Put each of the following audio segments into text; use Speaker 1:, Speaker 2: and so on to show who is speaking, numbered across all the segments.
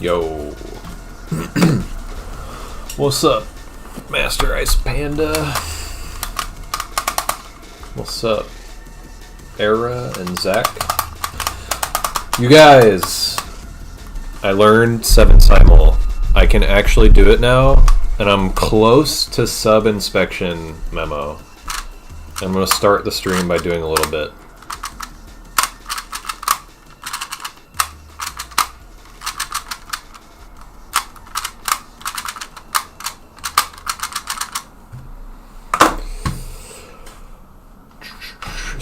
Speaker 1: Yo. What's up, Master Ice Panda? What's up, Era and Zach? You guys, I learned 7 simul. I can actually do it now, and I'm close to sub-inspection memo. I'm going to start the stream by doing a little bit.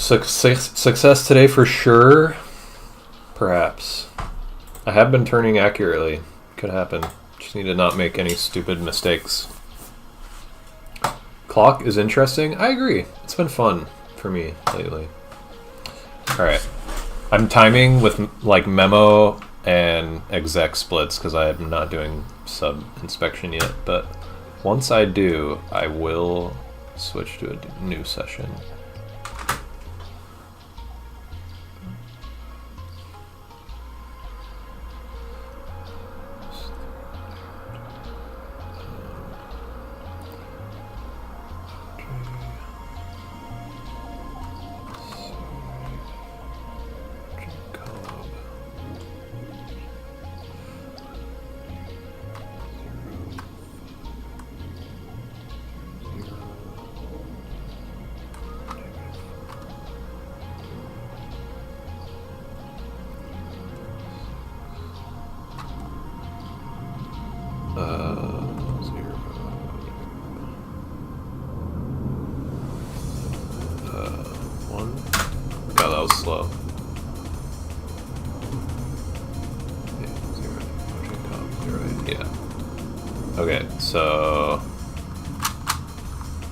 Speaker 1: Success today for sure. Perhaps. I have been turning accurately. Could happen. Just need to not make any stupid mistakes. Clock is interesting. I agree. It's been fun for me lately. Alright. I'm timing with like memo and exec splits because I'm not doing sub inspection yet. But once I do, I will switch to a new session. Okay, so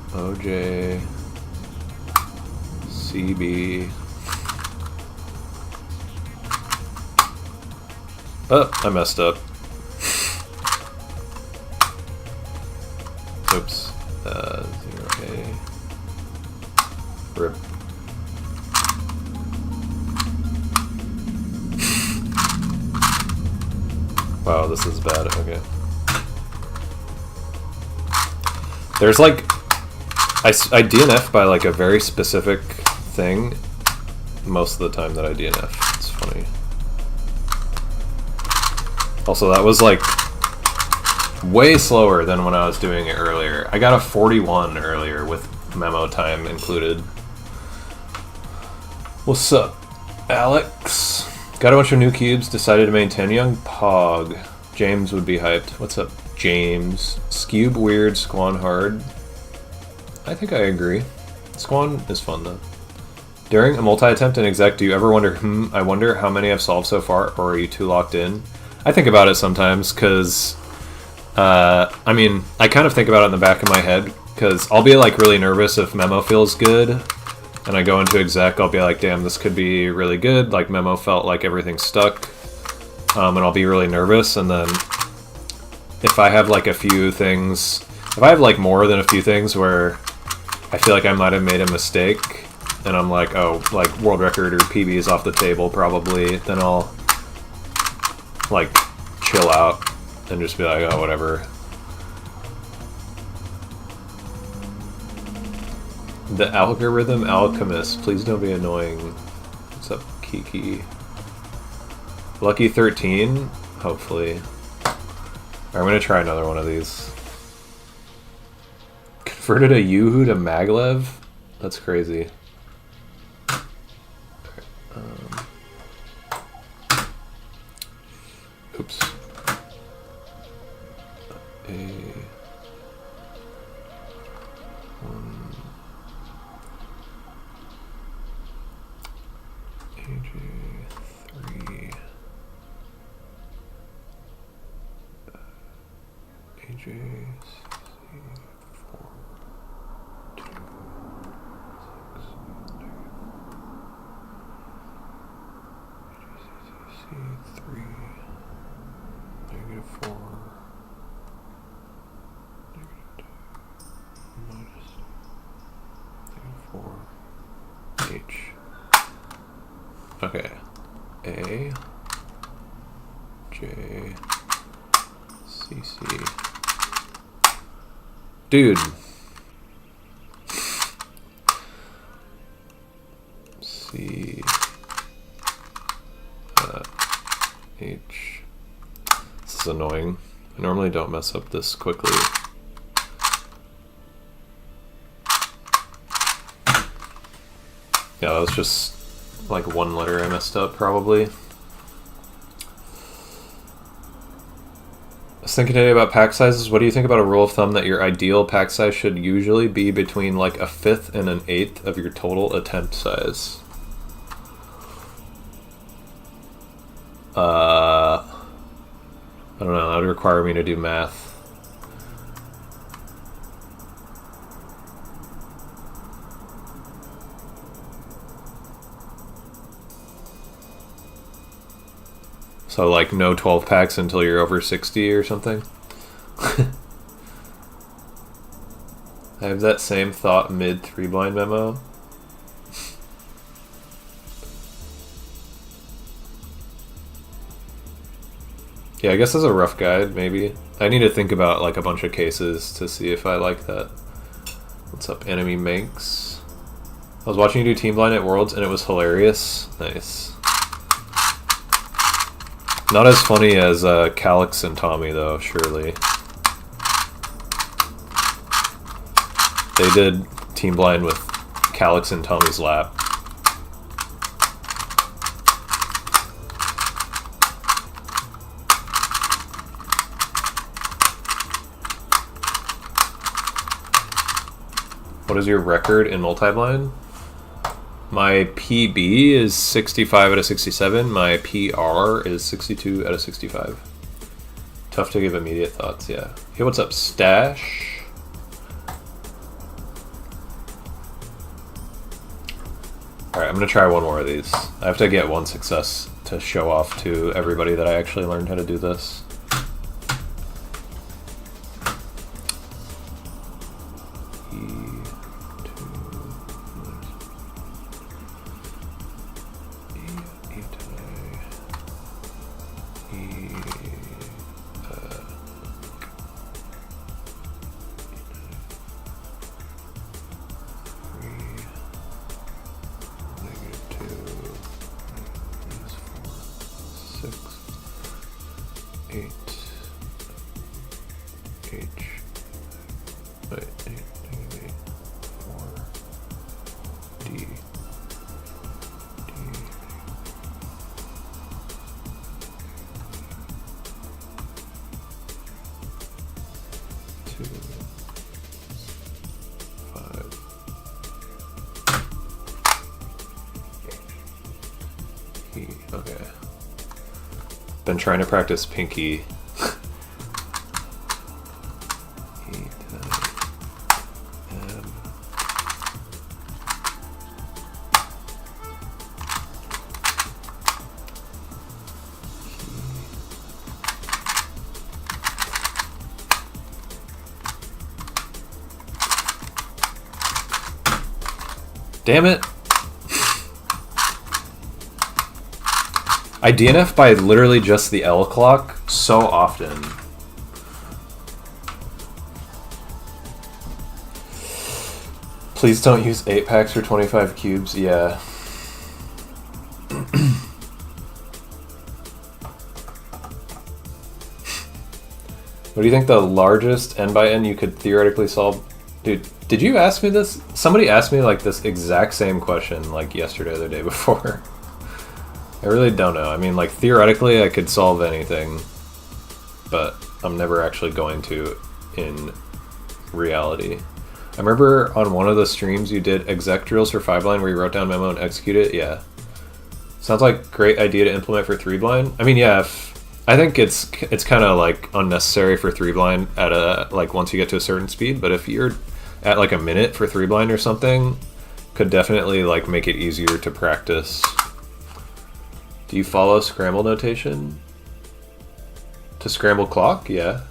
Speaker 1: OJ, CB. Oh, I messed up. Oops. 0A. RIP. Wow, this is bad. Okay. There's like, I DNF by like a very specific thing most of the time that I DNF. It's funny. Also, that was like way slower than when I was doing it earlier. I got a 41 earlier with memo time included. What's up, Alex? Got a bunch of new cubes, decided to maintain young Pog. James would be hyped. What's up, James? Scube weird, Squan hard. I think I agree. Squan is fun though. During a multi-attempt in exec, do you ever wonder, I wonder how many I've solved so far, or are you too locked in? I think about it sometimes, because, I mean, I kind of think about it in the back of my head, because I'll be like really nervous if memo feels good, and I go into exec, I'll be like, damn, this could be really good, like memo felt like everything stuck, and I'll be really nervous, and then if I have like a few things, if I have like more than a few things where I feel like I might have made a mistake, and I'm like, oh, like world record or PB is off the table probably, then I'll like chill out and just be like, oh, whatever. The algorithm alchemist, please don't be annoying. What's up, Kiki? Lucky 13, hopefully. I'm gonna try another one of these. Converted a Yoo-hoo to Maglev? That's crazy. Oops. AJ3. AJ. Okay. A, J, Dude. C H. This is annoying. I normally don't mess up this quickly. Yeah, that was just like one letter I messed up, probably. I was thinking today about pack sizes. What do you think about a rule of thumb that your ideal pack size should usually be between like a fifth and an eighth of your total attempt size? I don't know. That would require me to do math. So like no 12 packs until you're over 60 or something? I have that same thought mid 3-blind memo. Yeah, I guess as a rough guide, maybe. I need to think about like a bunch of cases to see if I like that. What's up, Enemy Manx? I was watching you do Team Blind at Worlds and it was hilarious. Nice. Not as funny as Calix and Tommy, though, surely. They did Team Blind with Calix in Tommy's lap. What is your record in multi-blind? My PB is 65 out of 67. My PR is 62 out of 65. Tough to give immediate thoughts, yeah. Hey, what's up, Stash? Alright, I'm gonna try one more of these. I have to get one success to show off to everybody that I actually learned how to do this. Okay. Been trying to practice Pinky. Damn it. I DNF by literally just the L clock so often. Please don't use 8 packs for 25 cubes. Yeah. What do you think the largest N by N you could theoretically solve? Dude, did you ask me this? Somebody asked me like this exact same question like yesterday or the day before. I really don't know. I mean, like, theoretically I could solve anything, but I'm never actually going to in reality. I remember on one of the streams you did exec drills for 5-blind where you wrote down memo and executed it. Yeah. Sounds like a great idea to implement for 3-blind. I mean, yeah, I think it's kind of like unnecessary for 3-blind at a, like, once you get to a certain speed, but if you're at like a minute for 3-blind or something, could definitely like make it easier to practice. Do you follow scramble notation? To scramble clock? Yeah.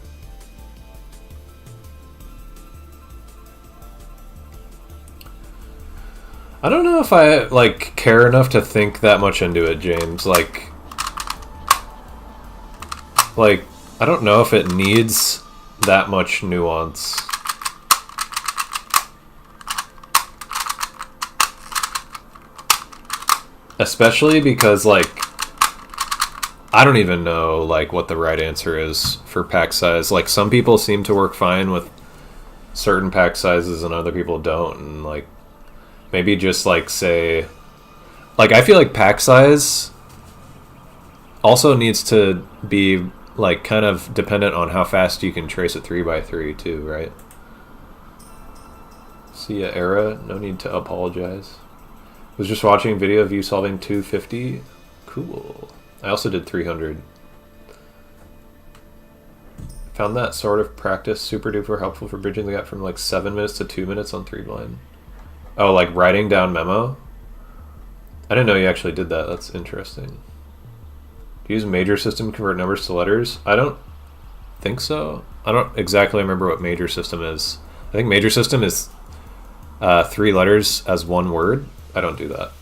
Speaker 1: I don't know if I like care enough to think that much into it, James. Like I don't know if it needs that much nuance. Especially because, like, I don't even know, like, what the right answer is for pack size. Like, some people seem to work fine with certain pack sizes and other people don't. And, like, maybe just, like, say... Like, I feel like pack size also needs to be, like, kind of dependent on how fast you can trace a 3x3, too, right? See ya, Era. No need to apologize. Was just watching a video of you solving 250. Cool. I also did 300. Found that sort of practice super duper helpful for bridging the gap from like 7 minutes to 2 minutes on 3 blind. Oh, like writing down memo? I didn't know you actually did that. That's interesting. Do you use major system to convert numbers to letters? I don't think so. I don't exactly remember what major system is. I think major system is 3 letters as 1 word. I don't do that.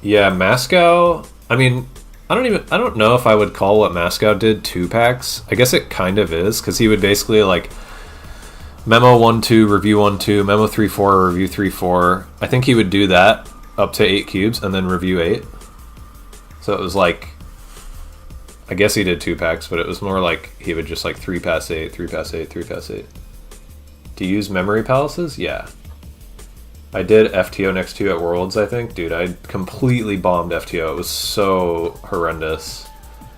Speaker 1: Yeah, Moscow. I mean, I don't know if I would call what Moscow did 2 packs. I guess it kind of is, because he would basically like memo 1-2, review 1-2, memo 3-4, review 3-4. I think he would do that up to 8 cubes and then review 8. So it was like, I guess he did 2 packs, but it was more like he would just like 3 pass 8, 3 pass 8, 3 pass 8. Do you use memory palaces? Yeah. I did FTO next to you at Worlds, I think. Dude, I completely bombed FTO. It was so horrendous.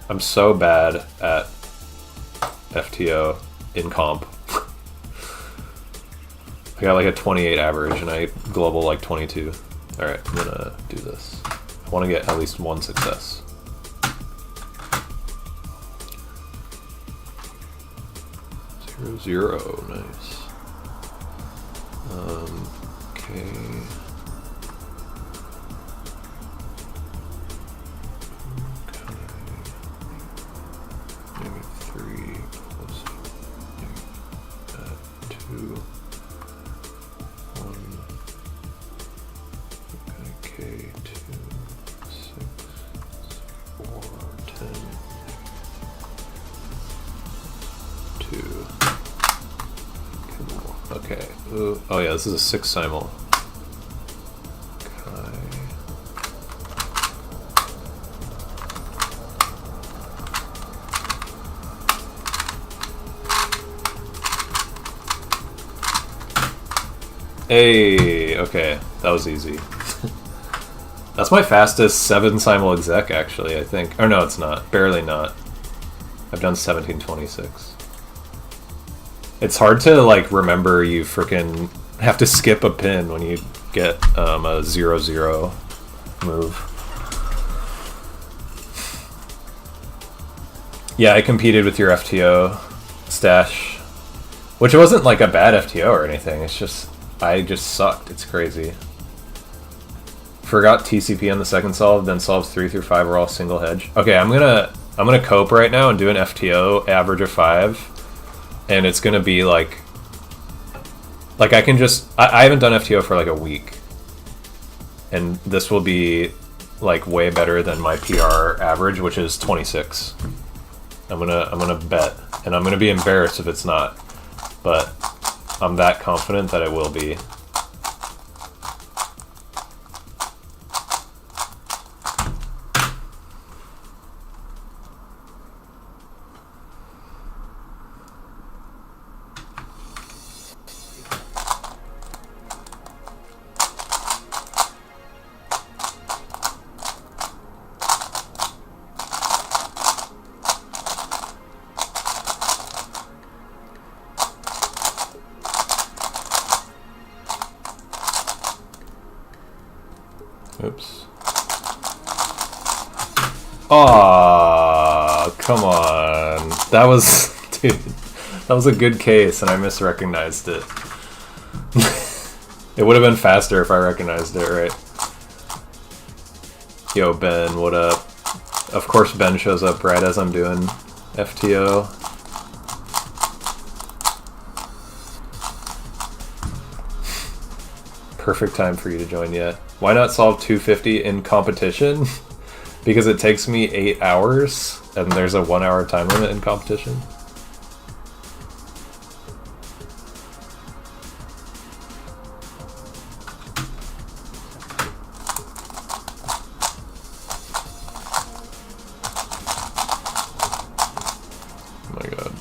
Speaker 1: I'm so bad at FTO in comp. I got like a 28 average and I global like 22. Alright, I'm gonna do this. I want to get at least 1 success. 0-0, nice. Okay. -3 plus 2. 1. Okay, 2, 6, 4, 10. 2. Cool. Okay. Ooh. Oh yeah, this is a 6 simul. Hey, okay, that was easy. That's my fastest 7 simul exec, actually, I think. Or no, it's not. Barely not. I've done 1726. It's hard to, like, remember you frickin' have to skip a pin when you get a 0-0 move. Yeah, I competed with your FTO stash, which wasn't, like, a bad FTO or anything. It's just... I just sucked. It's crazy. Forgot TCP on the second solve, then solves 3 through 5 are all single hedge. Okay, I'm gonna cope right now and do an FTO average of 5, and it's gonna be like I can just I haven't done FTO for like a week, and this will be like way better than my PR average, which is 26. I'm gonna bet, and I'm gonna be embarrassed if it's not, but I'm that confident that it will be. Oops. Aw, come on. That was, dude, that was a good case and I misrecognized it. It would have been faster if I recognized it, right? Yo, Ben, what up? Of course Ben shows up right as I'm doing FTO. Perfect time for you to join yet. Why not solve 250 in competition? Because it takes me 8 hours, and there's a 1 hour time limit in competition. Oh my god.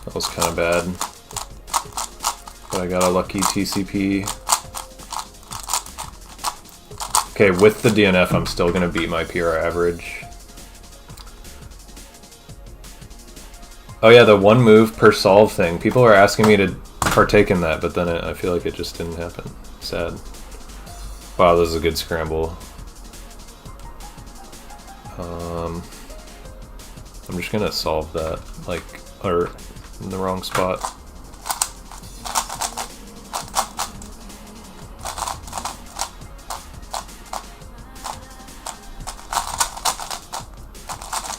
Speaker 1: That was kind of bad, but I got a lucky TCP. Okay, with the DNF, I'm still gonna beat my PR average. Oh yeah, the one move per solve thing. People are asking me to partake in that, but then I feel like it just didn't happen. Sad. Wow, this is a good scramble. I'm just gonna solve that, like, or in the wrong spot.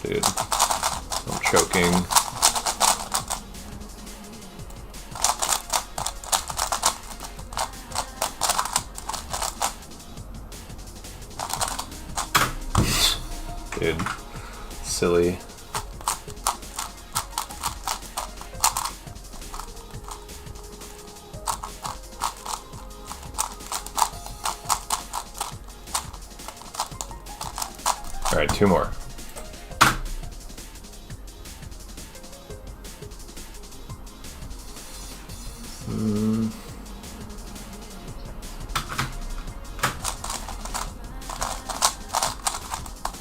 Speaker 1: Dude, I'm choking. Dude, silly. All right, 2 more.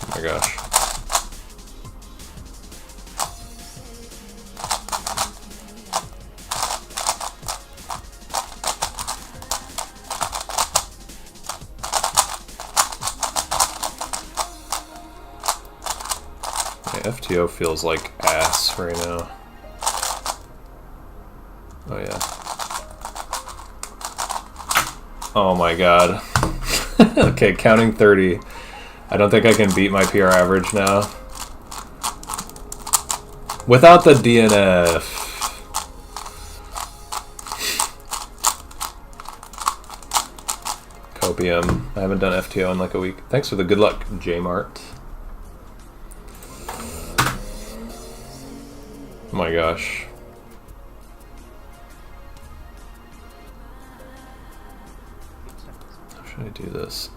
Speaker 1: Oh my gosh. FTO feels like ass right now. Oh yeah. Oh my god. Okay, counting 30. I don't think I can beat my PR average now. Without the DNF. Copium. I haven't done FTO in like a week. Thanks for the good luck, J-Mart. Oh my gosh. How should I do this?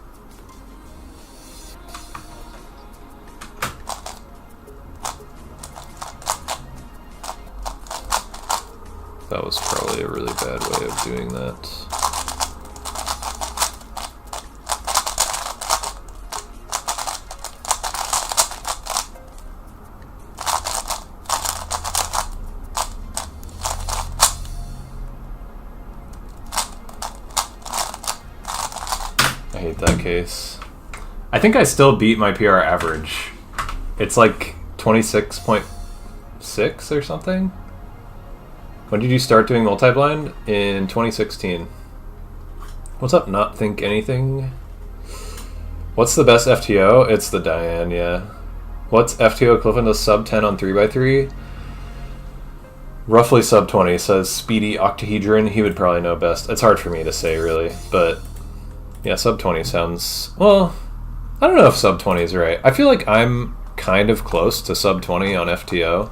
Speaker 1: That was probably a really bad way of doing that. I hate that case. I think I still beat my PR average. It's like 26.6 or something. When did you start doing multi-blind? In 2016. What's up, Not Think Anything? What's the best FTO? It's the Diane, yeah. What's FTO equivalent to sub 10 on 3x3? Roughly sub 20, says Speedy Octahedron. He would probably know best. It's hard for me to say, really, but yeah, sub 20 sounds... Well, I don't know if sub 20 is right. I feel like I'm kind of close to sub 20 on FTO.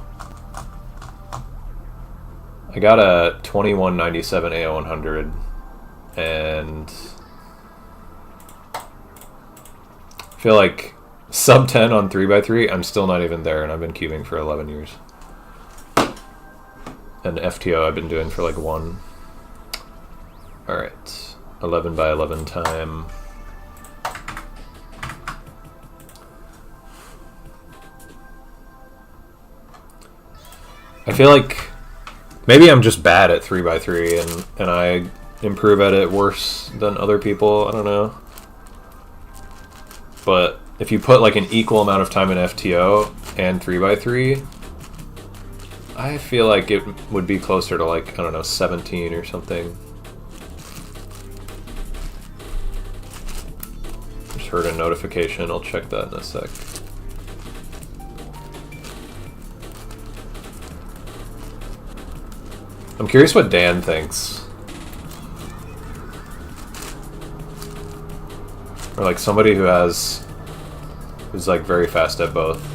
Speaker 1: I got a 2197 AO100, and I feel like sub 10 on 3x3, I'm still not even there, and I've been cubing for 11 years. And FTO I've been doing for like 1. Alright, 11 by 11 time. I feel like maybe I'm just bad at 3x3 and I improve at it worse than other people. I don't know. But if you put like an equal amount of time in FTO and 3x3, I feel like it would be closer to like, I don't know, 17 or something. Just heard a notification. I'll check that in a sec. I'm curious what Dan thinks. Or like somebody who's like very fast at both.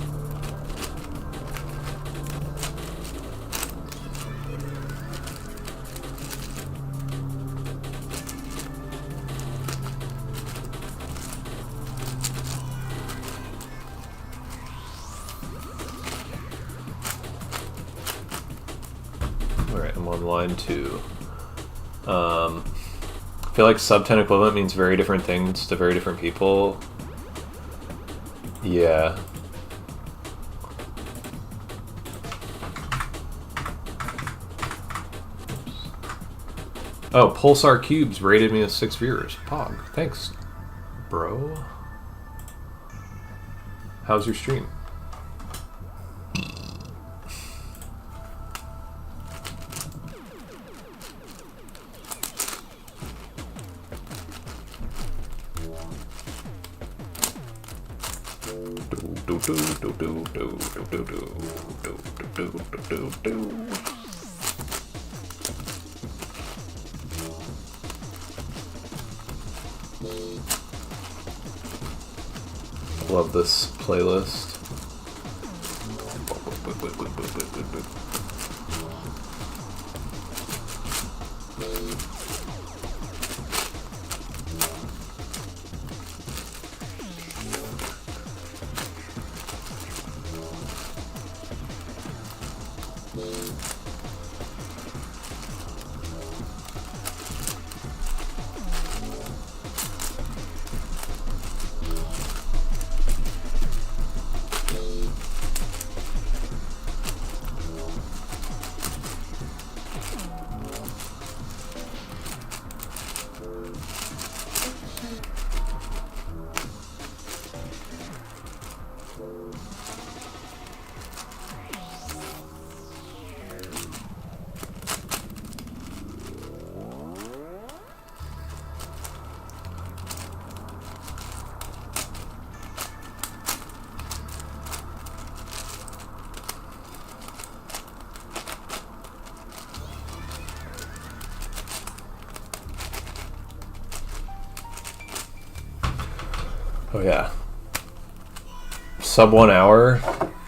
Speaker 1: Alright, I'm on line 2. I feel like sub 10 equivalent means very different things to very different people. Yeah. Oh, Pulsar Cubes rated me as 6 viewers. Pog, thanks, bro. How's your stream? Love this playlist. Oh yeah. Sub 1 hour?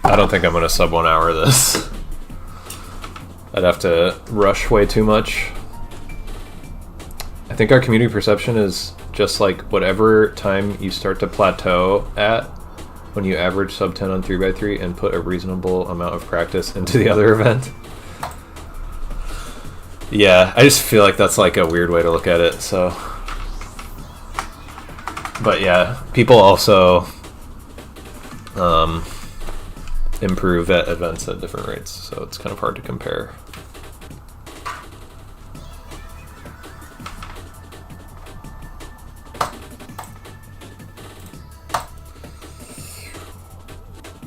Speaker 1: I don't think I'm gonna sub 1 hour this. I'd have to rush way too much. I think our community perception is just like whatever time you start to plateau at when you average sub 10 on 3x3 and put a reasonable amount of practice into the other event. Yeah, I just feel like that's like a weird way to look at it, so. But yeah, people also improve at events at different rates, so it's kind of hard to compare.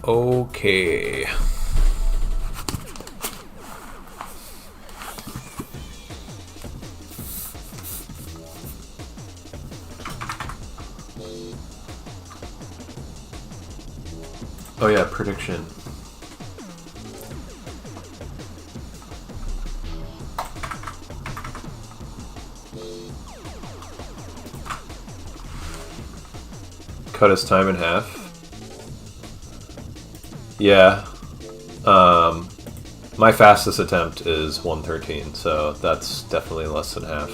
Speaker 1: Okay. Oh yeah, prediction. Cut his time in half. Yeah. My fastest attempt is 1:13, so that's definitely less than half.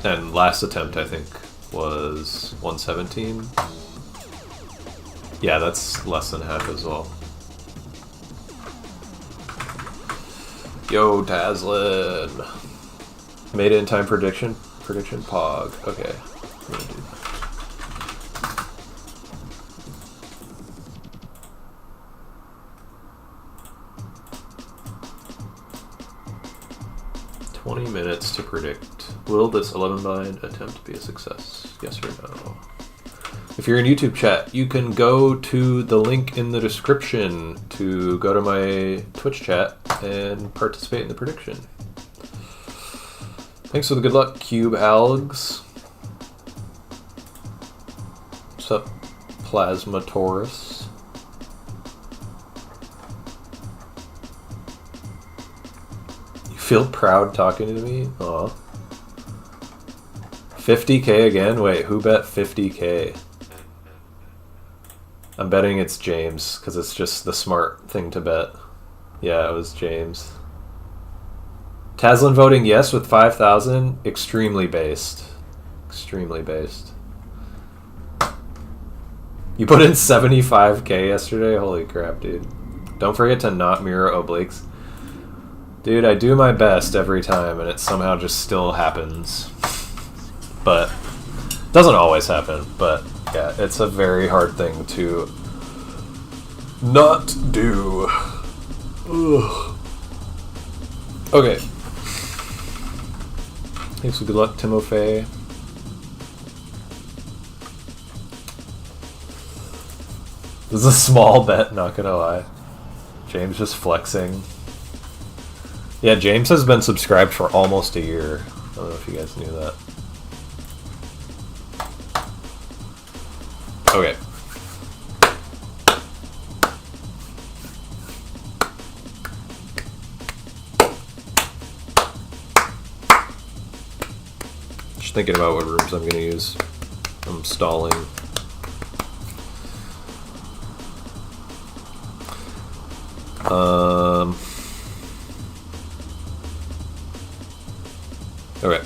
Speaker 1: And last attempt, I think, was 1:17. Yeah, that's less than half as well. Yo, Tazlin. Made it in time prediction? Prediction pog. Okay. I'm gonna do that. Minutes to predict. Will this 11 bind attempt be a success? Yes or no? If you're in YouTube chat, you can go to the link in the description to go to my Twitch chat and participate in the prediction. Thanks for the good luck, Cube Algs. What's up, Plasma Taurus? You feel proud talking to me? Aw. 50k again? Wait, who bet 50k? I'm betting it's James, because it's just the smart thing to bet. Yeah, it was James. Taslin voting yes with 5,000. Extremely based. Extremely based. You put in 75k yesterday? Holy crap, dude. Don't forget to not mirror obliques. Dude, I do my best every time, and it somehow just still happens. But doesn't always happen, but yeah, it's a very hard thing to not do. Ugh. Okay. Thanks for good luck, Timofey. This is a small bet, not gonna lie. James just flexing. Yeah, James has been subscribed for almost a year. I don't know if you guys knew that. Okay. Just thinking about what rooms I'm going to use. I'm stalling. Okay.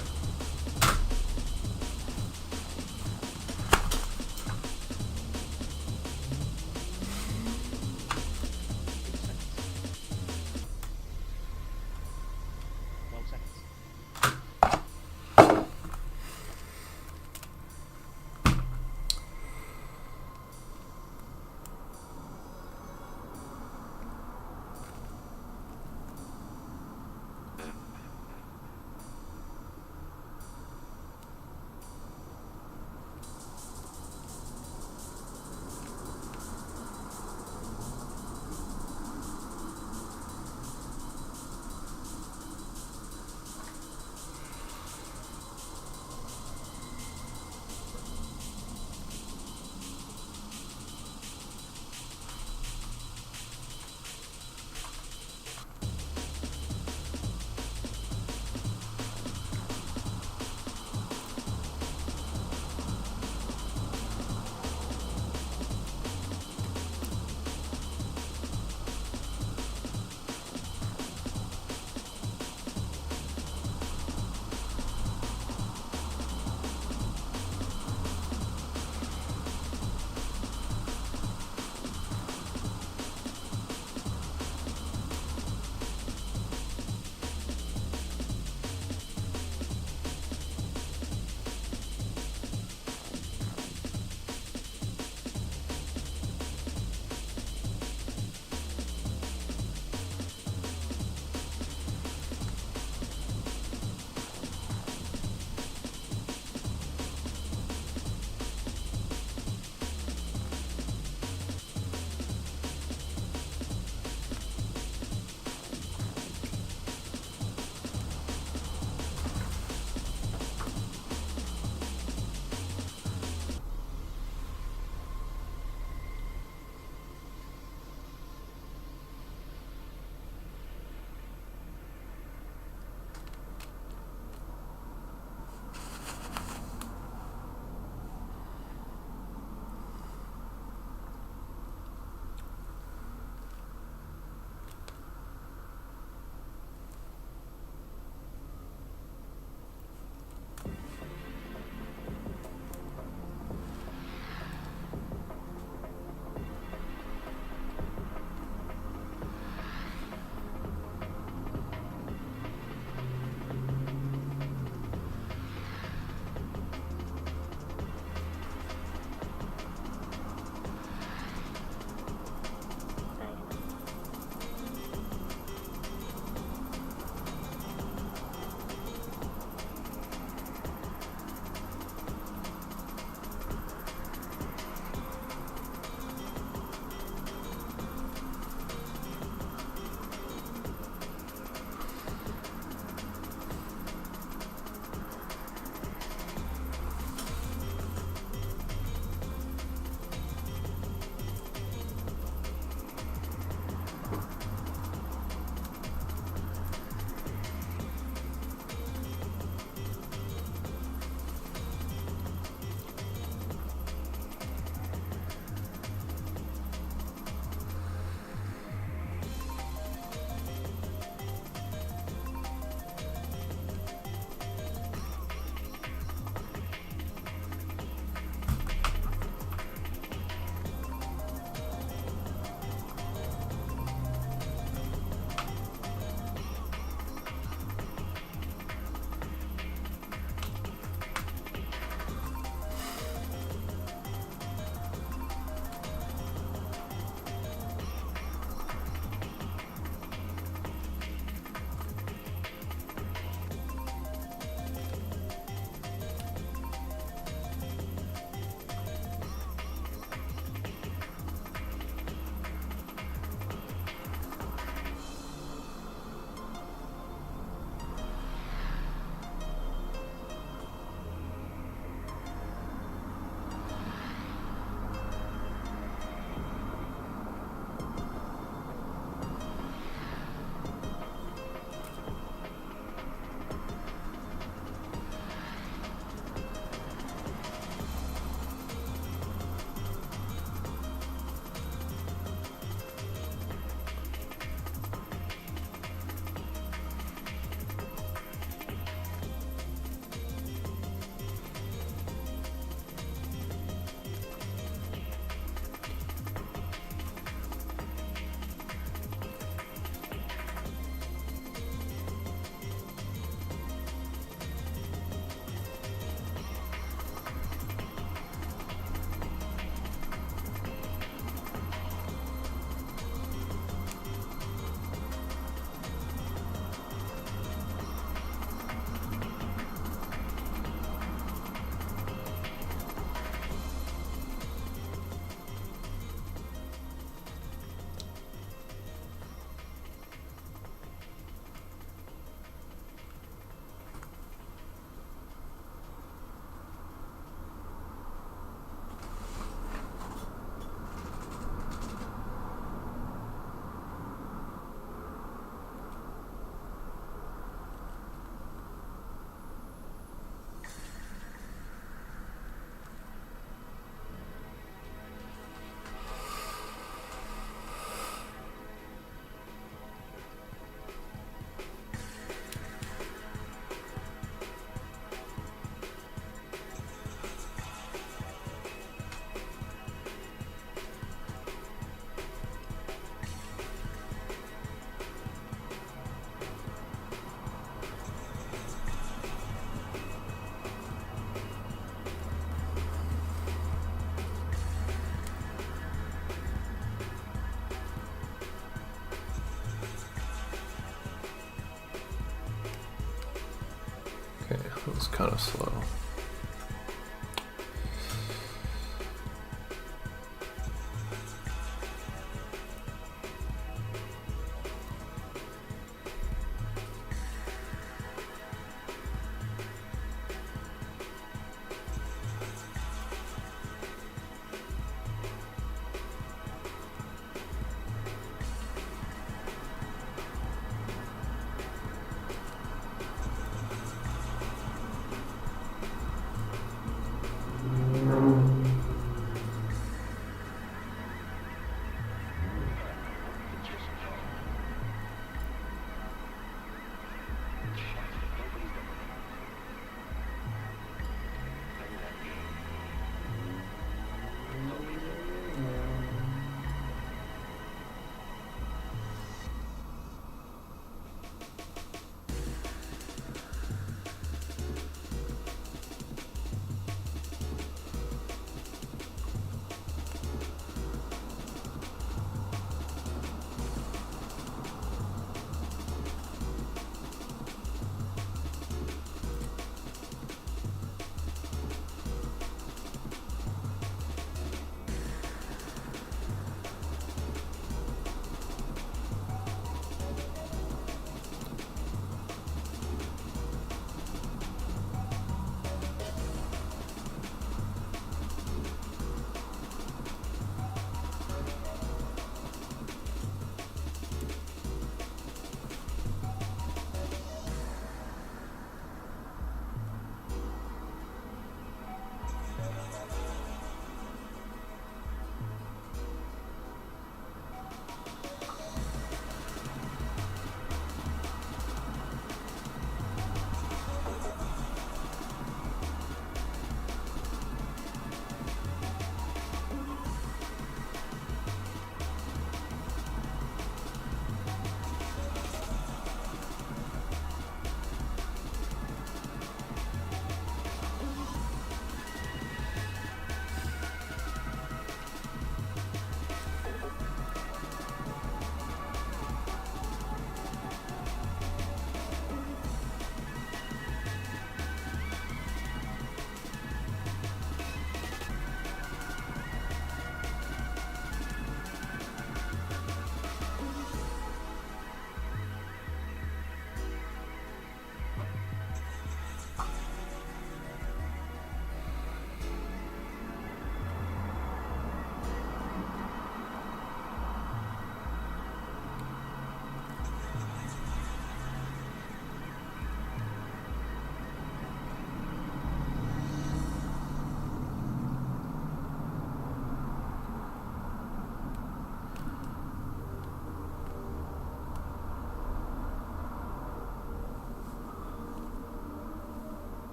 Speaker 1: It was kind of slow.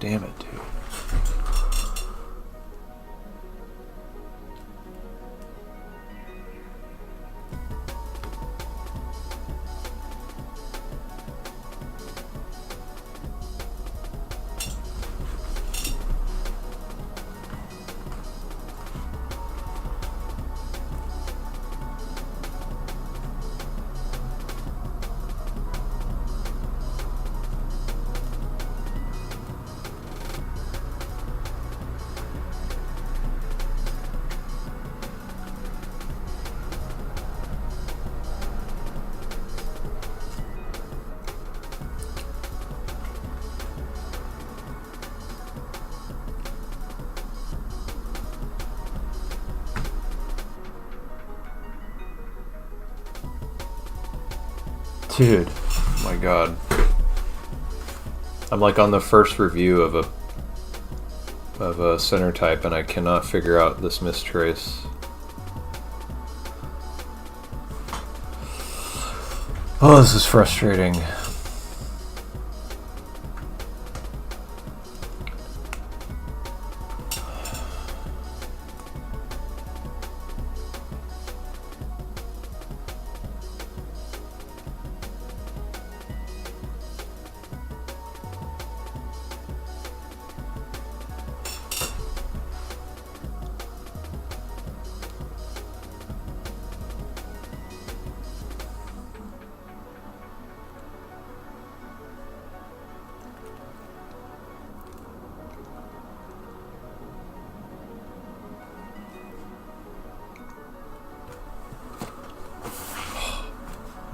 Speaker 1: damn it, dude. Dude, oh my god. I'm like on the first review of a center type and I cannot figure out this mistrace. Oh, this is frustrating.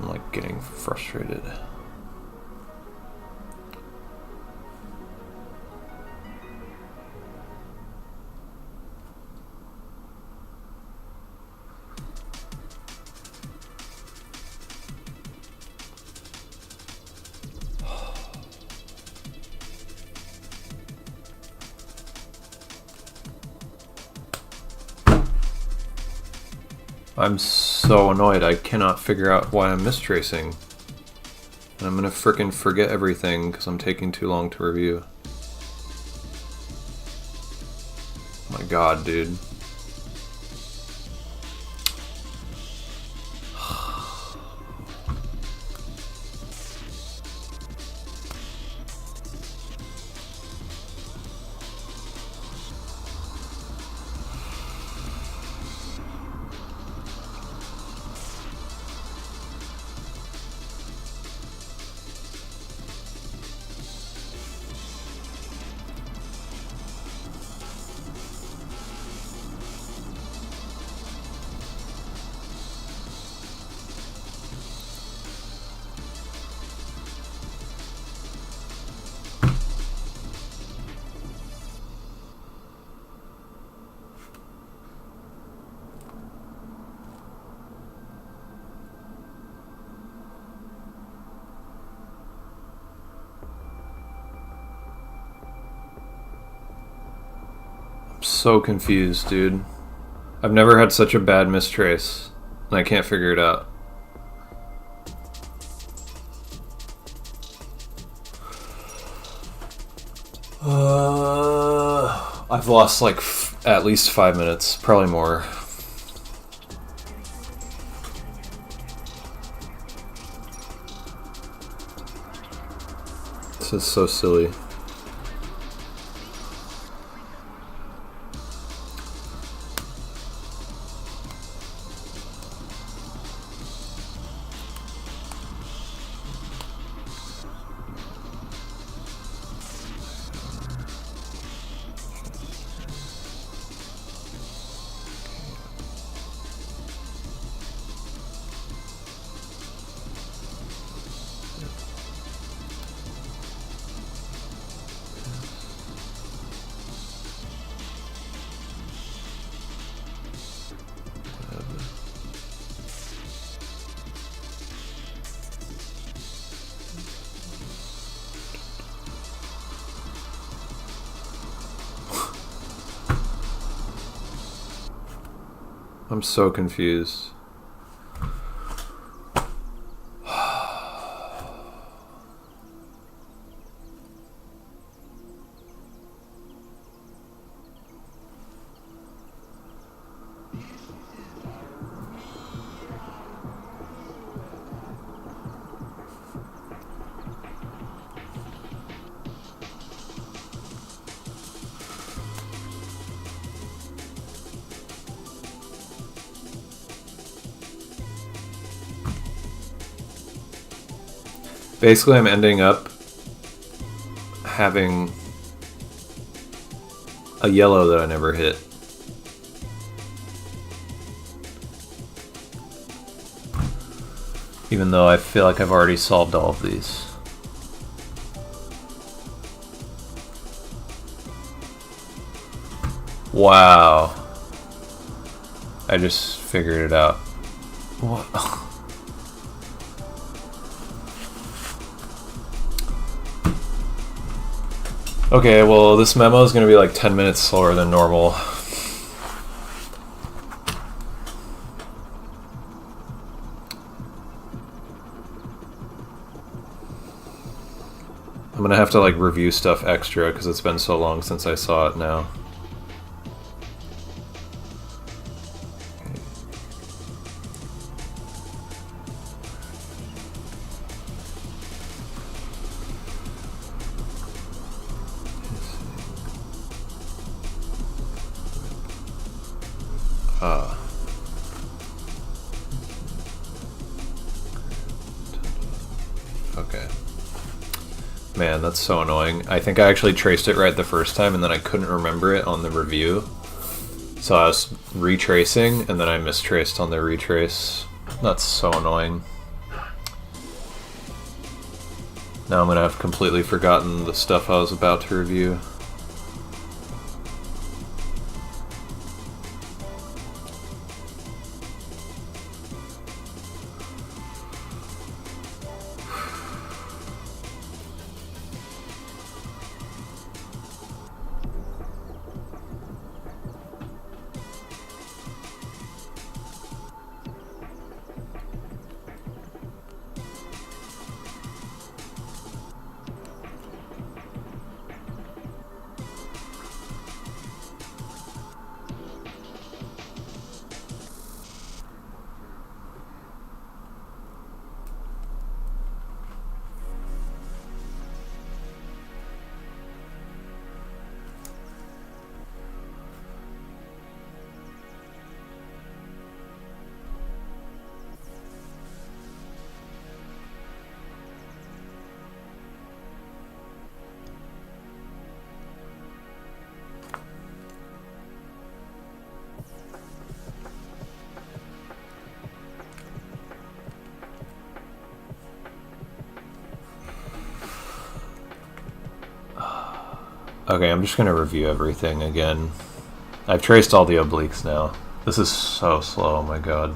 Speaker 1: I'm like getting frustrated. I'm so annoyed. I cannot figure out why I'm mistracing. And I'm gonna frickin' forget everything because I'm taking too long to review. Oh my god, dude. So confused, dude. I've never had such a bad mistrace, and I can't figure it out. I've lost like at least 5 minutes, probably more. This is so silly. I'm so confused. Basically, I'm ending up having a yellow that I never hit. Even though I feel like I've already solved all of these. Wow. I just figured it out. What? Okay, well, this memo is going to be like 10 minutes slower than normal. I'm going to have to like review stuff extra because it's been so long since I saw it now. Okay. Man, that's so annoying. I think I actually traced it right the first time and then I couldn't remember it on the review. So I was retracing and then I mistraced on the retrace. That's so annoying. Now I'm gonna have completely forgotten the stuff I was about to review. Okay, I'm just gonna review everything again. I've traced all the obliques now. This is so slow, oh my god.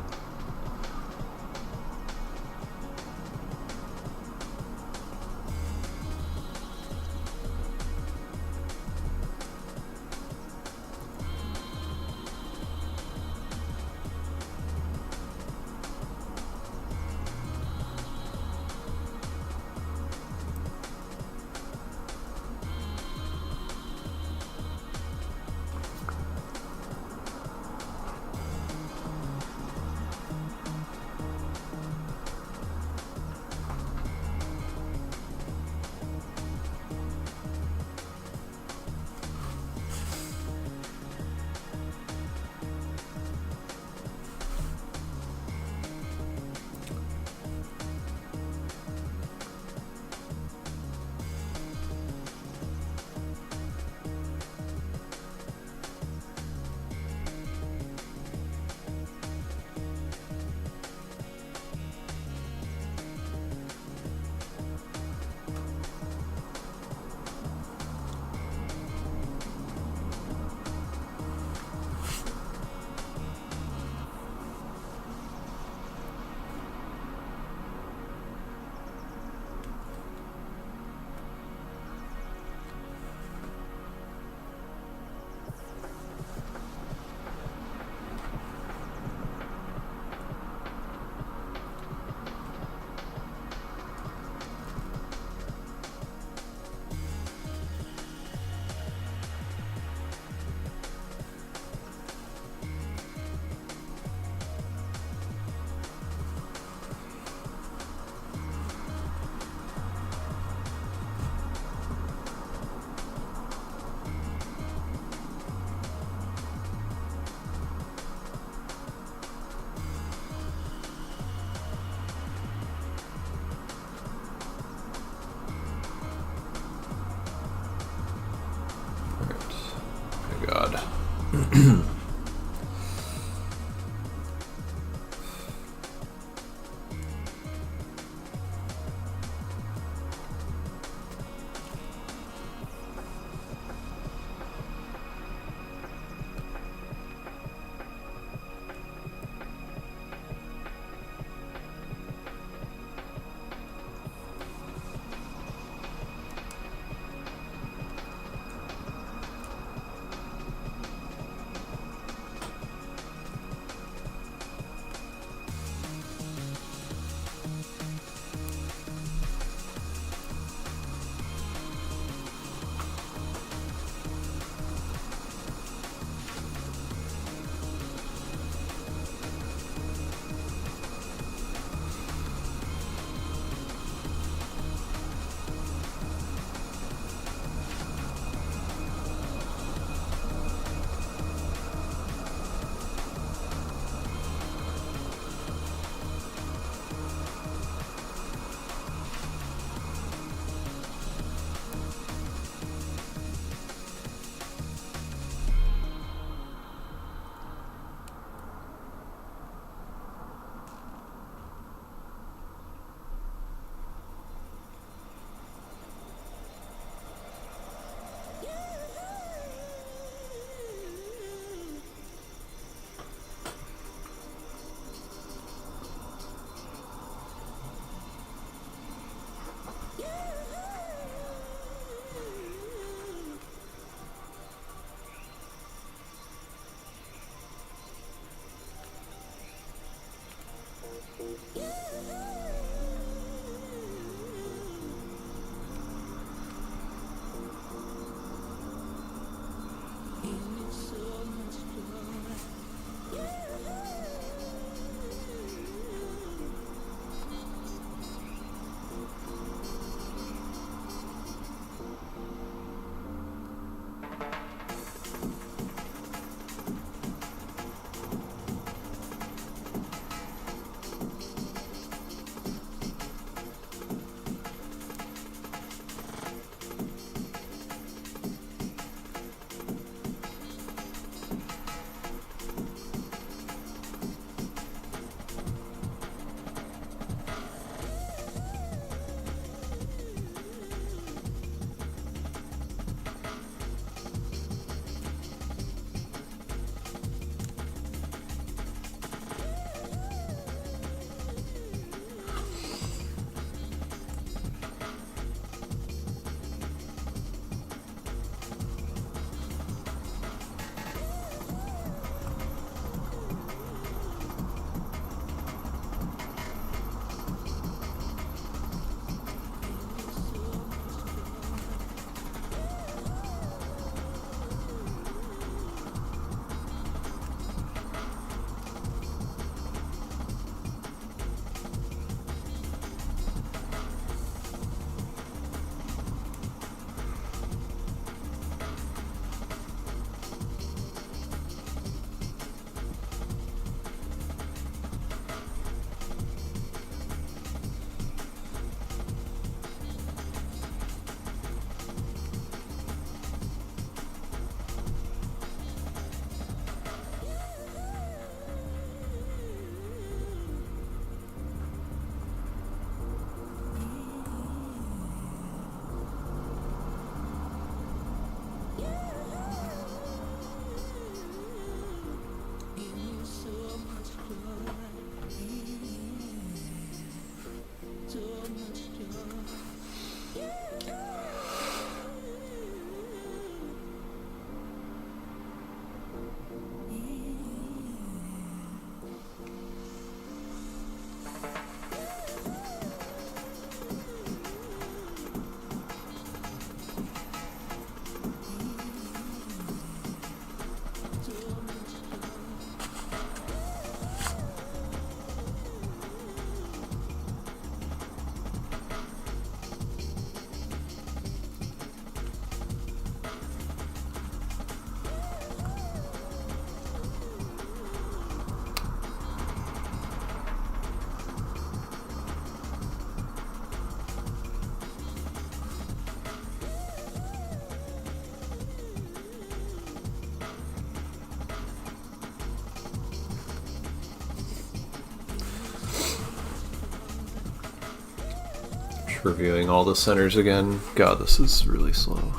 Speaker 1: reviewing all the centers again. God, this is really slow.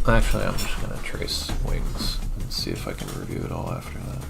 Speaker 1: Actually, I'm just gonna trace wings and see if I can review it all after that.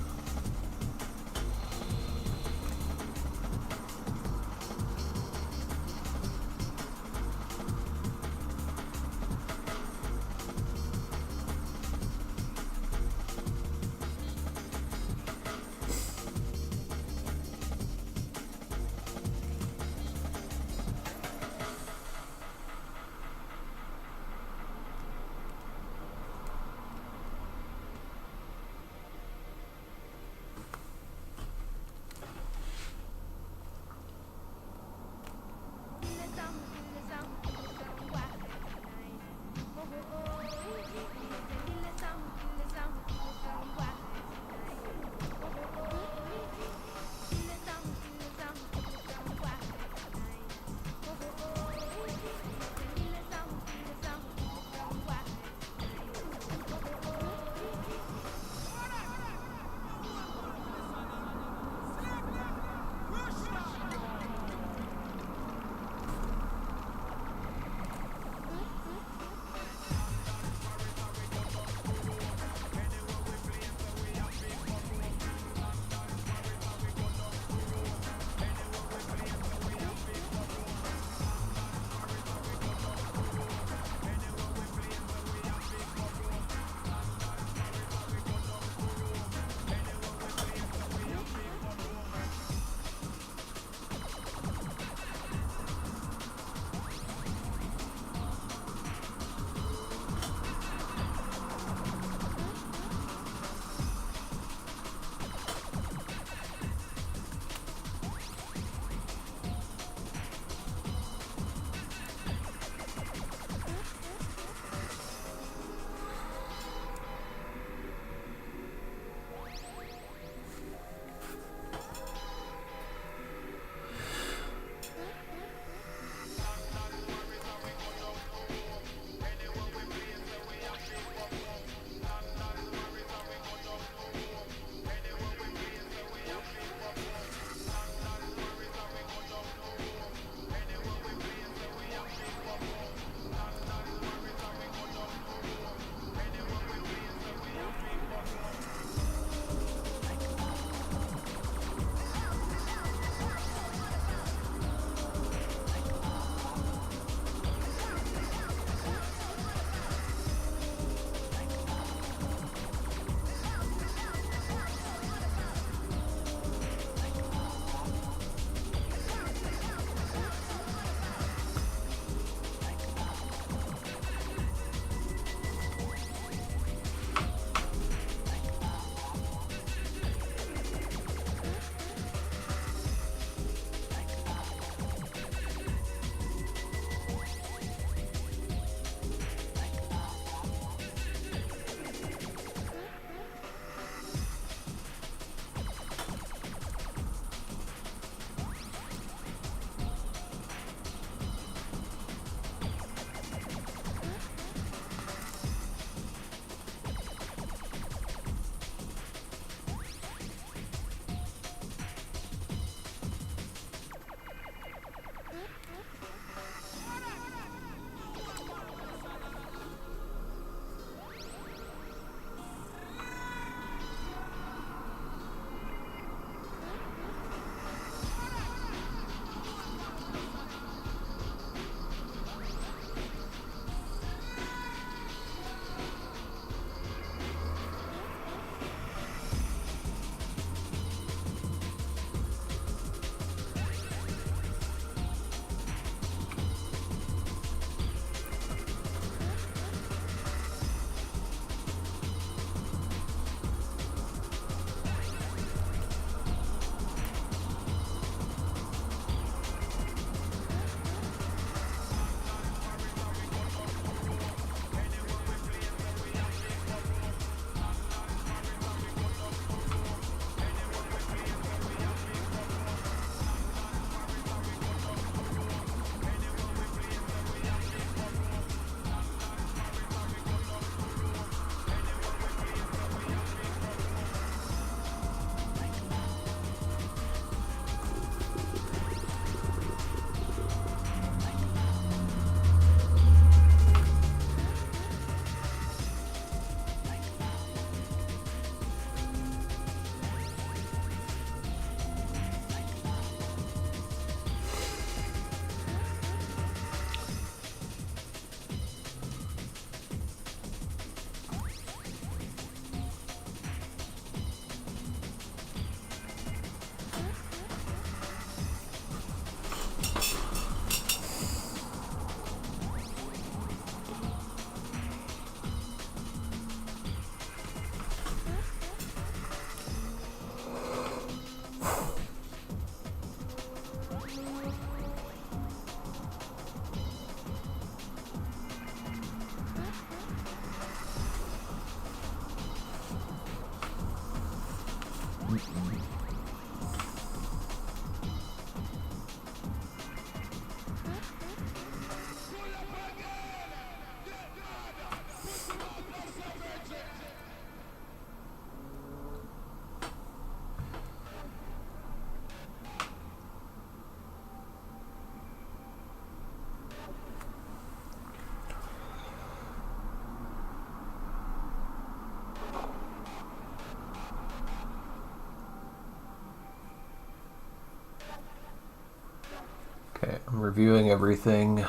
Speaker 1: Okay, I'm reviewing everything.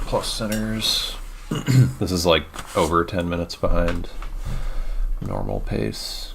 Speaker 1: Plus centers. This is like over 10 minutes behind normal pace.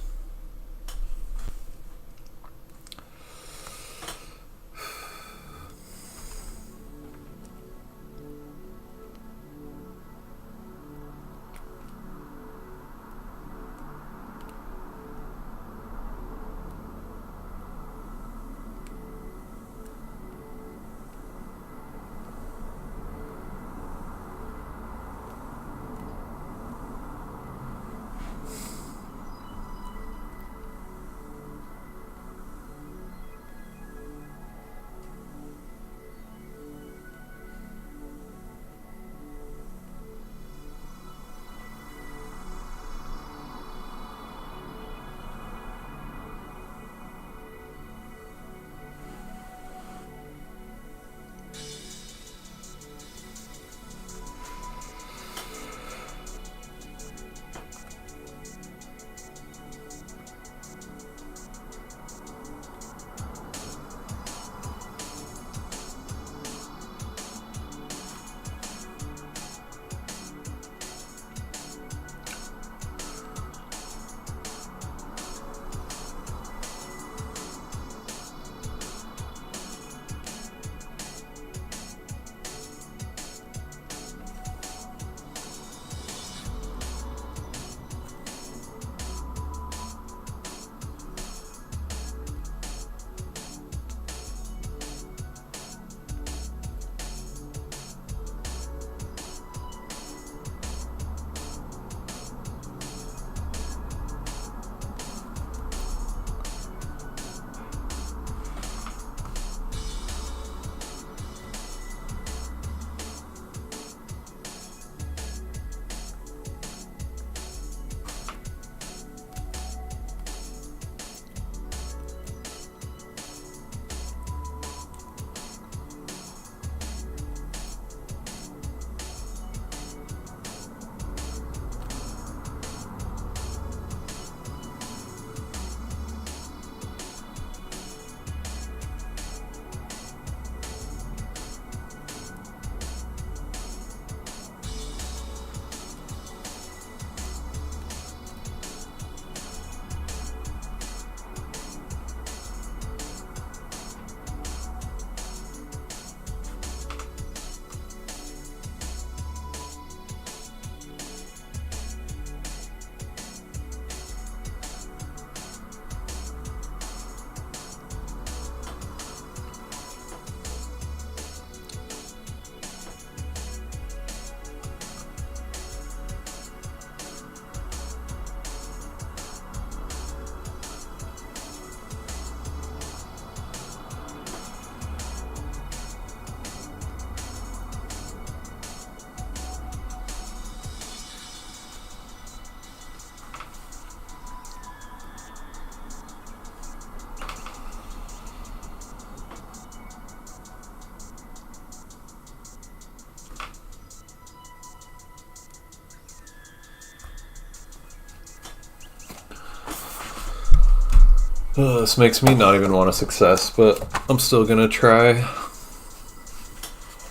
Speaker 1: This makes me not even want a success, but I'm still gonna try.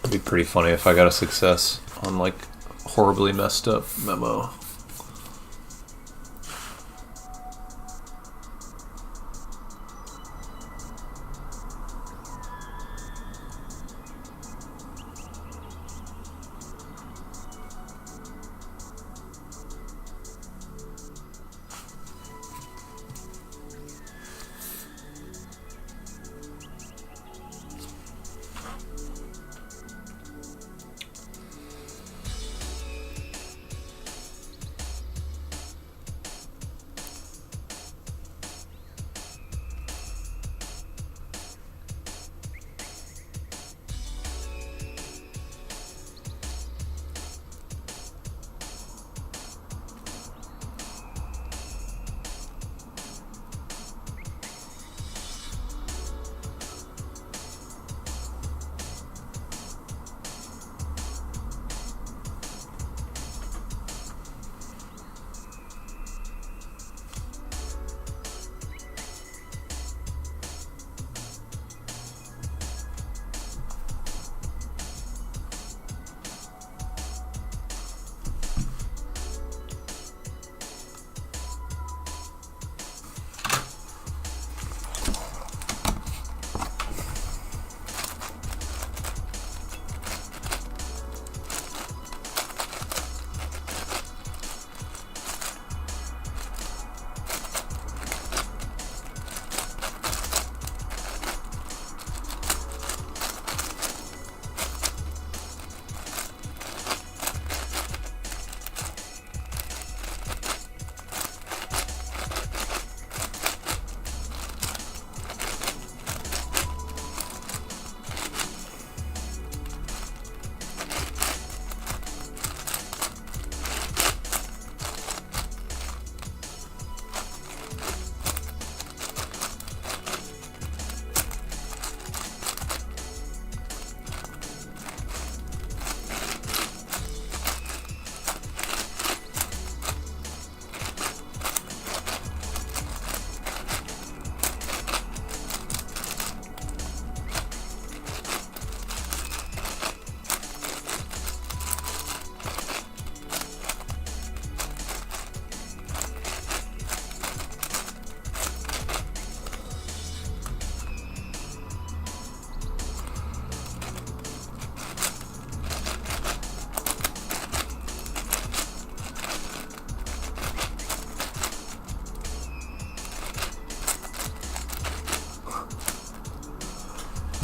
Speaker 1: It'd be pretty funny if I got a success on like horribly messed up memo.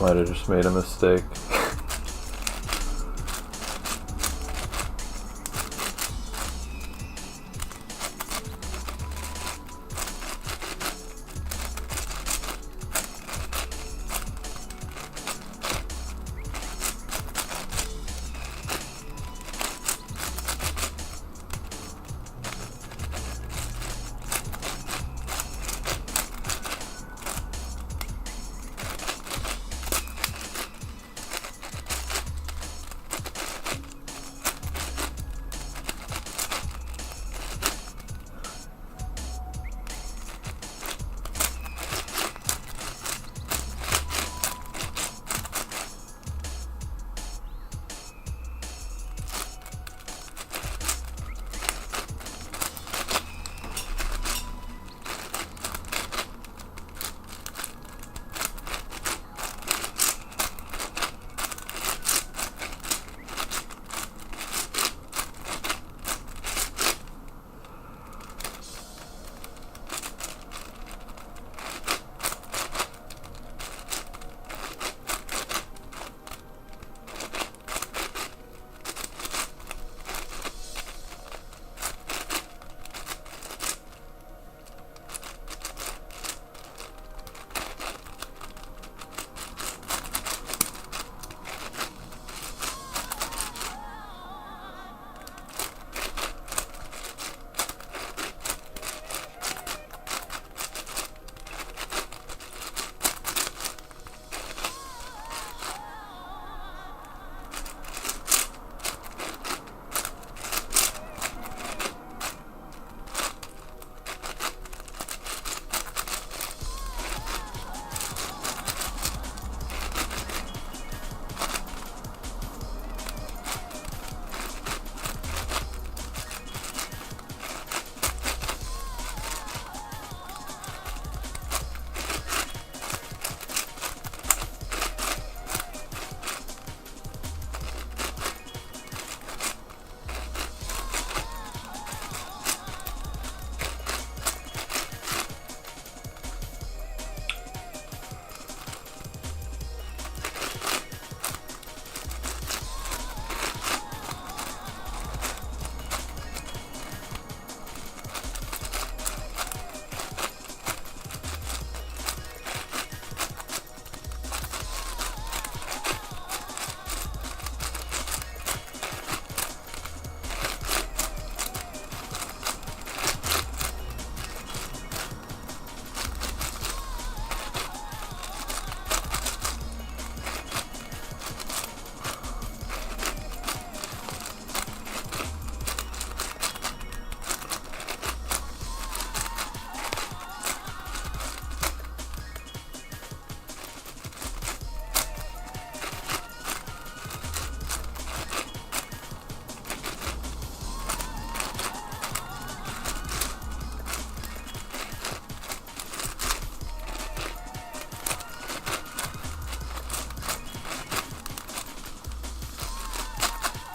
Speaker 1: Might have just made a mistake.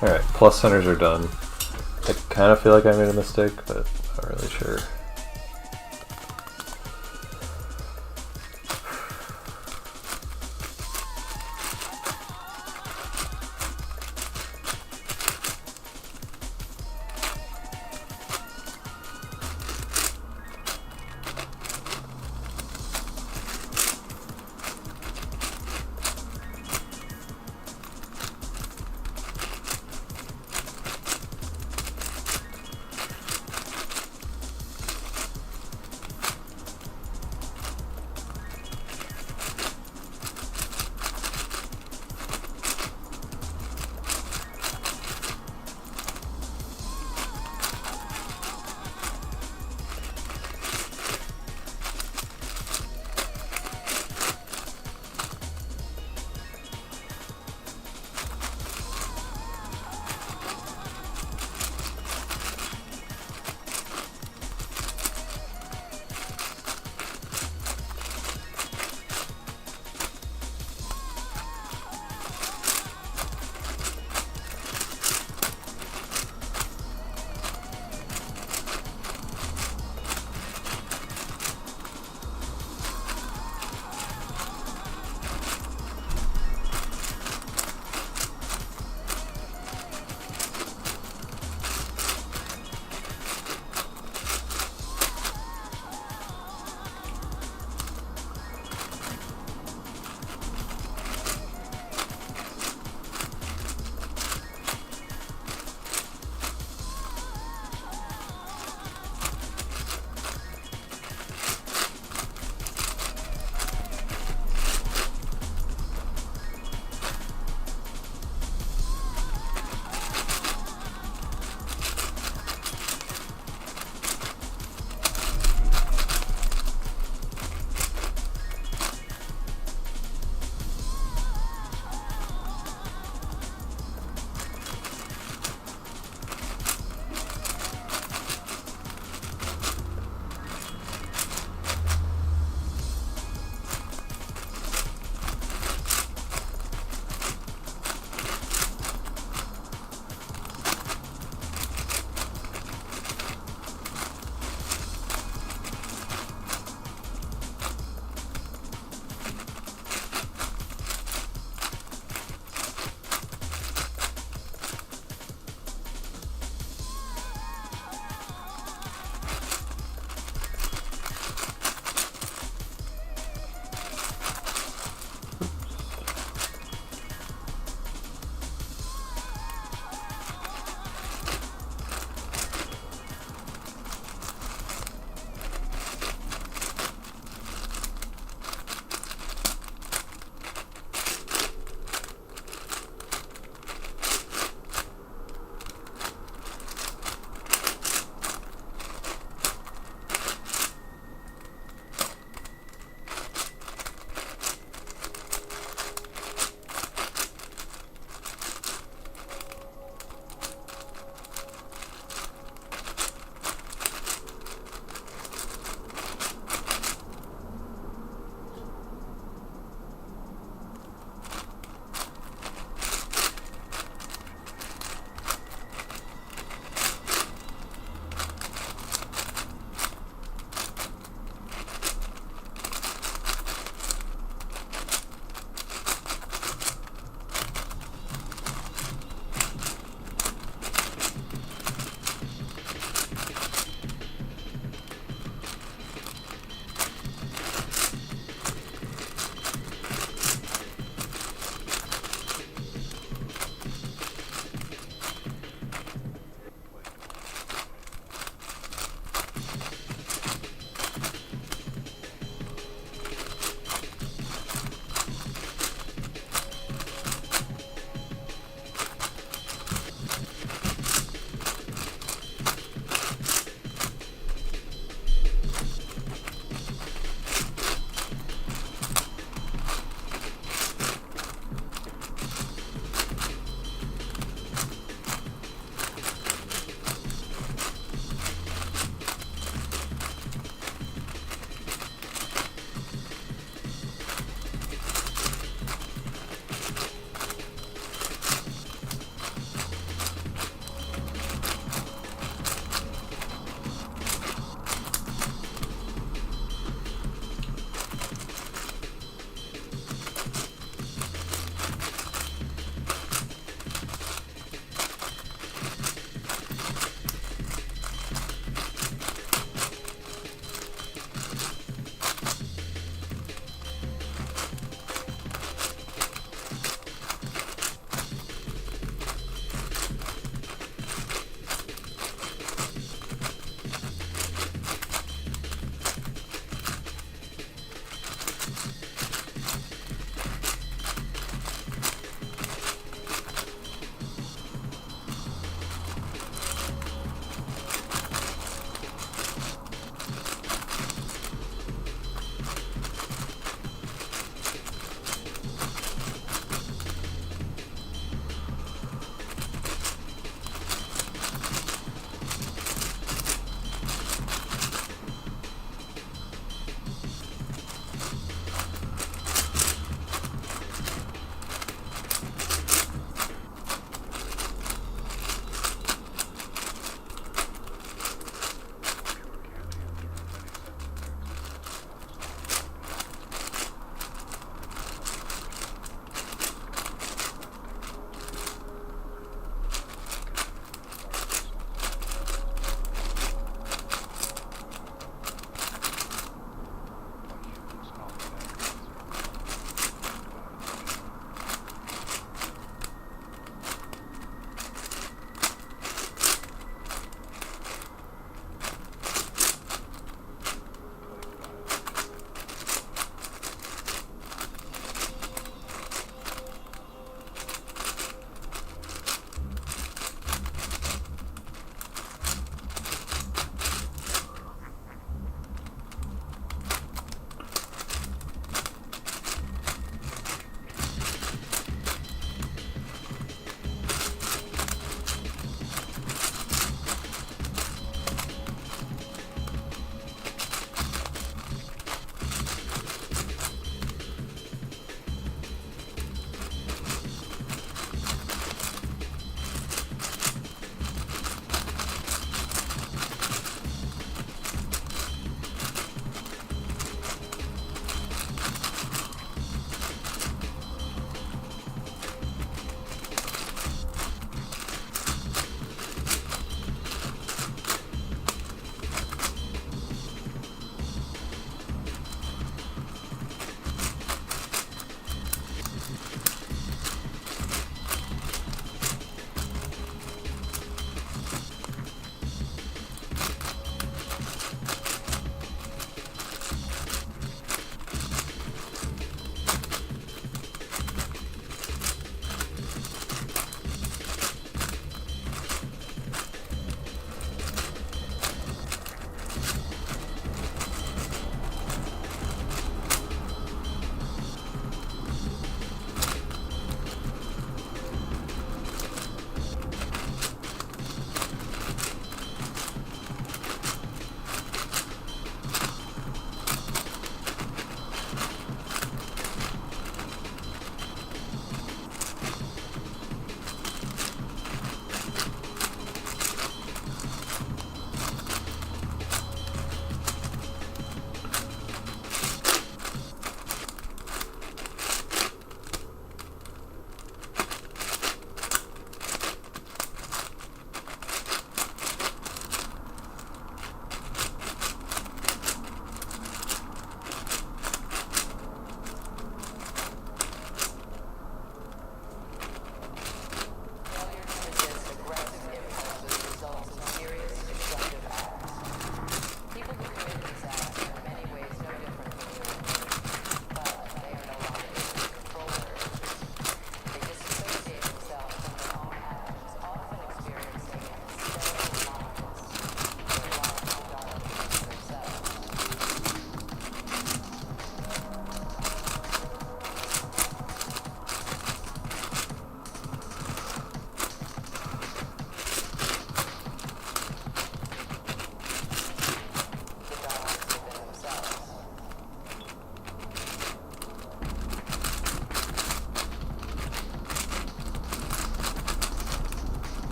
Speaker 1: Alright, plus centers are done. I kind of feel like I made a mistake, but not really sure.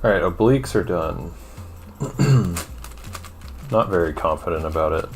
Speaker 1: Alright, obliques are done. Not very confident about it.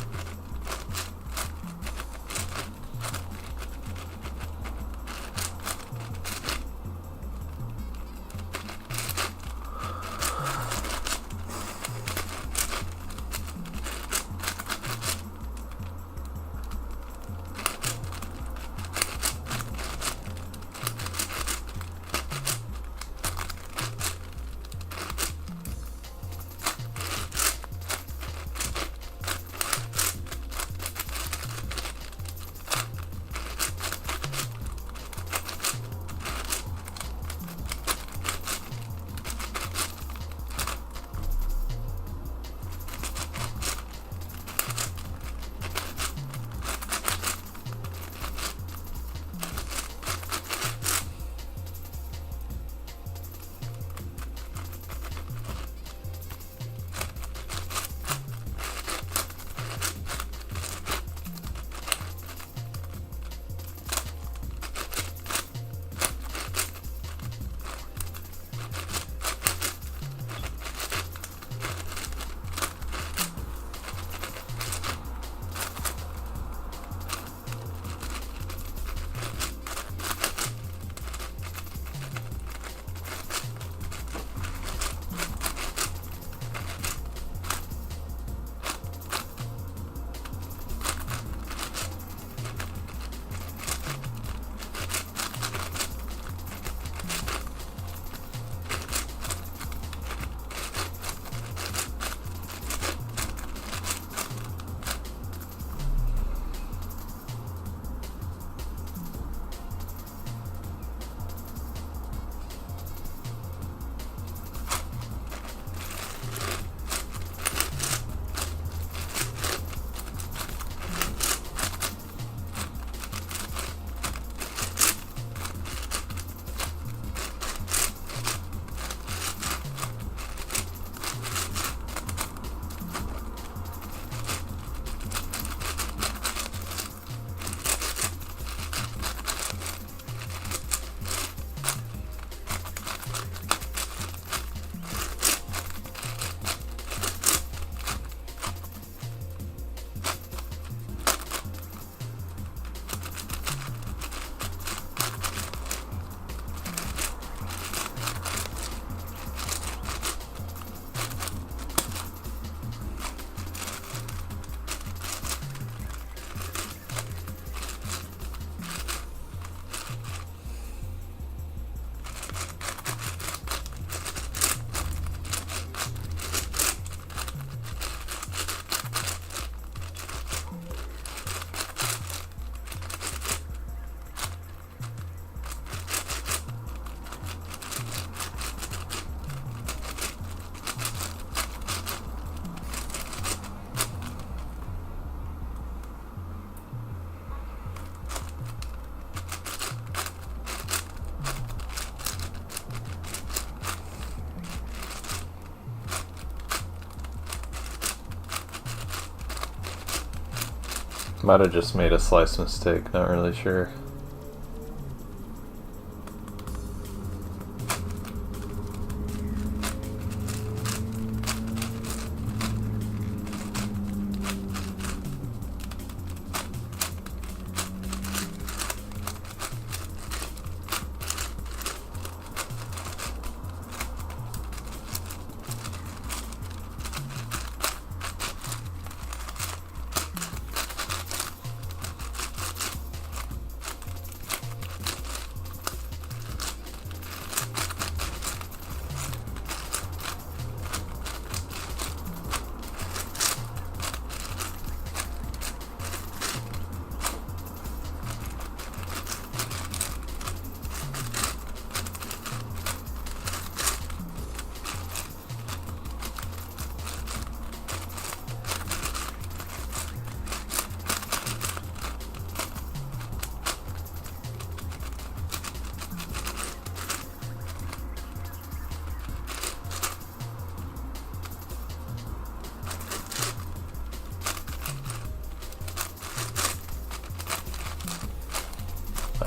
Speaker 1: Might have just made a slice mistake, not really sure.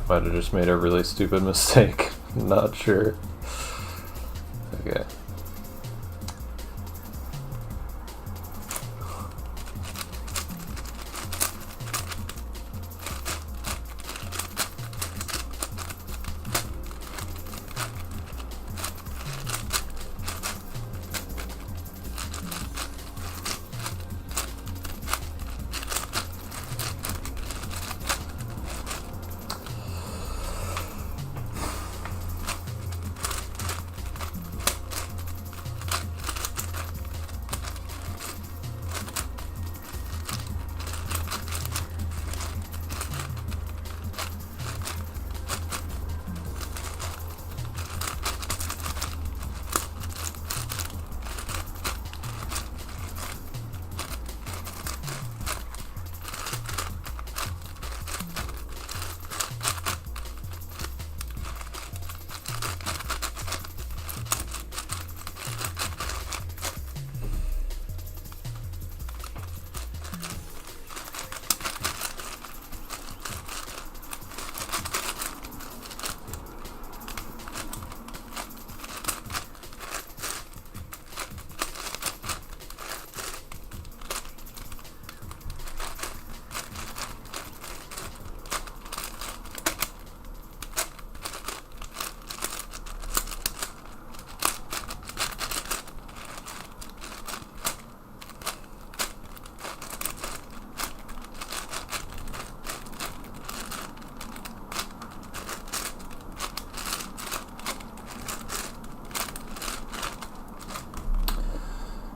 Speaker 1: Might have just made a really stupid mistake. Not sure. Okay.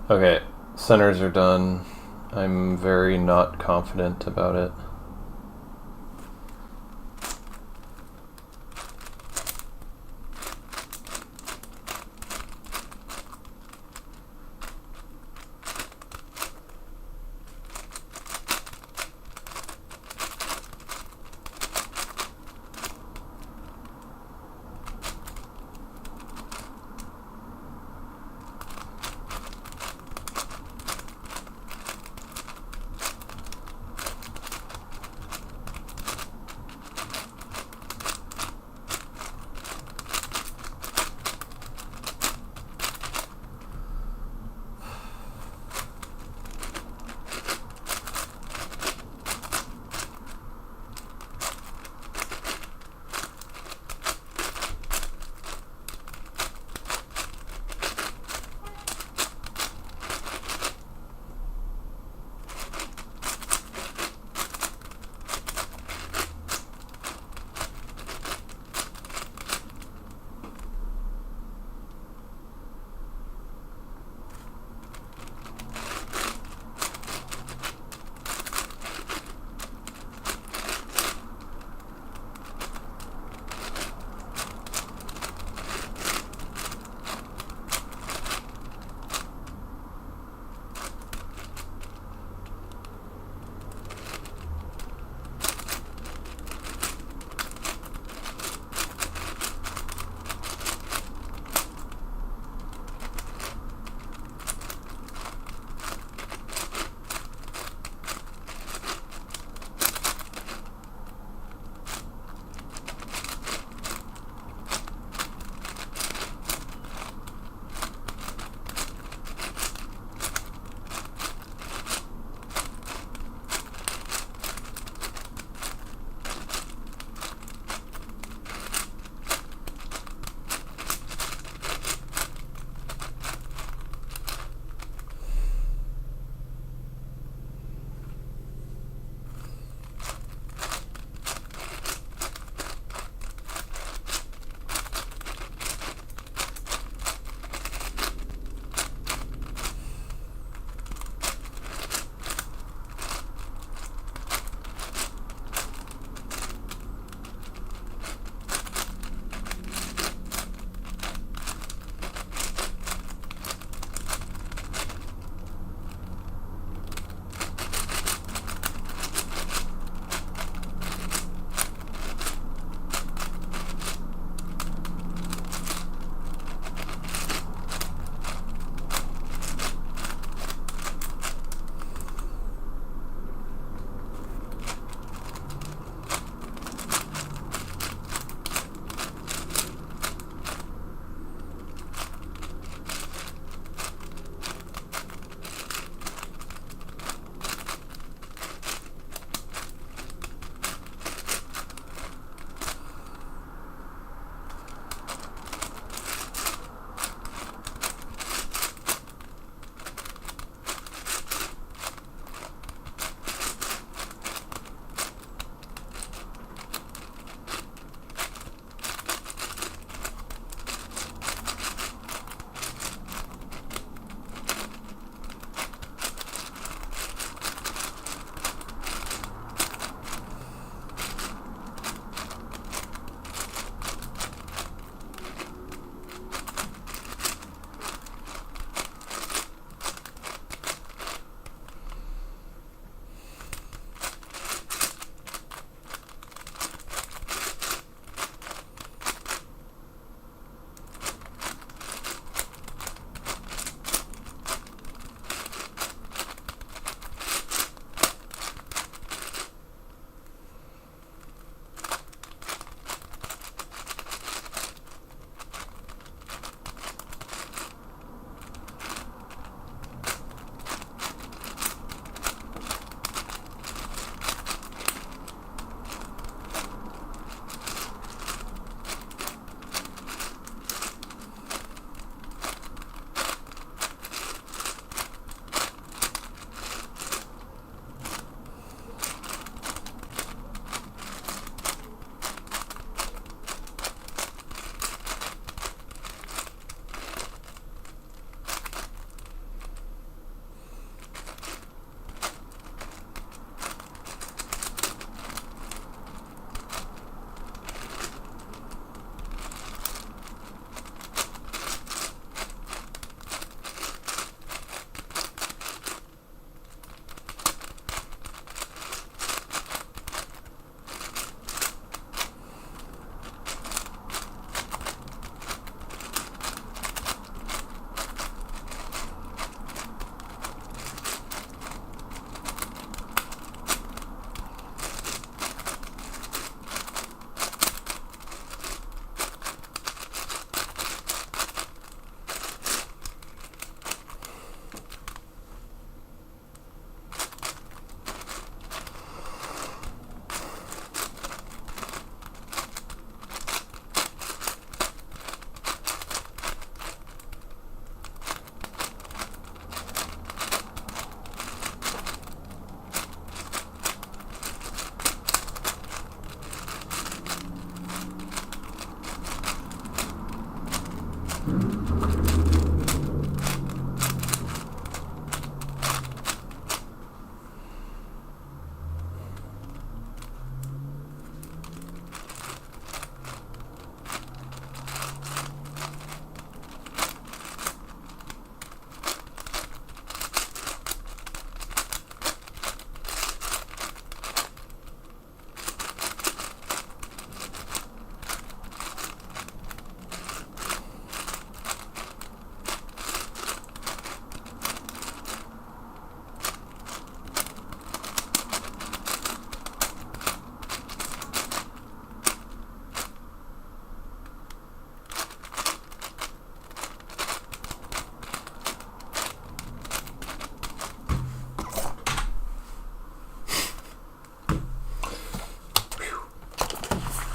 Speaker 1: Okay, centers are done. I'm very not confident about it.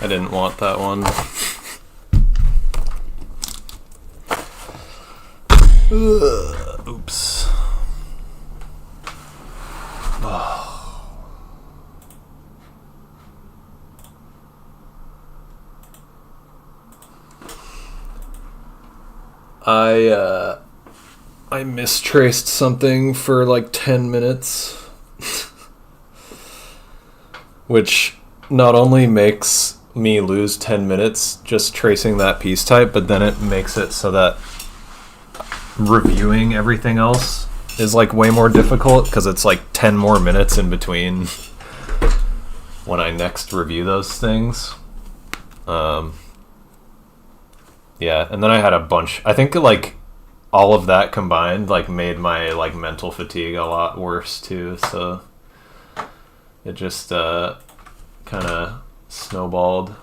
Speaker 1: I didn't want that one. Oops. I mistraced something for like 10 minutes. Which not only makes me lose 10 minutes just tracing that piece type, but then it makes it so that reviewing everything else is like way more difficult because it's like 10 more minutes in between when I next review those things. Yeah, and then I had a bunch. I think like all of that combined like made my like mental fatigue a lot worse too. So it just kind of snowballed.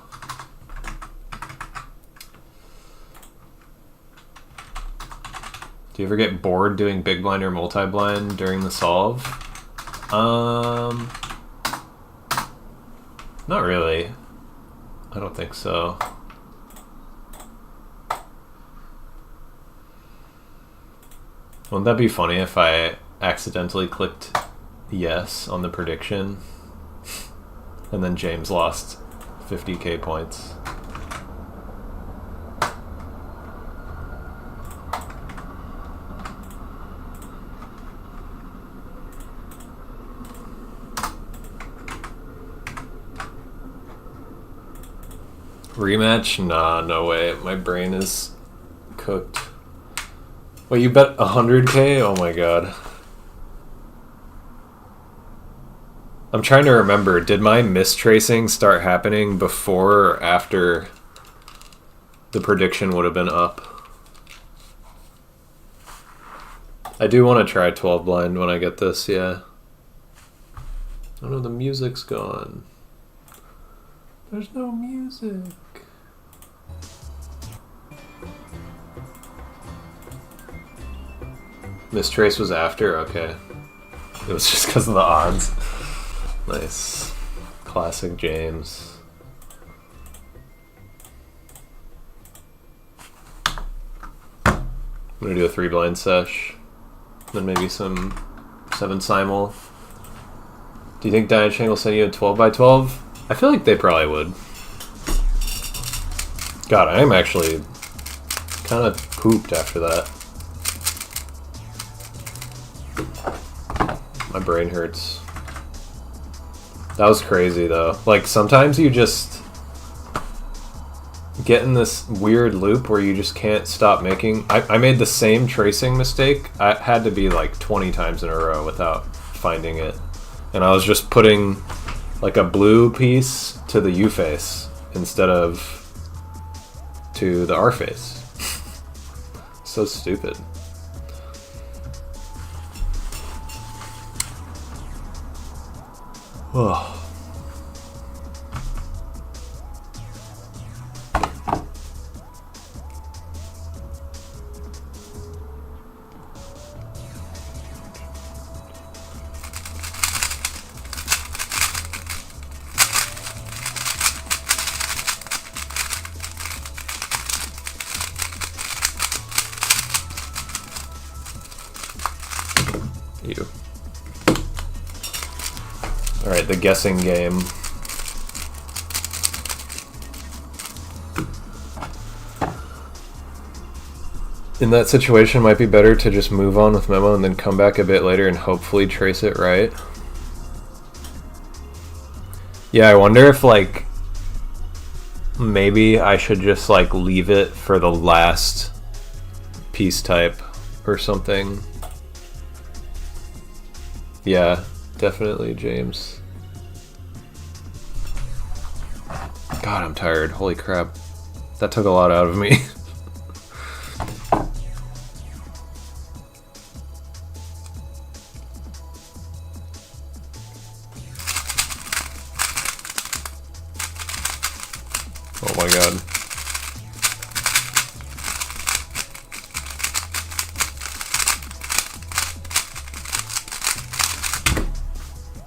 Speaker 1: Do you ever get bored doing big blind or multi-blind during the solve? Not really. I don't think so. Wouldn't that be funny if I accidentally clicked yes on the prediction and then James lost 50k points? Rematch? Nah, no way. My brain is cooked. Wait, you bet 100k? Oh my god. I'm trying to remember, did my mistracing start happening before or after the prediction would have been up? I do want to try 12 blind when I get this, yeah. Oh no, the music's gone. There's no music. Mistrace was after? Okay. It was just because of the odds. Nice. Classic James. I'm gonna do a 3 blind sesh. Then maybe some 7 simul. Do you think Diane Chang will send you a 12x12? I feel like they probably would. God, I am actually kind of pooped after that. My brain hurts. That was crazy though. Like sometimes you just get in this weird loop where you just can't stop making. I made the same tracing mistake. I had to be like 20 times in a row without finding it. And I was just putting like a blue piece to the U face instead of to the R face. So stupid. Oh. You. Alright, the guessing game. In that situation, it might be better to just move on with memo and then come back a bit later and hopefully trace it right. Yeah, I wonder if, like, maybe I should just, like, leave it for the last piece type or something. Yeah, definitely, James. God, I'm tired. Holy crap. That took a lot out of me. Oh my god.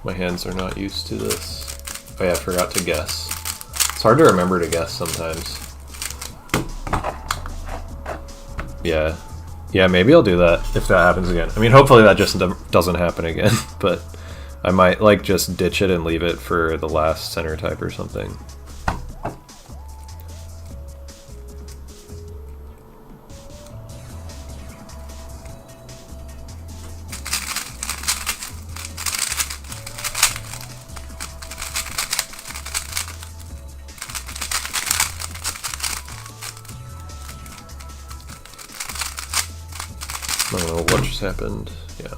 Speaker 1: My hands are not used to this. Oh yeah, I forgot to guess. It's hard to remember to guess sometimes. Yeah. Yeah, maybe I'll do that if that happens again. I mean, hopefully that just doesn't happen again, but I might, like, just ditch it and leave it for the last center type or something. I don't know what just happened. Yeah.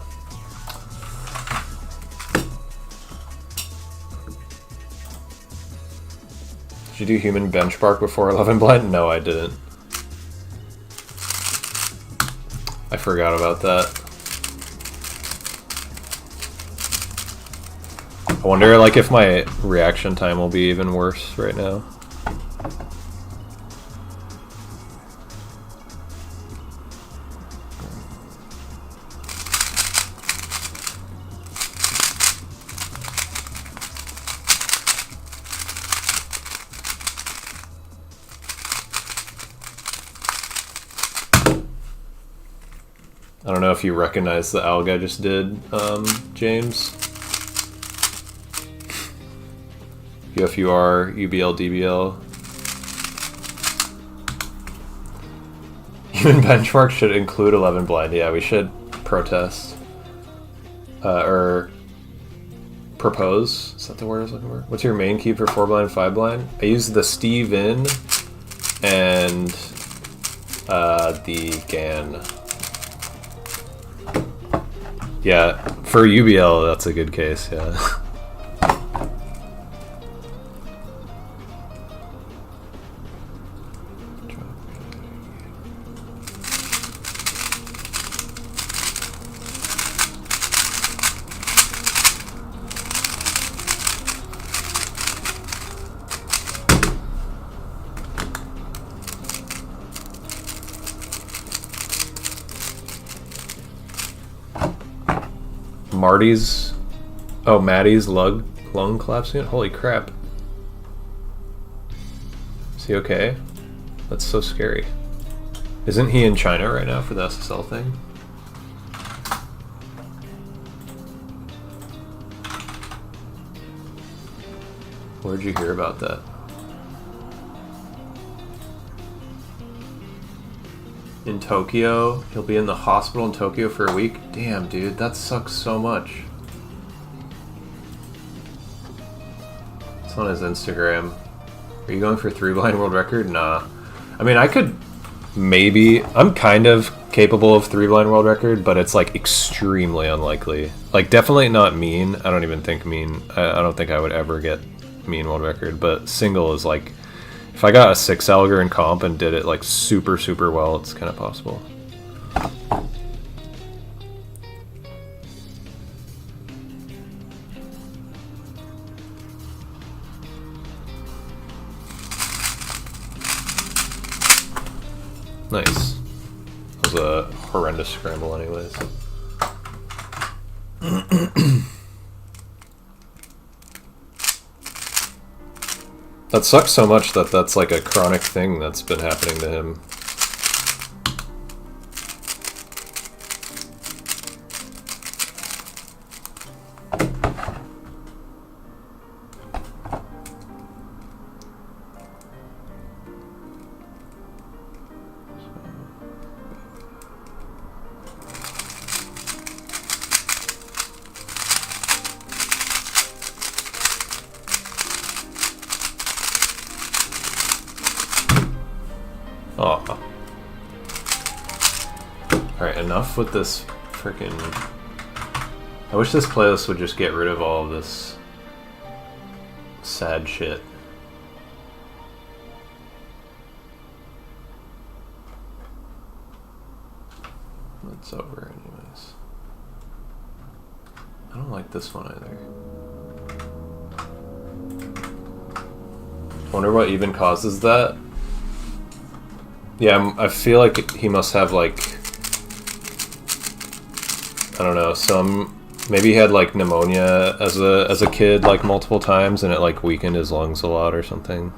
Speaker 1: Did you do human benchmark before 11 blind? No, I didn't. I forgot about that. I wonder, like, if my reaction time will be even worse right now. I don't know if you recognize the alg I just did, James. UFUR, UBL, DBL. Human benchmark should include 11 blind. Yeah, we should protest. Or propose. Is that the word I was looking for? What's your main key for 4 blind, 5 blind? I use the Steve in and the GAN. Yeah, for UBL, that's a good case, yeah. Maddie's lung collapsing? Holy crap. Is he okay? That's so scary. Isn't he in China right now for the SSL thing? Where'd you hear about that? In Tokyo? He'll be in the hospital in Tokyo for a week? Damn, dude, that sucks so much. It's on his Instagram. Are you going for 3 blind world record? Nah. I mean, I could maybe... I'm kind of capable of 3 blind world record, but it's, like, extremely unlikely. Like, definitely not mean. I don't even think mean. I don't think I would ever get mean world record, but single is, like... If I got a 6 alger in comp and did it, like, super, super well, it's kind of possible. Nice. That was a horrendous scramble anyways. That sucks so much that that's like a chronic thing that's been happening to him. Alright, enough with this frickin'... I wish this playlist would just get rid of all of this sad shit. It's over anyways. I don't like this one either. Wonder what even causes that? Yeah, I feel like he must have, like, I don't know, maybe he had, like, pneumonia as a kid, like, multiple times, and it, like, weakened his lungs a lot or something.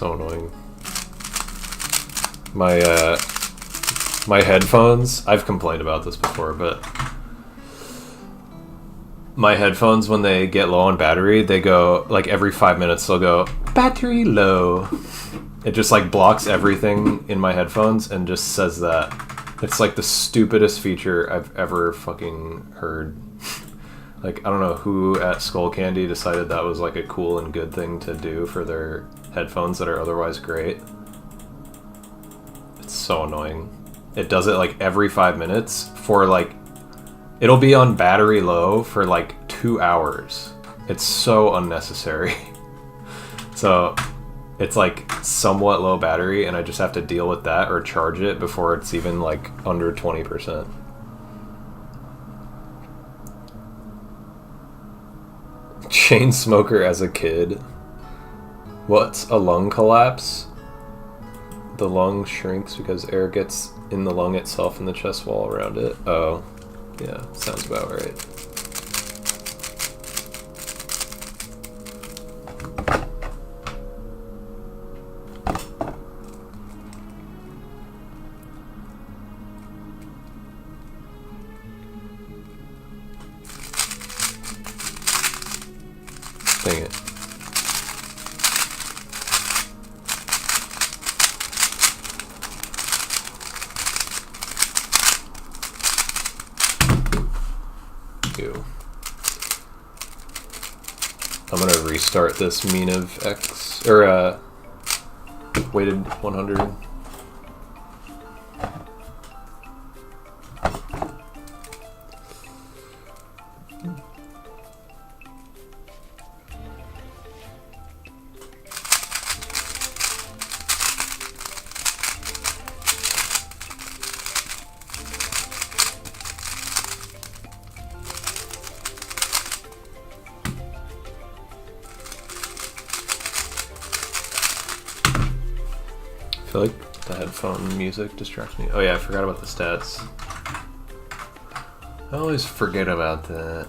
Speaker 1: So annoying. My headphones, I've complained about this before, but my headphones, when they get low on battery, they go, like every 5 minutes, they'll go, battery low. It just like blocks everything in my headphones and just says that. It's like the stupidest feature I've ever fucking heard. Like, I don't know who at Skull Candy decided that was like a cool and good thing to do for their headphones that are otherwise great. It's so annoying. It does it like every 5 minutes for like, it'll be on battery low for like 2 hours. It's so unnecessary. So it's like somewhat low battery and I just have to deal with that or charge it before it's even like under 20%. Chain smoker as a kid. What's a lung collapse? The lung shrinks because air gets in the lung itself and the chest wall around it. Oh, yeah, sounds about right. Dang it. Ew. I'm gonna restart this mean of X, or weighted 100. I feel like the headphone music distracts me. Oh yeah, I forgot about the stats. I always forget about that.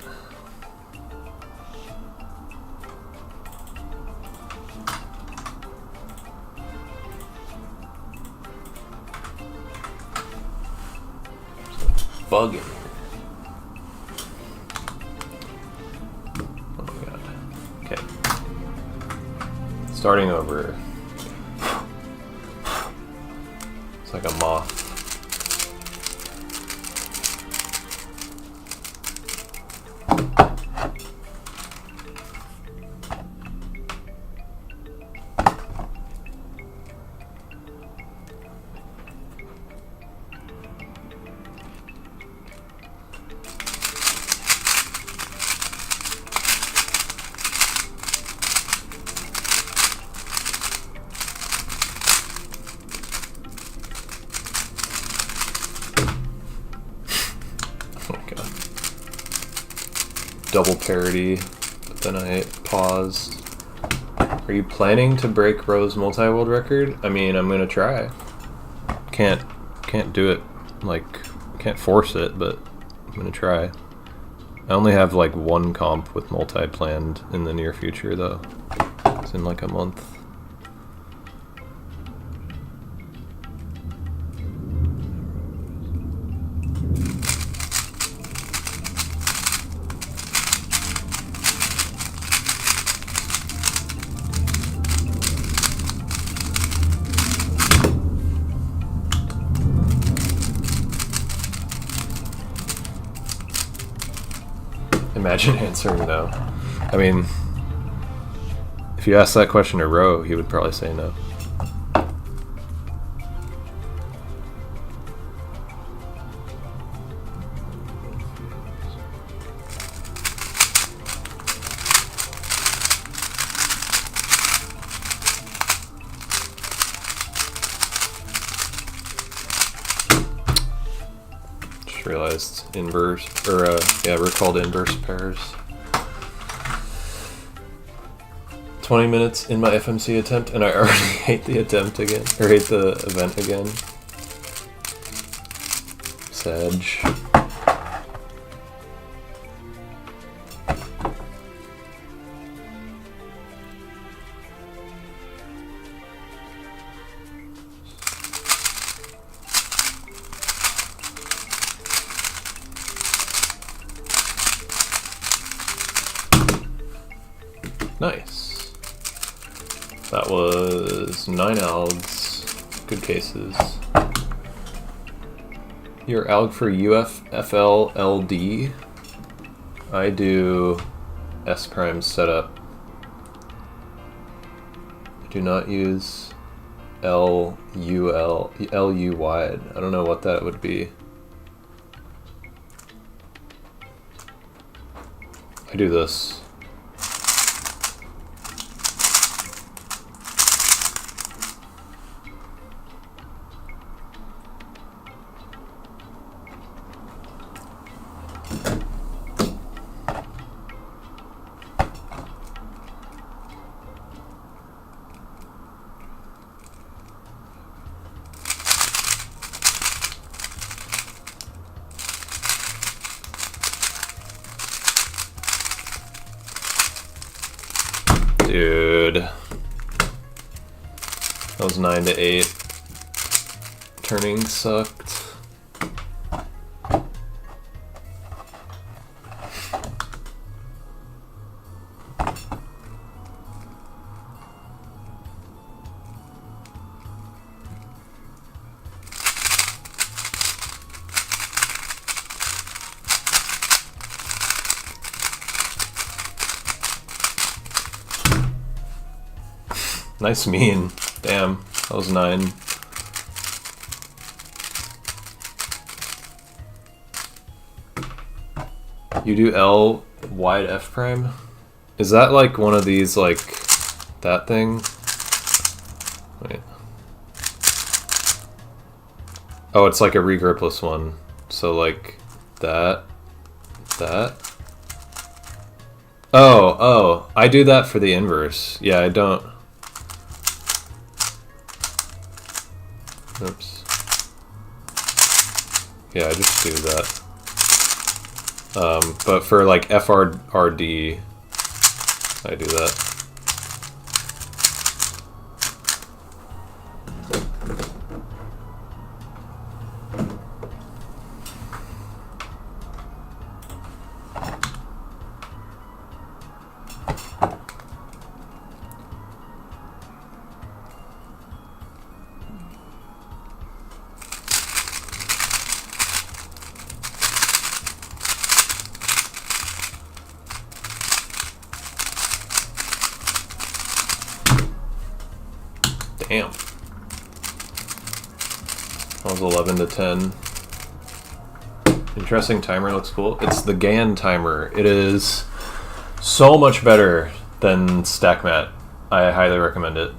Speaker 1: Bug in here. Oh my god. Okay. Starting over. It's like a moth. Double parody, but then I paused. Are you planning to break Ro's multi-world record? I mean, I'm gonna try. Can't do it, like, can't force it, but I'm gonna try. I only have like one comp with multi planned in the near future though. It's in like a month. Imagine answering no. I mean, if you asked that question to Ro, he would probably say no. Realized inverse, or yeah, we're called inverse pairs. 20 minutes in my FMC attempt, and I already hate the attempt again, or hate the event again. Sedge. Nice. That was 9 algs. Good cases. Your alg for UFFLLD. I do S prime setup. I do not use LU wide. I don't know what that would be. I do this. Dude. That was 9 to 8. Turning sucked. Nice mean. Damn. That was 9. You do L wide F prime? Is that like one of these, like, that thing? Wait. Oh, it's like a regripless one. So like that. Oh, I do that for the inverse. Yeah, I don't. Oops. Yeah, I just do that. But for like FRD, I do that. Damn. That was 11 to 10. Interesting timer, looks cool. It's the GAN timer. It is so much better than StackMat. I highly recommend it.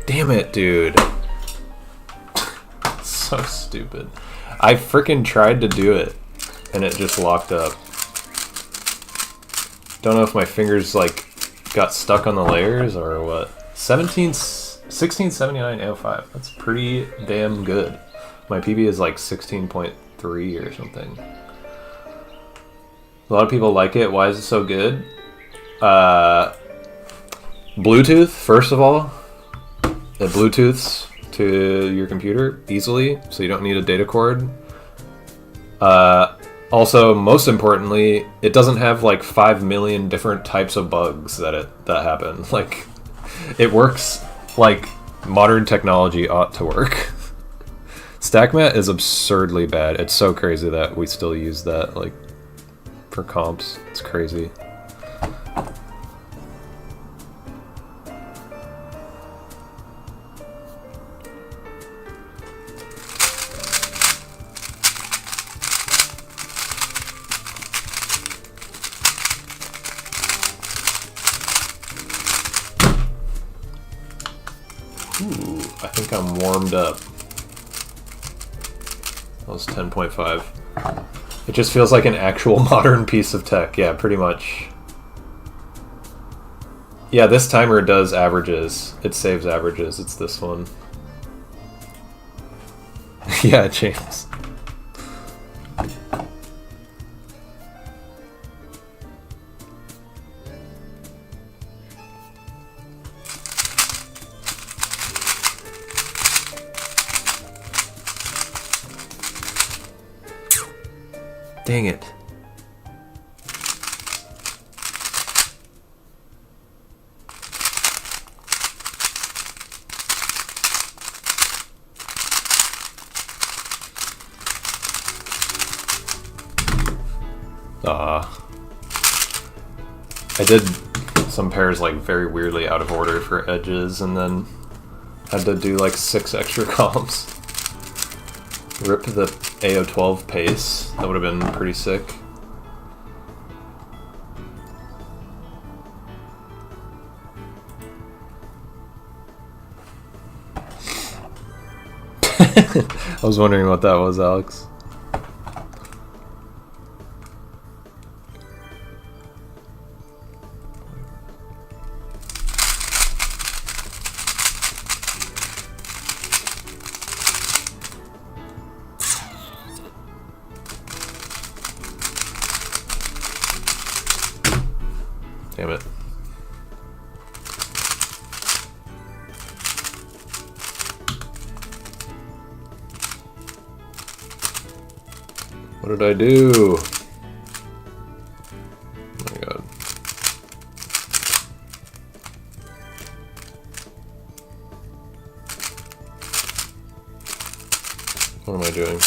Speaker 1: Damn it, dude. So stupid. I freaking tried to do it, and it just locked up. Don't know if my fingers, like, got stuck on the layers or what. 1679 AO5. That's pretty damn good. My PB is like 16.3 or something. A lot of people like it. Why is it so good? Bluetooth, first of all. It Bluetooths to your computer easily, so you don't need a data cord. Also, most importantly, it doesn't have like 5 million different types of bugs that happen. Like, it works like modern technology ought to work. StackMat is absurdly bad. It's so crazy that we still use that, like, for comps. It's crazy. Ooh, I think I'm warmed up. That was 10.5. It just feels like an actual modern piece of tech. Yeah, pretty much. Yeah, this timer does averages. It saves averages. It's this one. Yeah, James. Dang it. I did some pairs like very weirdly out of order for edges and then had to do like 6 extra columns. Rip the AO12 pace. That would have been pretty sick. I was wondering what that was, Alex. Damn it. What did I do? Oh my god. What am I doing?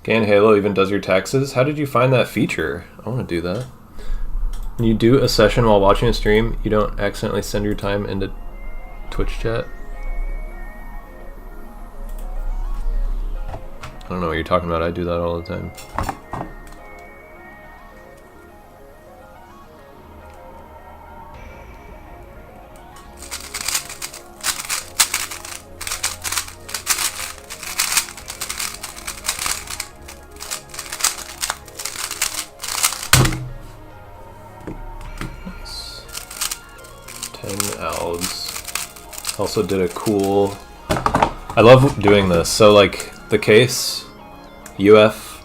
Speaker 1: Can Halo even does your taxes? How did you find that feature? I want to do that. When you do a session while watching a stream, you don't accidentally send your time into Twitch chat? I don't know what you're talking about. I do that all the time. Also did a cool, I love doing this. So like the case UF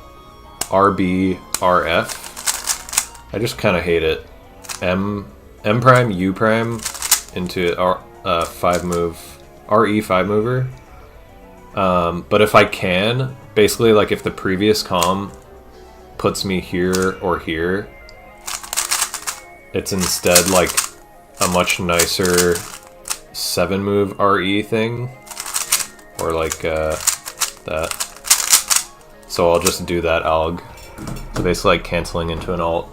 Speaker 1: RB RF, I just kind of hate it. M prime U prime into 5 move RE 5 mover. But if I can, basically like if the previous comm puts me here or here, it's instead like a much nicer 7 move RE thing, or like that. So I'll just do that alg. So basically like canceling into an alt.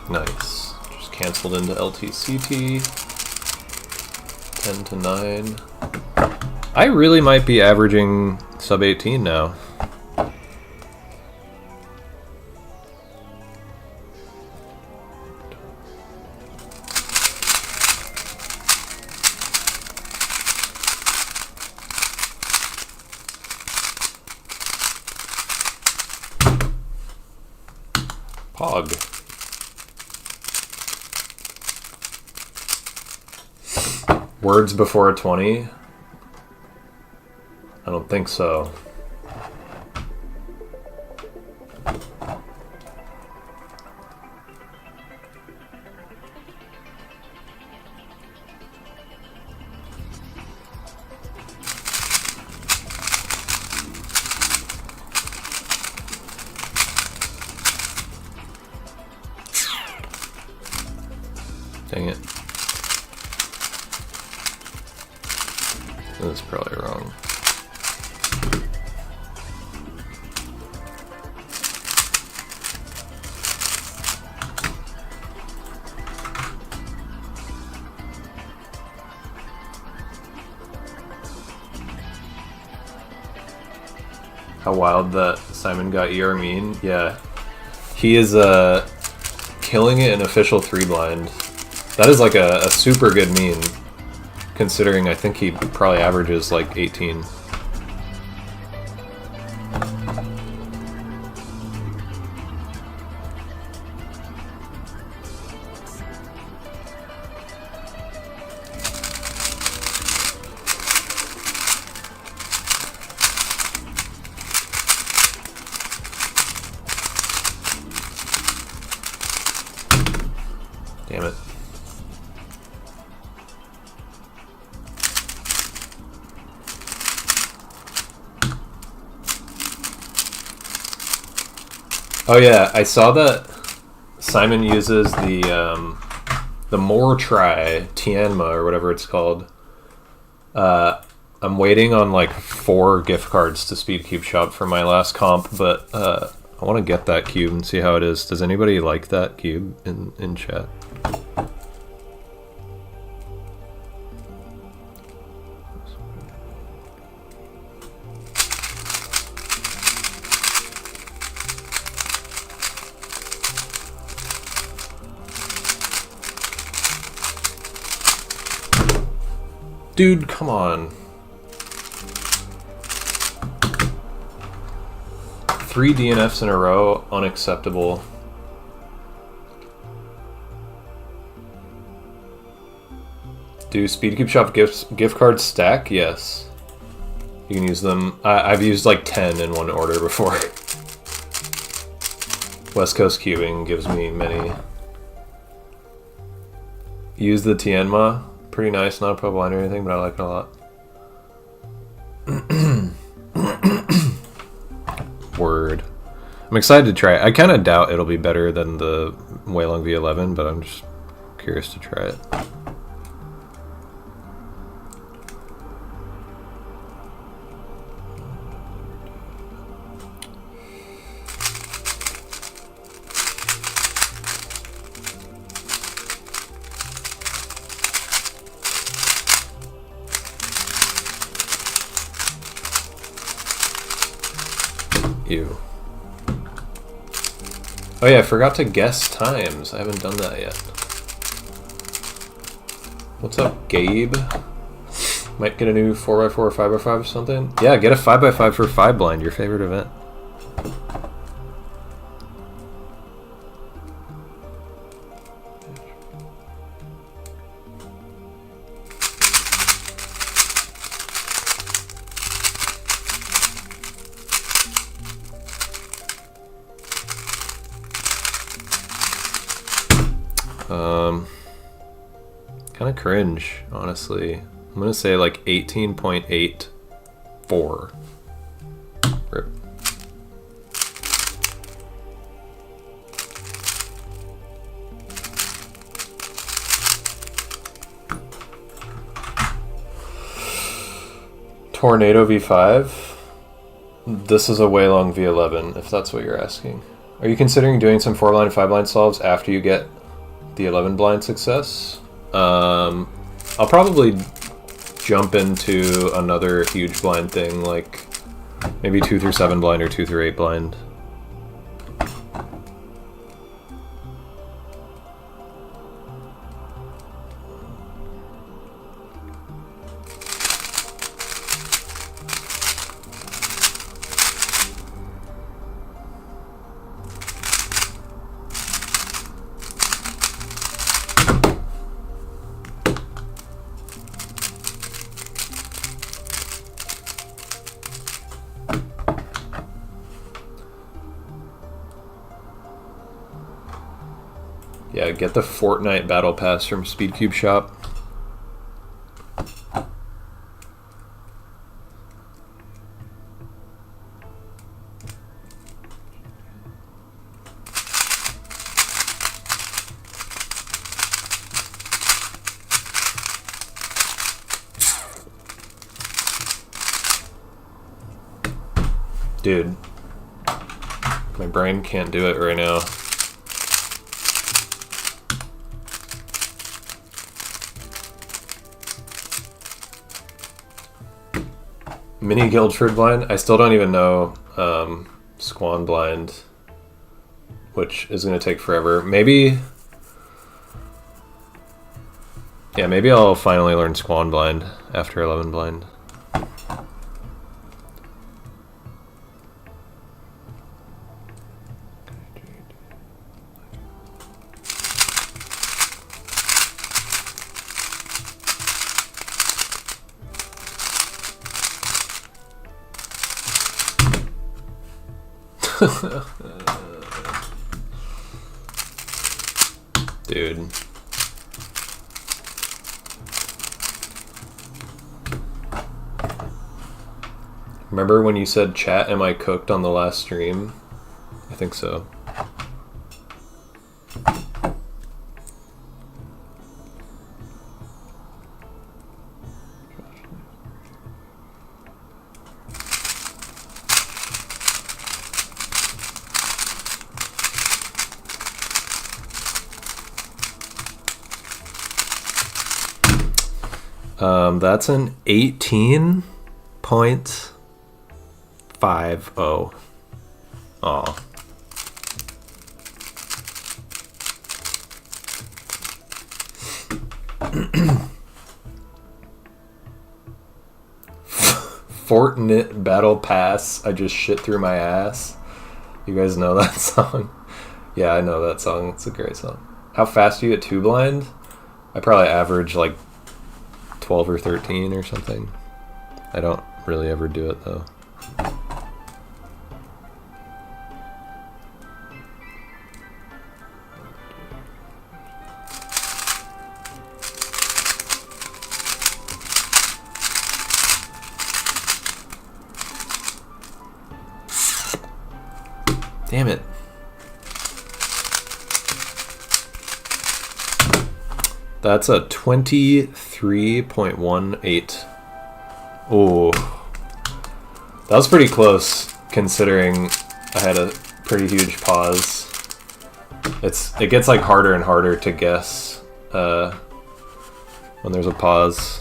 Speaker 1: Nice. Just canceled into LTCT. 10 to 9. I really might be averaging sub 18 now. Pog. Words before a 20? I don't think so. Dang it. That's probably wrong. How wild that Simon got ER mean. Yeah. He is killing it in official 3 blind. That is like a super good mean, considering I think he probably averages like 18. Damn it. Oh yeah, I saw that Simon uses the more try Tianma or whatever it's called. I'm waiting on like 4 gift cards to Speed Cube Shop for my last comp, but I want to get that cube and see how it is. Does anybody like that cube in chat? Dude, come on. 3 DNFs in a row, unacceptable. Do Speed Cube Shop gift cards stack? Yes. You can use them. I've used like 10 in one order before. West Coast Cubing gives me many. Use the Tianma. Pretty nice, not a pro blind or anything, but I like it a lot. Word. I'm excited to try it. I kind of doubt it'll be better than the Weilong V11, but I'm just curious to try it. Ew. Oh yeah, I forgot to guess times. I haven't done that yet. What's up, Gabe? Might get a new 4x4 or 5x5 or something? Yeah, get a 5x5 for 5 blind, your favorite event. Kind of cringe, honestly. I'm gonna say like 18.84. Rip. Tornado V5. This is a Weilong V11, if that's what you're asking. Are you considering doing some 4-blind, 5-blind solves after you get the 11-blind success? I'll probably jump into another huge blind thing, like maybe 2 through 7 blind or 2 through 8 blind. Yeah, get the Fortnite Battle Pass from Speed Cube Shop. Dude, my brain can't do it right now. Mini Guildford blind. I still don't even know Squan blind, which is going to take forever. Maybe... Yeah, maybe I'll finally learn Squan blind after 11 blind. Dude. Remember when you said, chat, am I cooked on the last stream? I think so. That's an 18.50. Aw. Fortnite Battle Pass, I just shit through my ass. You guys know that song? Yeah, I know that song. It's a great song. How fast do you get 2 blind? I probably average like 12 or 13 or something. I don't really ever do it though. Damn it. That's a 23.18. Oh, that was pretty close considering I had a pretty huge pause. It gets like harder and harder to guess when there's a pause.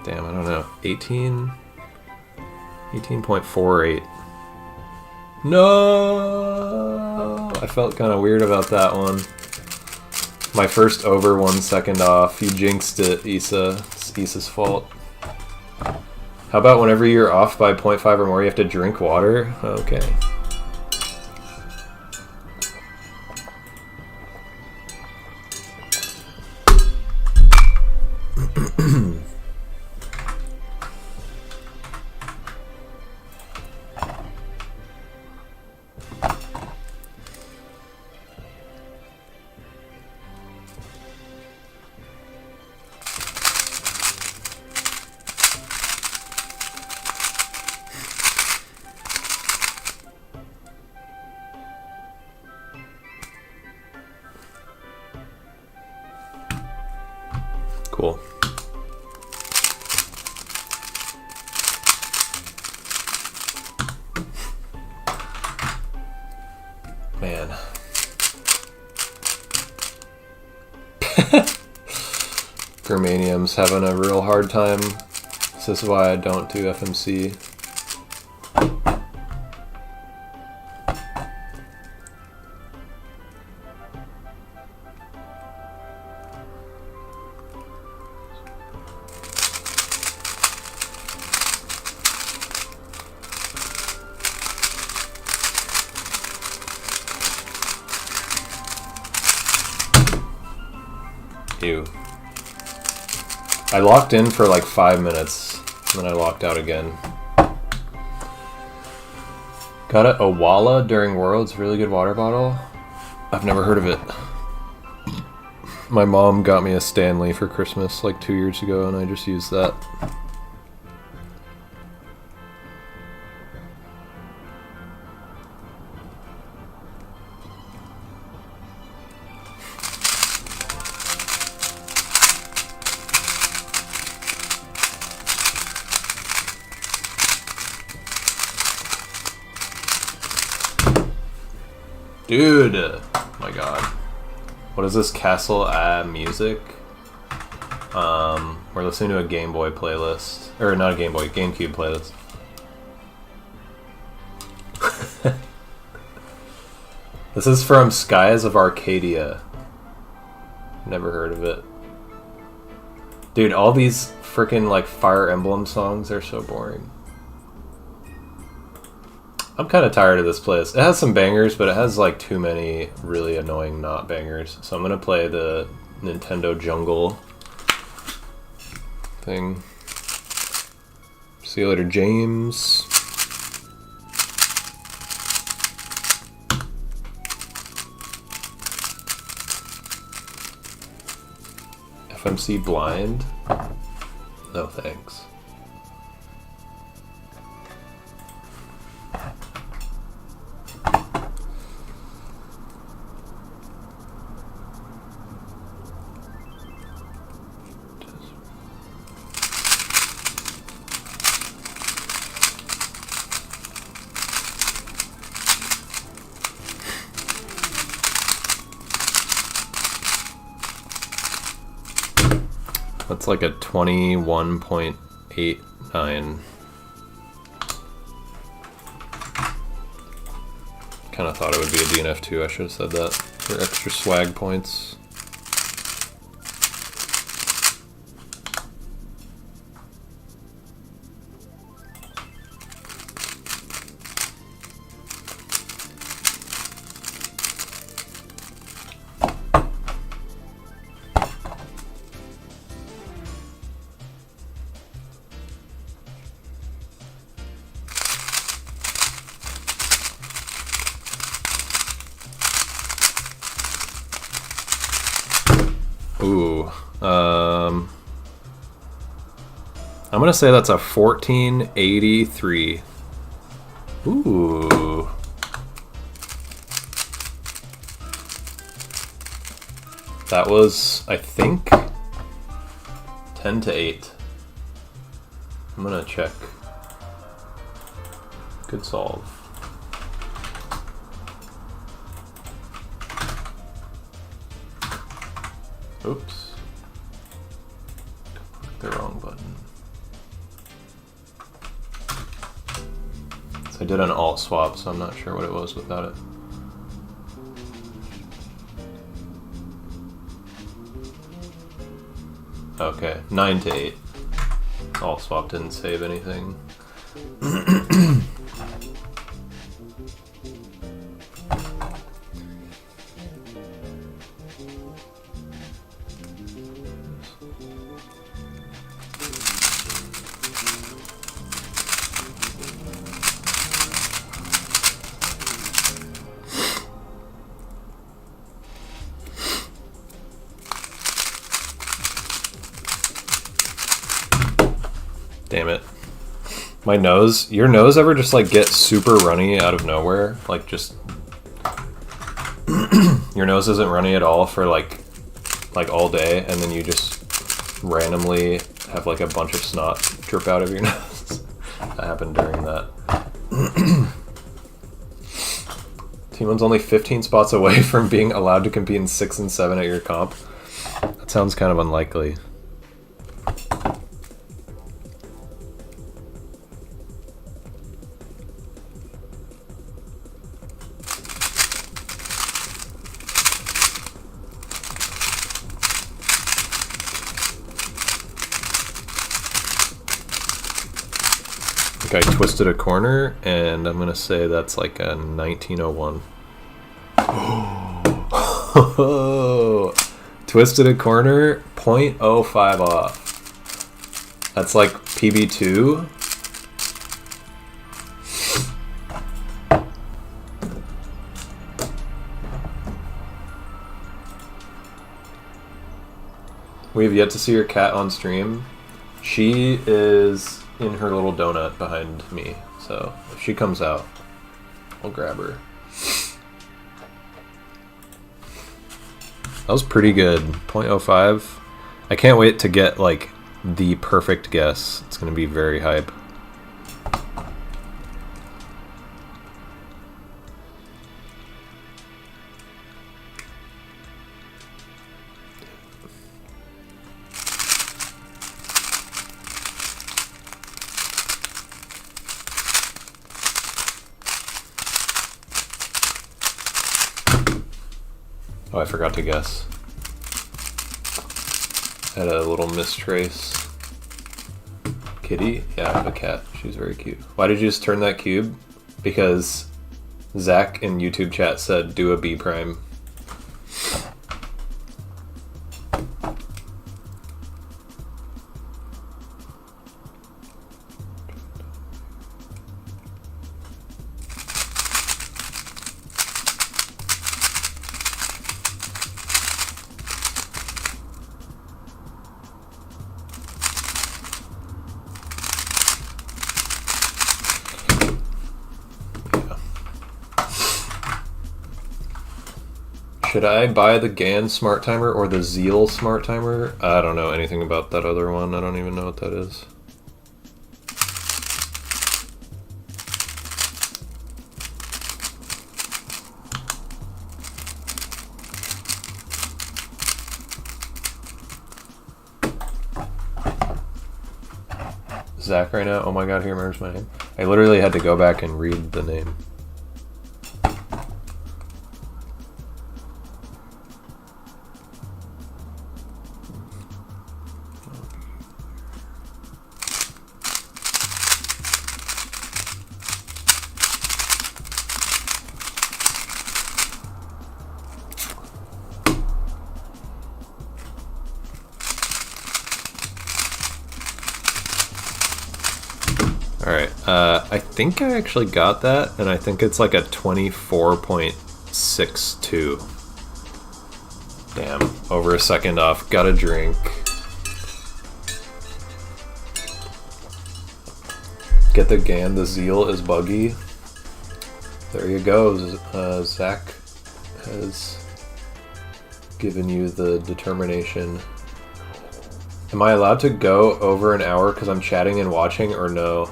Speaker 1: Damn, I don't know. 18.48. No, I felt kind of weird about that one. My first over 1 second off. You jinxed it, Issa. It's Issa's fault. How about whenever you're off by 0.5 or more, you have to drink water? Okay. Cool. Man. Germanium's having a real hard time. This is why I don't do FMC. Ew. I locked in for like 5 minutes, and then I locked out again. Got a Owala during Worlds, really good water bottle. I've never heard of it. My mom got me a Stanley for Christmas like 2 years ago, and I just used that. Dude! My god. What is this? Castle music? We're listening to a Game Boy playlist. Or not a Game Boy, GameCube playlist. This is from Skies of Arcadia. Never heard of it. Dude, all these freaking like Fire Emblem songs are so boring. I'm kind of tired of this playlist. It has some bangers, but it has like too many really annoying not bangers. So I'm gonna play the Nintendo Jungle thing. See you later, James. FMC Blind? No thanks. That's like a 21.89. Kind of thought it would be a DNF too. I should have said that for extra swag points. Ooh, I'm gonna say that's a 1483. Ooh. That was, I think, 10 to 8. I'm gonna check. Good solve. Oops. Clicked the wrong button. So I did an alt swap, so I'm not sure what it was without it. Okay, 9 to 8. Alt swap didn't save anything. Damn it. My nose, your nose ever just like get super runny out of nowhere? Like just, your nose isn't runny at all for like all day, and then you just randomly have like a bunch of snot drip out of your nose. That happened during that. T1's only 15 spots away from being allowed to compete in 6 and 7 at your comp. That sounds kind of unlikely. I twisted a corner, and I'm gonna say that's like a 1901. Oh, twisted a corner, 0.05 off. That's like PB2. We have yet to see your cat on stream. She is in her little donut behind me, so if she comes out, I'll grab her. That was pretty good. 0.05. I can't wait to get like the perfect guess. It's gonna be very hype. Oh, I forgot to guess. Had a little mistrace. Kitty? Yeah, I have a cat. She's very cute. Why did you just turn that cube? Because Zach in YouTube chat said do a B prime. Should I buy the GAN smart timer or the Zeal smart timer? I don't know anything about that other one. I don't even know what that is. Zach right now? Oh my god, he remembers my name. I literally had to go back and read the name. Alright, I think I actually got that, and I think it's like a 24.62. Damn, over a second off. Got a drink. Get the GAN, the Zeal is buggy. There you go, Zach has given you the determination. Am I allowed to go over an hour because I'm chatting and watching, or no?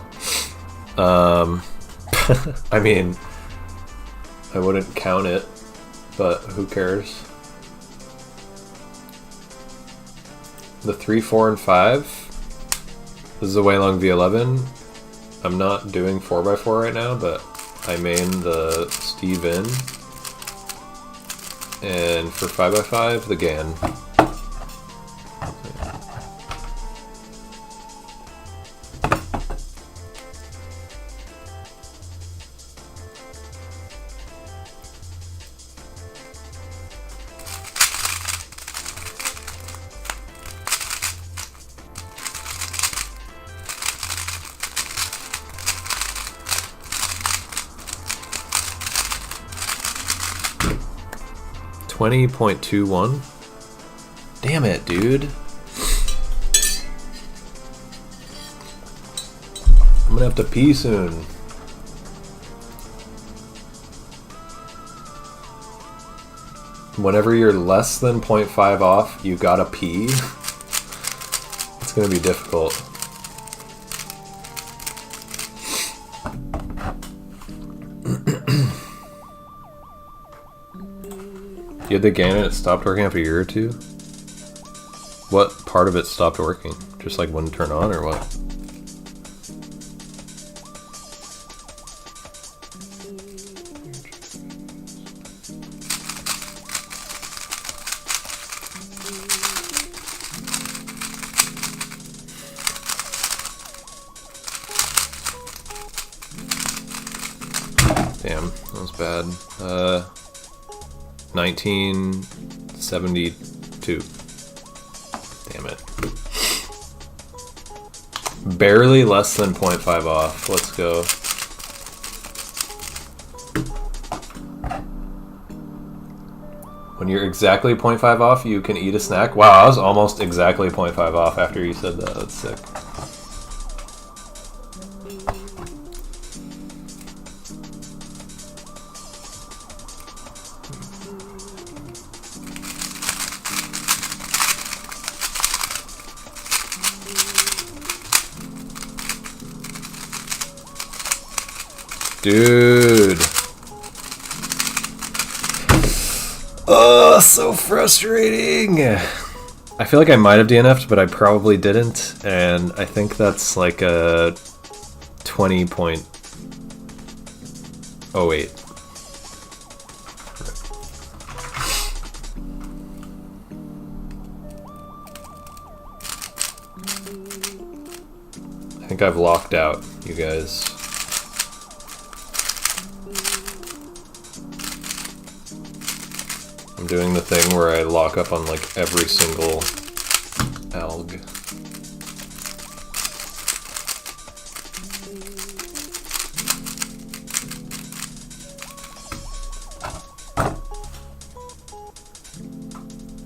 Speaker 1: I mean, I wouldn't count it, but who cares? The 3, 4, and 5. This is a Weilong V11. I'm not doing 4x4 right now, but I main the Steve in. And for 5x5, the GAN. $20.21. Damn it, dude. I'm gonna have to pee soon. Whenever you're less than 0.5 off, you gotta pee. It's gonna be difficult. You had the GAN and it stopped working after a year or two? What part of it stopped working? Just like wouldn't turn on or what? Damn, that was bad. 1972. Damn it. Barely less than 0.5 off. Let's go. When you're exactly 0.5 off, you can eat a snack. Wow, I was almost exactly 0.5 off after you said that. That's sick. Dude. Oh, so frustrating. I feel like I might have DNF'd, but I probably didn't. And I think that's like a 20.08. think I've locked out, you guys. I'm doing the thing where I lock up on like every single alg.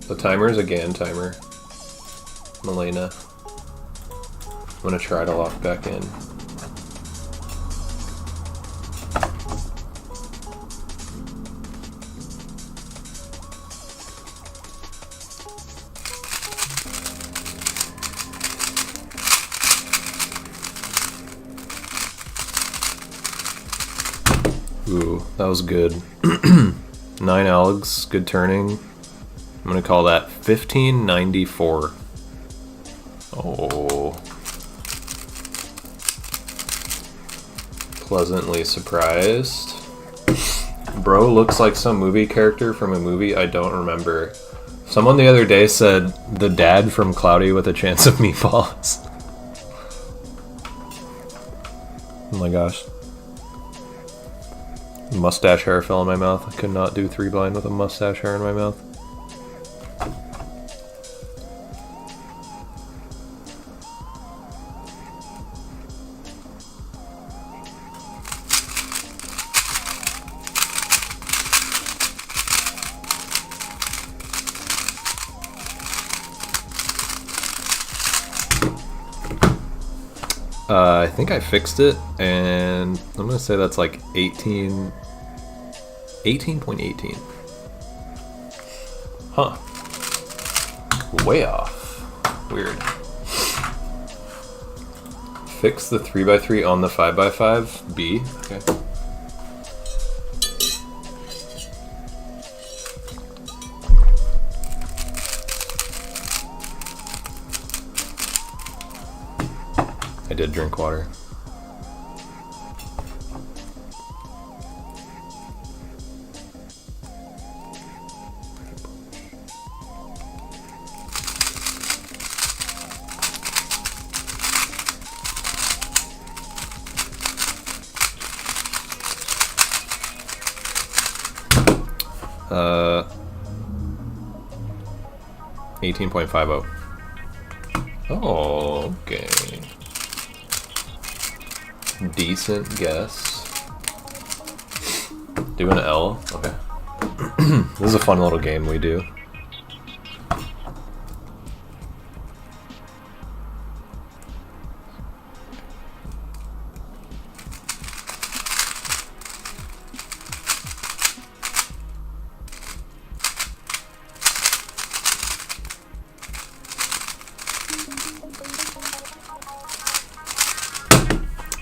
Speaker 1: The timer is a GAN timer. Milena. I'm gonna try to lock back in. Ooh, that was good. 9 algs, good turning. I'm gonna call that 1594. Oh. Pleasantly surprised. Bro looks like some movie character from a movie I don't remember. Someone the other day said the dad from Cloudy with a Chance of Meatballs. Oh my gosh. Mustache hair fell in my mouth. I could not do 3 blind with a mustache hair in my mouth. I think I fixed it, and I'm gonna say that's like 18.18. Huh. Way off. Weird. Fix the 3x3 on the 5x5. B. Okay. I did drink water. Uh, 18.50. Oh, okay. Decent guess. Do an L? Okay. This is a fun little game we do.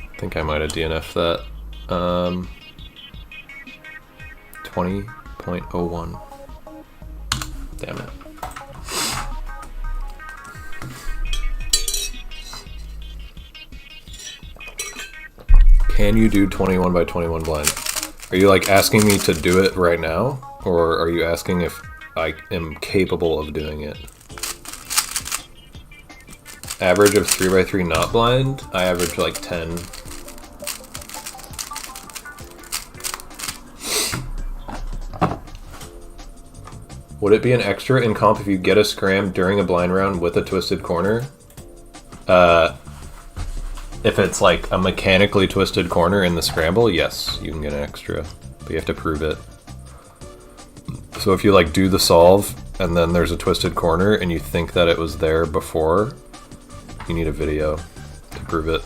Speaker 1: I think I might have DNF'd that. 20.01. Damn it. Can you do 21 by 21 blind? Are you like asking me to do it right now? Or are you asking if I am capable of doing it? Average of 3x3 not blind? I average like 10. Would it be an extra in comp if you get a scram during a blind round with a twisted corner? If it's like a mechanically twisted corner in the scramble, yes, you can get an extra, but you have to prove it. So if you like do the solve and then there's a twisted corner and you think that it was there before, you need a video to prove it.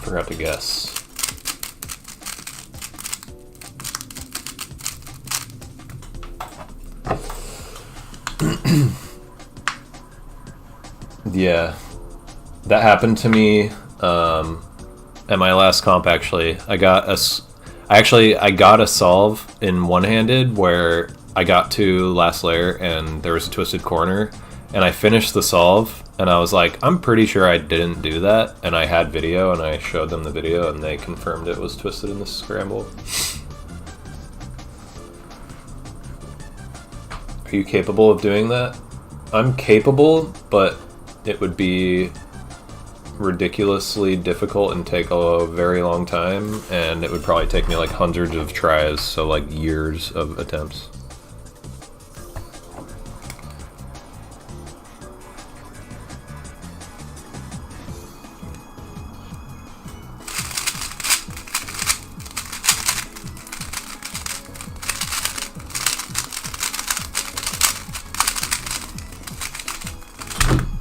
Speaker 1: Forgot to guess. Yeah, that happened to me at my last comp. Actually, I got a solve in one-handed where I got to last layer and there was a twisted corner, and I finished the solve, and I was like, I'm pretty sure I didn't do that, and I had video, and I showed them the video, and they confirmed it was twisted in the scramble. Are you capable of doing that? I'm capable, but it would be ridiculously difficult and take a very long time, and it would probably take me like hundreds of tries, so like years of attempts.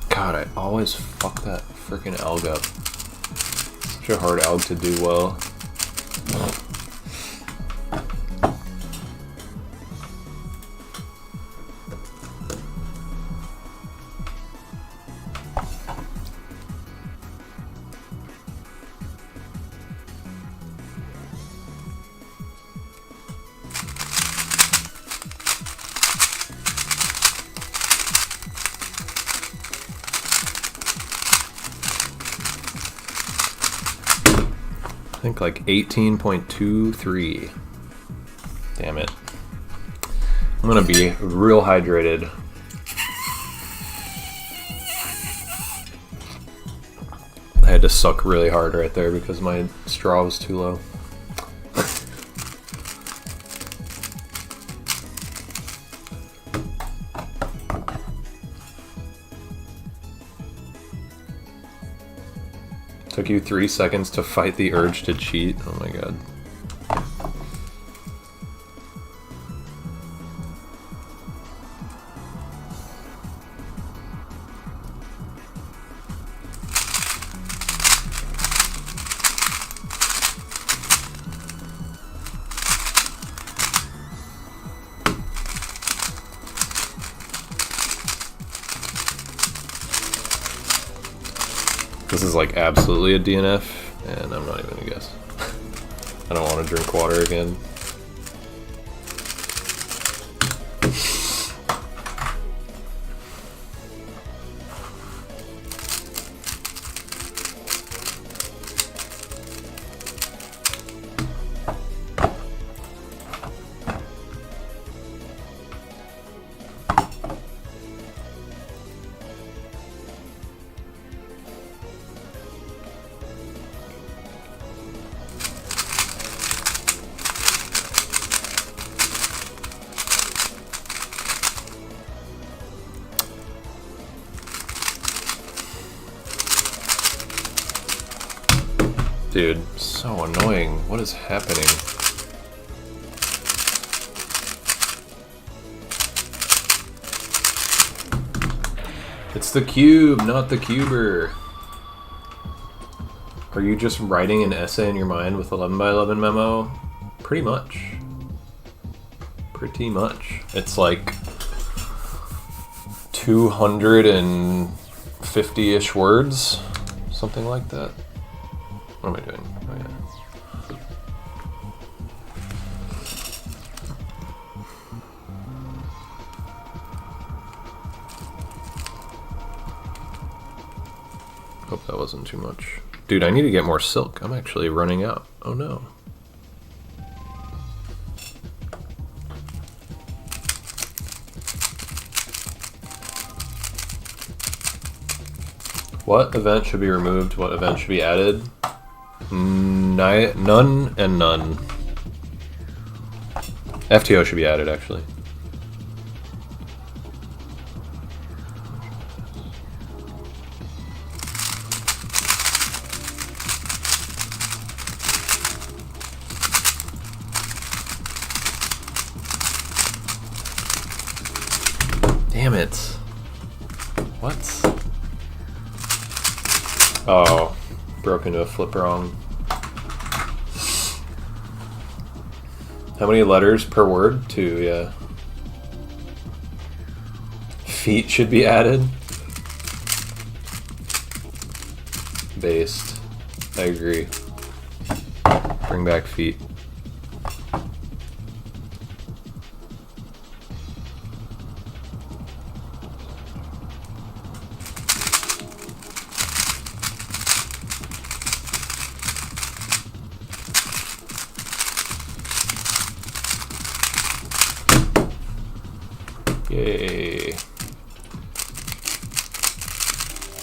Speaker 1: God, I always fuck that freaking alg up. Such a hard alg to do well. I think like 18.23. Damn it. I'm gonna be real hydrated. I had to suck really hard right there because my straw was too low. Took you 3 seconds to fight the urge to cheat. Oh my god. This is like absolutely a DNF, and I'm not even gonna guess. I don't want to drink water again. Dude, so annoying. What is happening? It's the cube, not the cuber. Are you just writing an essay in your mind with 11 by 11 memo? Pretty much. Pretty much. It's like 250-ish words, something like that. What am I doing? Oh, yeah. Hope that wasn't too much. Dude, I need to get more silk. I'm actually running out. Oh no. What event should be removed? What event should be added? None and none. FTO should be added, actually. Damn it. What? Oh, broke into a flip wrong. How many letters per word? 2, yeah. Feet should be added. Based. I agree. Bring back feet. Yay.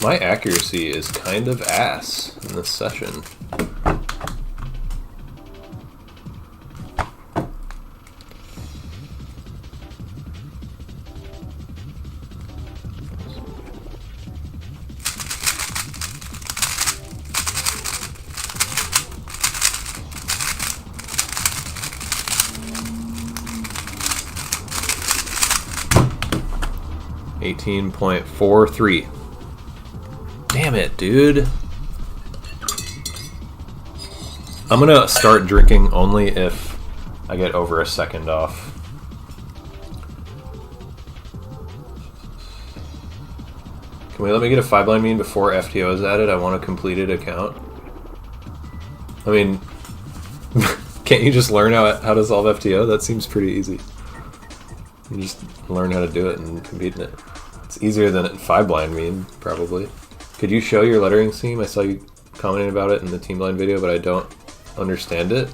Speaker 1: My accuracy is kind of ass in this session. .43. Damn it, dude. I'm gonna start drinking only if I get over a second off. Can we let me get a 5-line mean before FTO is added? I want a completed account. I mean, can't you just learn how to solve FTO? That seems pretty easy. You just learn how to do it and compete in it. It's easier than a 5-blind mean, probably. Could you show your lettering scheme? I saw you commenting about it in the team blind video, but I don't understand it.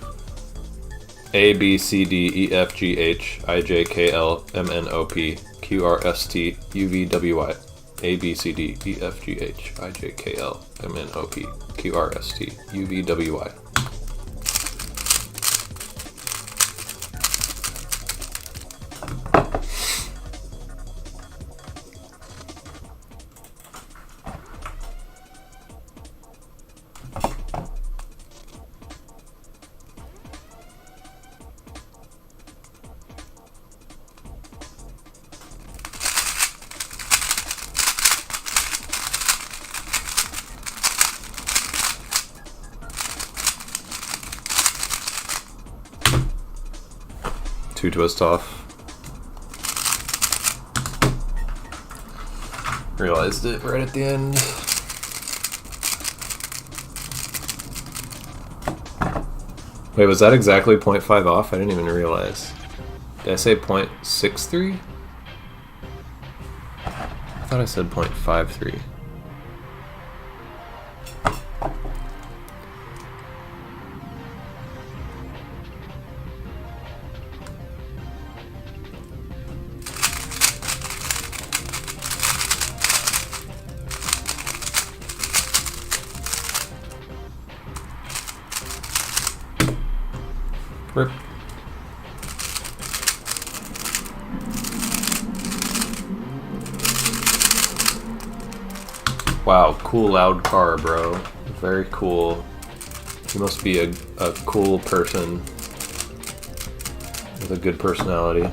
Speaker 1: A, B, C, D, E, F, G, H, I, J, K, L, M, N, O, P, Q, R, S, T, U, V, W, Y. A, B, C, D, E, F, G, H, I, J, K, L, M, N, O, P, Q, R, S, T, U, V, W, Y. Two twist off. Realized it right at the end. Wait, was that exactly 0.5 off? I didn't even realize. Did I say 0.63? I thought I said 0.53. Rip. Wow, cool loud car, bro. Very cool. You must be a cool person with a good personality.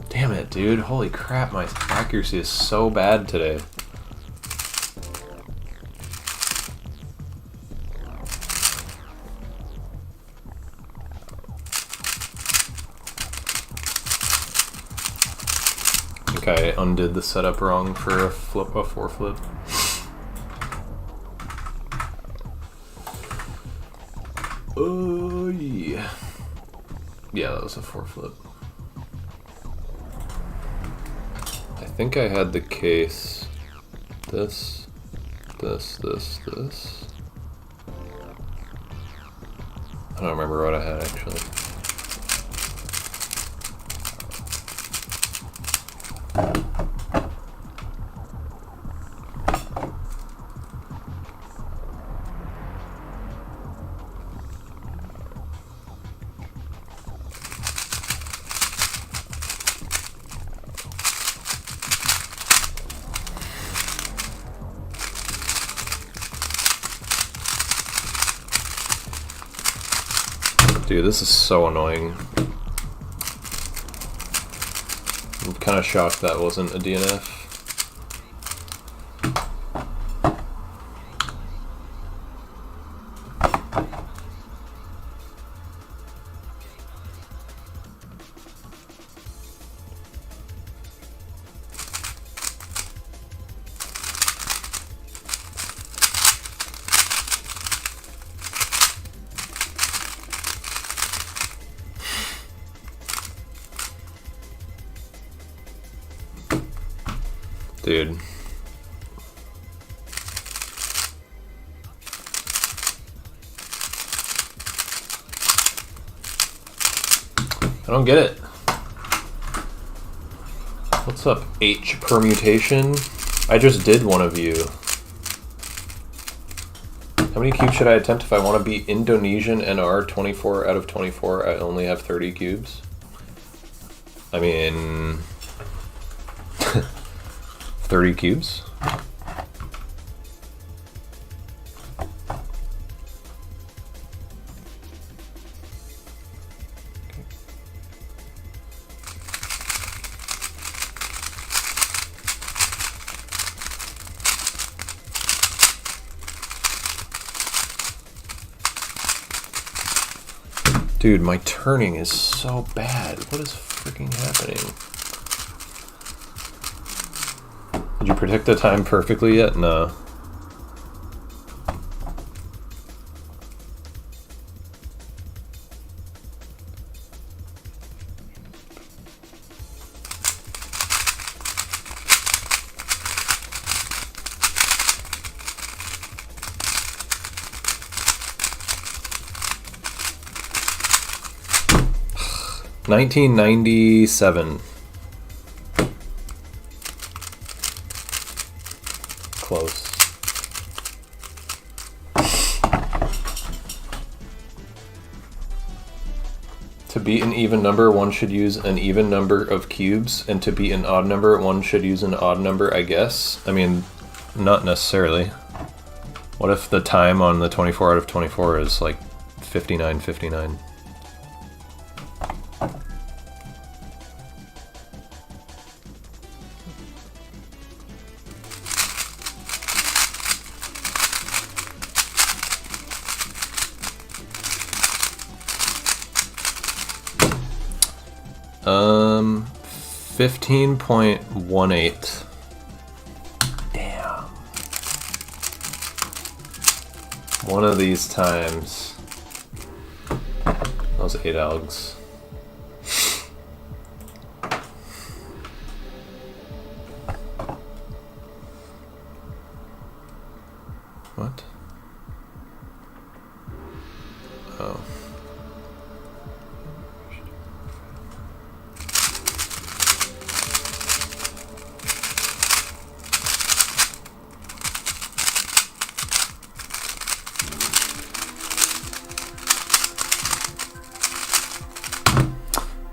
Speaker 1: Damn it, dude. Holy crap, my accuracy is so bad today. I think I undid the setup wrong for a 4-flip. Oh, yeah. Yeah, that was a 4-flip. I think I had the case this. I don't remember what I had actually. Dude, this is so annoying. I'm kind of shocked that wasn't a DNF. Dude. I don't get it. What's up, H permutation? I just did one of you. How many cubes should I attempt if I want to be Indonesian NR 24 out of 24? I only have 30 cubes. I mean... 30 cubes? Dude, my turning is so bad. What is freaking happening? Did you predict the time perfectly yet? No. $19.97. Close. To beat an even number, one should use an even number of cubes, and to beat an odd number, one should use an odd number, I guess. I mean, not necessarily. What if the time on the 24 out of 24 is like 59.59? Um, 15.18. Damn. One of these times. Those 8 algs. What? Oh.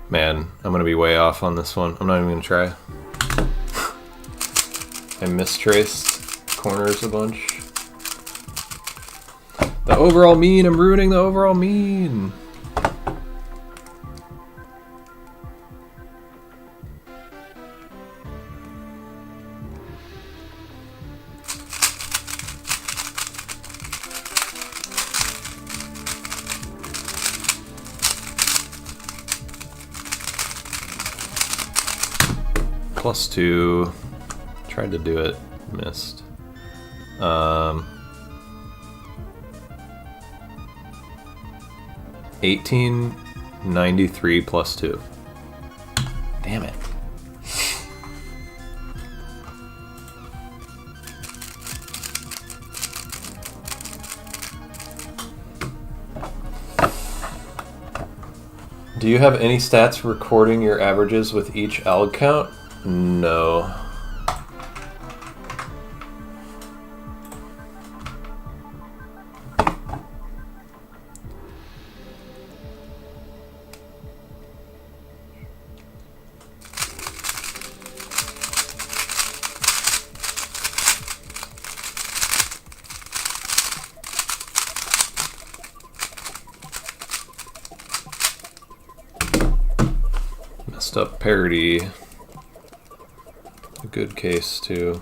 Speaker 1: Man, I'm gonna be way off on this one. I'm not even gonna try. I mistraced corners a bunch. The overall mean, I'm ruining the overall mean. +2. Tried to do it, missed. 1893 +2. Damn it. Do you have any stats recording your averages with each alg count? No. Messed up parity. A good case too.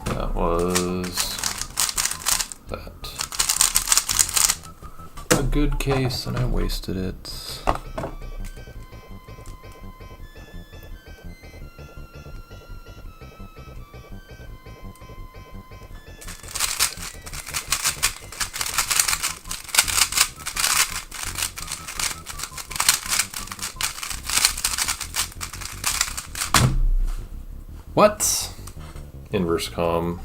Speaker 1: That was that. A good case and I wasted it. What? Inverse comm.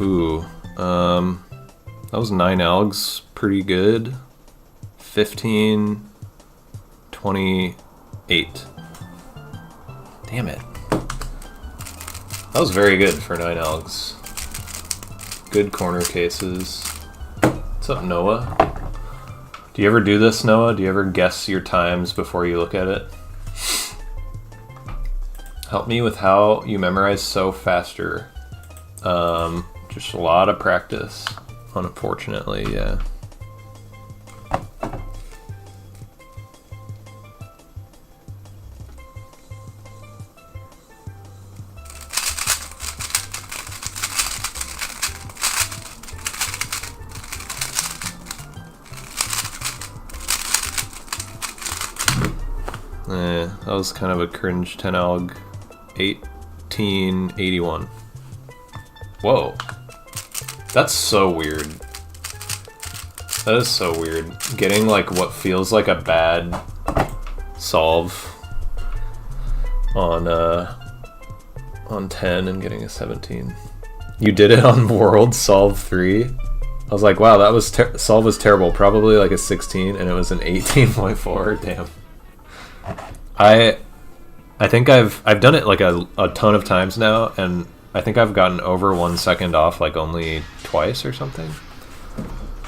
Speaker 1: Ooh, that was 9 algs, pretty good. 15, 28. Damn it. That was very good for 9 algs. Good corner cases. What's up, Noah? Do you ever do this, Noah? Do you ever guess your times before you look at it? Help me with how you memorize so faster. Just a lot of practice, unfortunately, yeah. That was kind of a cringe 10 alg. 1881. Whoa. That's so weird. That is so weird. Getting like what feels like a bad solve on 10 and getting a 17. You did it on World Solve 3? I was like, wow, that was solve was terrible. Probably like a 16 and it was an 18.4. Damn. I think I've done it like a ton of times now, and I think I've gotten over 1 second off like only twice or something.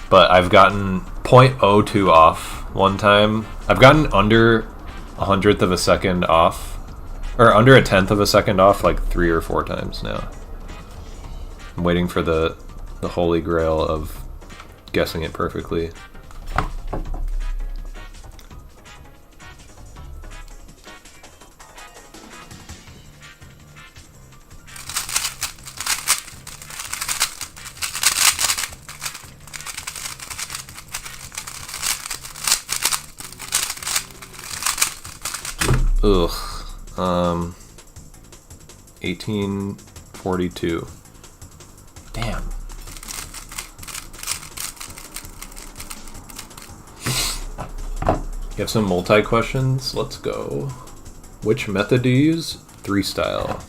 Speaker 1: But I've gotten 0.02 off one time. I've gotten under 100th of a second off, or under 1/10 of a second off like 3 or 4 times now. I'm waiting for the holy grail of guessing it perfectly. Ugh. 1842. Damn. You have some multi questions? Let's go. Which method do you use? 3 style.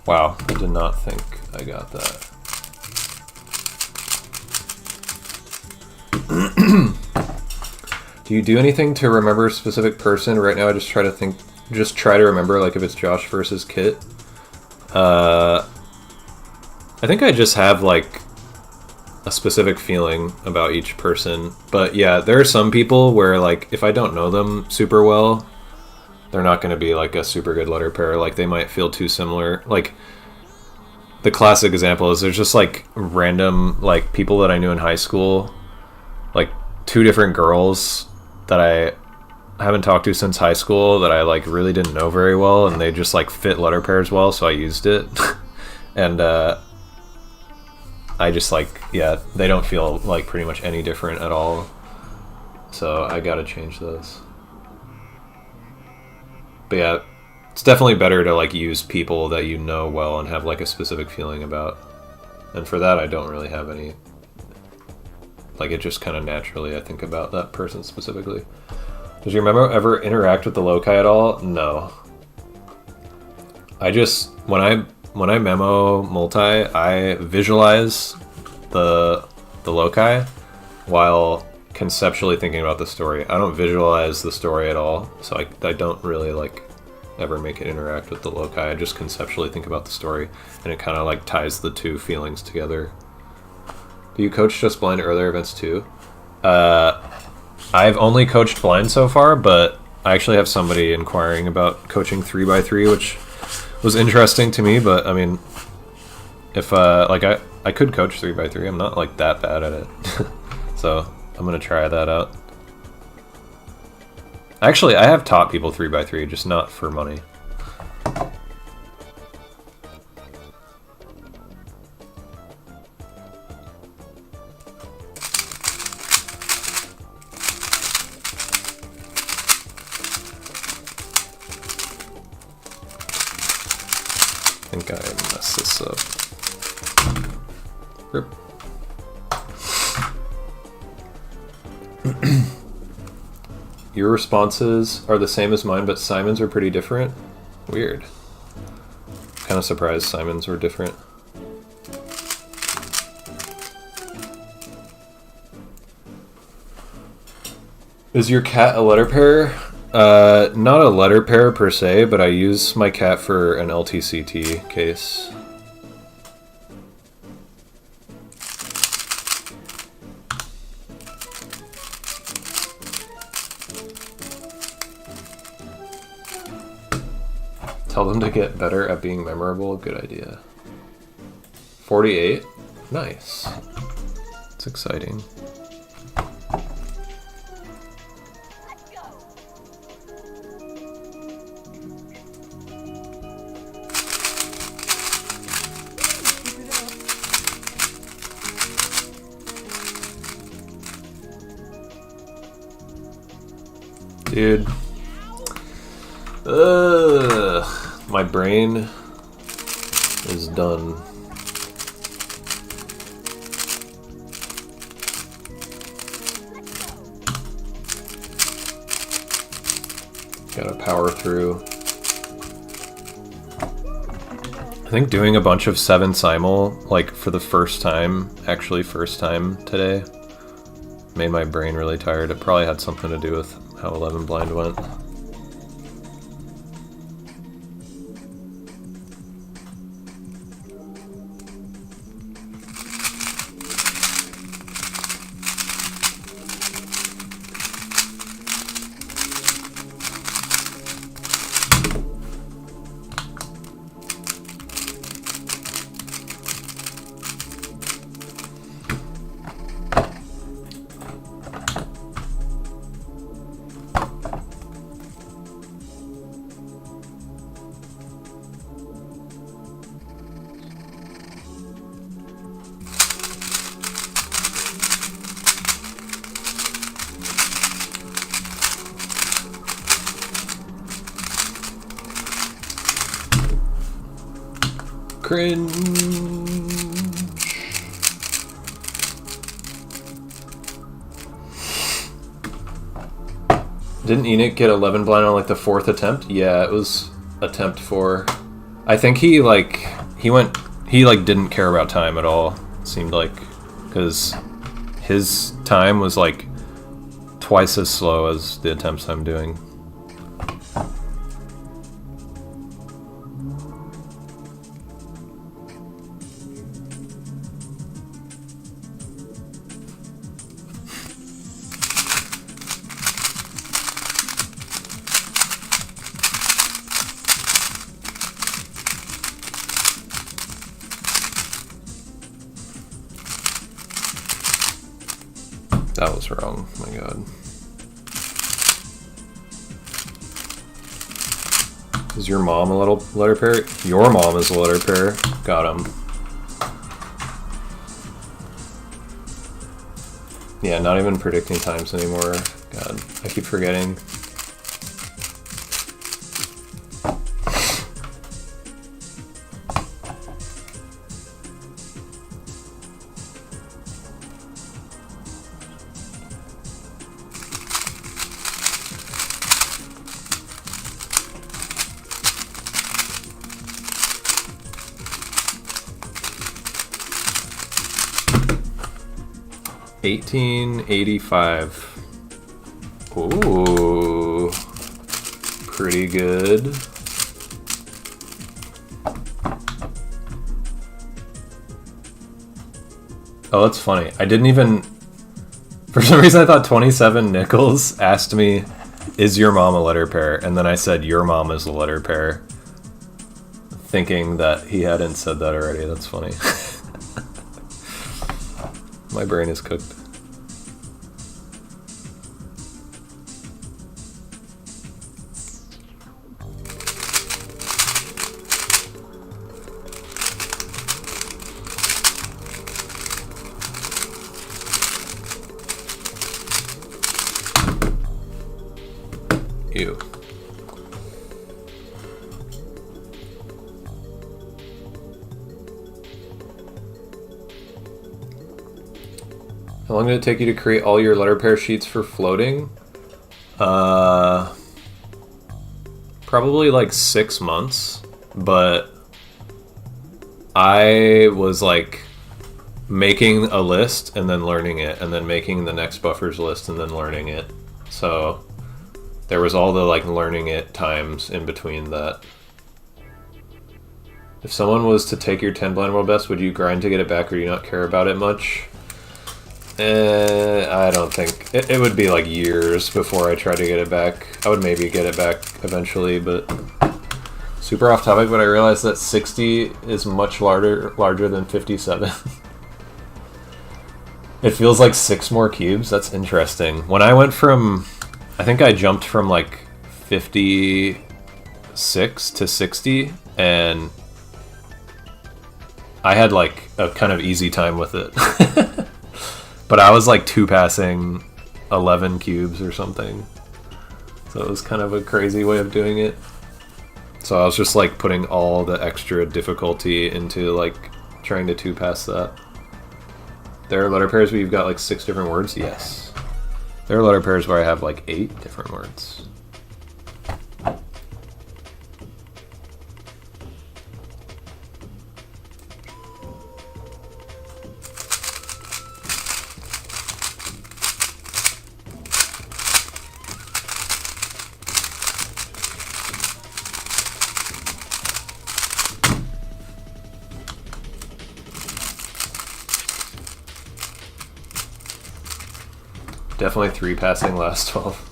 Speaker 1: Wow, I did not think I got that. Do you do anything to remember a specific person? Right now I just try to remember like if it's Josh versus Kit. I think I just have like a specific feeling about each person. But yeah, there are some people where like if I don't know them super well, they're not going to be like a super good letter pair. Like they might feel too similar. Like the classic example is there's just like random like people that I knew in high school, like 2 different girls that I haven't talked to since high school that I like really didn't know very well, and they just like fit letter pairs well, so I used it. And I just like, yeah, they don't feel like pretty much any different at all. So I gotta change those. But yeah, it's definitely better to like use people that you know well and have like a specific feeling about. And for that, I don't really have any. Like it just kind of naturally I think about that person specifically. Does your memo ever interact with the loci at all? No. I just when I memo multi, I visualize the loci while conceptually thinking about the story. I don't visualize the story at all, so I don't really like ever make it interact with the loci. I just conceptually think about the story, and it kind of like ties the 2 feelings together. Do you coach just blind or other events too? I've only coached blind so far, but I actually have somebody inquiring about coaching 3x3, which was interesting to me. But I mean, if like I could coach 3x3. I'm not like that bad at it, so I'm gonna try that out. Actually, I have taught people 3x3, just not for money. I think I messed this up. Rip. Your responses are the same as mine, but Simon's are pretty different. Weird. Kind of surprised Simon's were different. Is your cat a letter pair? Not a letter pair per se, but I use my cat for an LTCT case. Tell them to get better at being memorable. Good idea. 48? Nice. It's exciting. Dude. My brain is done. Gotta power through. I think doing a bunch of 7 simul, like for the first time, actually first time today, made my brain really tired. It probably had something to do with how 11 blind went. Cringe. Didn't Enoch get 11 blind on like the 4th attempt? Yeah, it was attempt 4. I think he didn't care about time at all, it seemed like, because his time was like twice as slow as the attempts I'm doing. That was wrong. Oh my god. Is your mom a little letter pair? Your mom is a letter pair. Got him. Yeah, not even predicting times anymore. God, I keep forgetting. $18.85. Ooh, pretty good. Oh, that's funny. I didn't even... For some reason, I thought 27 Nichols asked me, is your mom a letter pair? And then I said, your mom is a letter pair. Thinking that he hadn't said that already. That's funny. My brain is cooked. Ew. How long did it take you to create all your letter pair sheets for floating? Probably like 6 months, but I was like making a list and then learning it, and then making the next buffers list and then learning it. So there was all the like learning it times in between that. If someone was to take your 10 blind world best, would you grind to get it back, or do you not care about it much? I don't think it would be like years before I try to get it back. I would maybe get it back eventually, but super off topic, but I realized that 60 is much larger than 57. It feels like 6 more cubes. That's interesting. When I went from, I think I jumped from like 56 to 60, and I had like a kind of easy time with it. But I was like 2-passing 11 cubes or something. So it was kind of a crazy way of doing it. So I was just like putting all the extra difficulty into like trying to 2-pass that. There are letter pairs where you've got like 6 different words? Yes. There are letter pairs where I have like 8 different words. Definitely 3-passing last 12.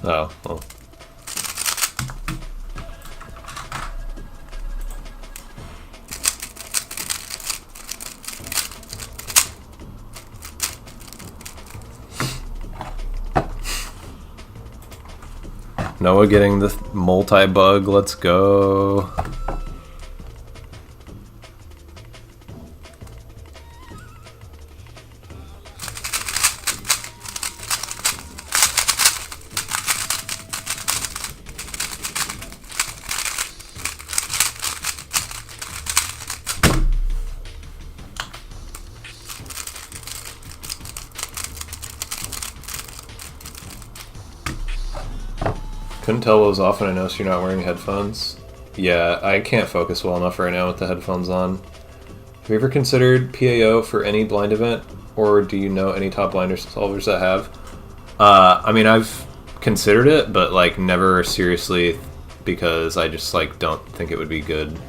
Speaker 1: Oh, well. Noah getting the multi-bug, let's go. Couldn't tell what was off, and I noticed you're not wearing headphones. Yeah, I can't focus well enough right now with the headphones on. Have you ever considered PAO for any blind event, or do you know any top blinder solvers that have? I mean, I've considered it, but like never seriously, because I just like don't think it would be good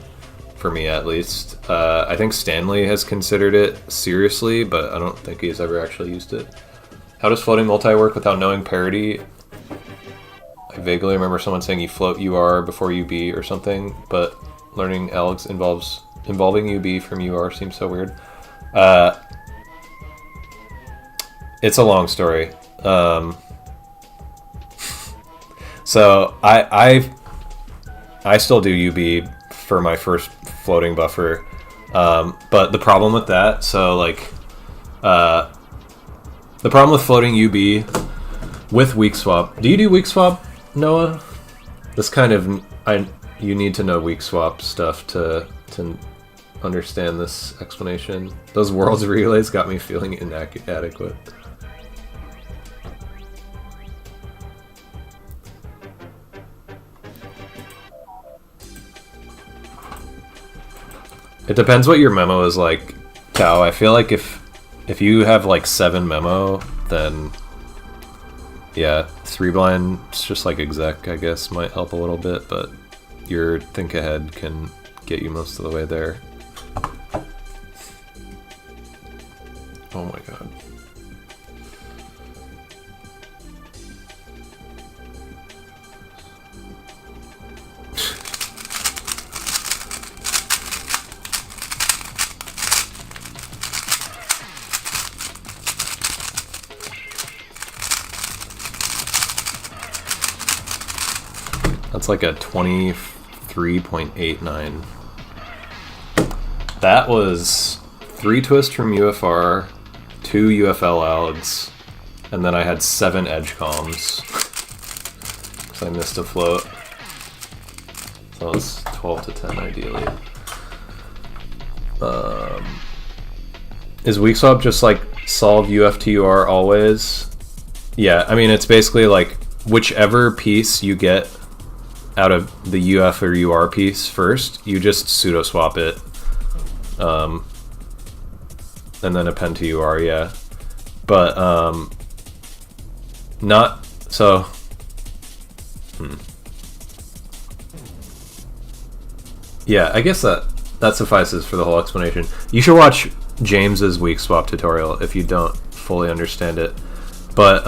Speaker 1: for me, at least. I think Stanley has considered it seriously, but I don't think he's ever actually used it. How does floating multi work without knowing parity? I vaguely remember someone saying you float UR before UB or something, but learning Alex involving UB from UR seems so weird. It's a long story. So I still do UB for my first floating buffer, but the problem with that, so like the problem with floating UB with weak swap. Do you do weak swap, Noah? This kind of you need to know weak swap stuff to to understand this explanation. Those worlds relays got me feeling inadequate. It depends what your memo is like, Tao. I feel like if you have like 7 memo, then yeah, 3 blind, it's just like exec, I guess, might help a little bit, but your think ahead can get you most of the way there. Oh my god. That's like a 23.89. That was 3 twists from UFR, 2 UFL outs, and then I had 7 edge comms. Because I missed a float. So it was 12 to 10 ideally. Is weak swap just like solve UFTUR always? Yeah, I mean, it's basically like whichever piece you get out of the UF or UR piece first, you just pseudo swap it. And then append to UR, yeah. But, not, so, yeah, I guess that suffices for the whole explanation. You should watch James's weak swap tutorial if you don't fully understand it. But,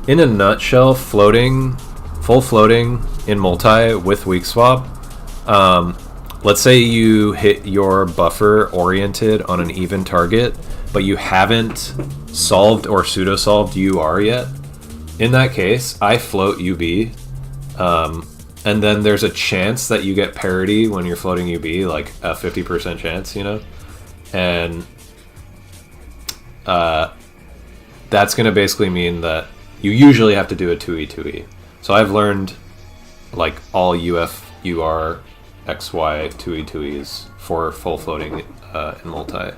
Speaker 1: in a nutshell, full floating in multi with weak swap, let's say you hit your buffer oriented on an even target, but you haven't solved or pseudo-solved UR yet. In that case, I float UB, and then there's a chance that you get parity when you're floating UB, like a 50% chance, you know? And that's going to basically mean that you usually have to do a 2E, 2E. So I've learned like all UF, UR, XY, 2E, 2Es for full floating in multi.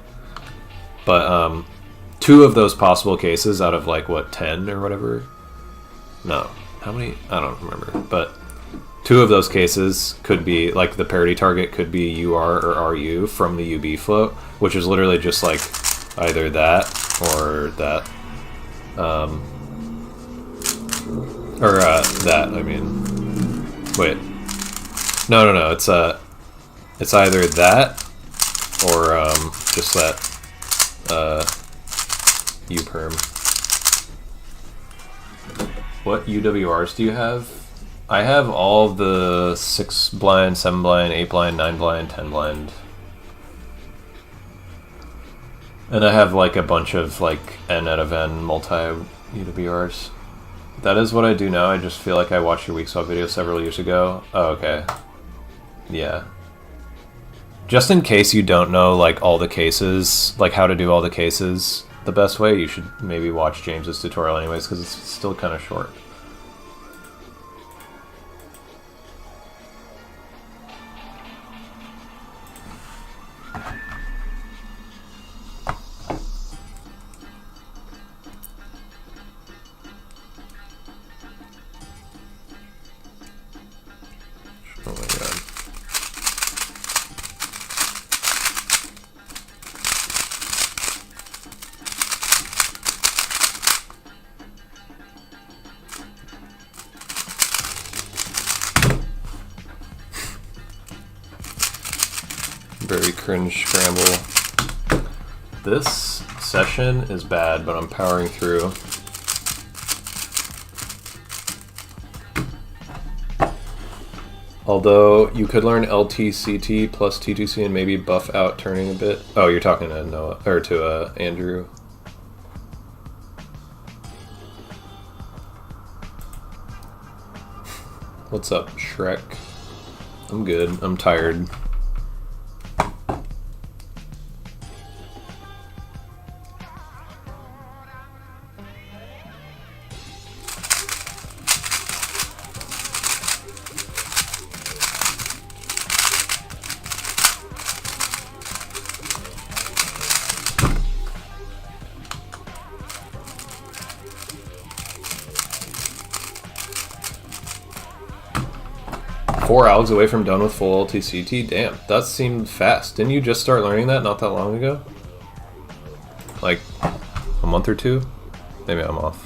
Speaker 1: But 2 of those possible cases out of like what, 10 or whatever? No, how many? I don't remember. But 2 of those cases could be like the parity target could be UR or RU from the UB float, which is literally just like either that or that. That, I mean. Wait. No. It's either that or just that U-perm. What UWRs do you have? I have all of the 6 blind, 7 blind, 8 blind, 9 blind, 10 blind. And I have like a bunch of like N out of N multi UWRs. That is what I do now. I just feel like I watched your weak swap video several years ago. Oh, okay. Yeah. Just in case you don't know like all the cases, like how to do all the cases the best way, you should maybe watch James's tutorial anyways, because it's still kind of short. Oh my god. Very cringe scramble. This session is bad, but I'm powering through. Although you could learn LTCT plus T2C and maybe buff out turning a bit. Oh, you're talking to Noah or to Andrew. What's up, Shrek? I'm good. I'm tired. 4 algs away from done with full LTCT. Damn, that seemed fast. Didn't you just start learning that not that long ago? Like a month or two? Maybe I'm off.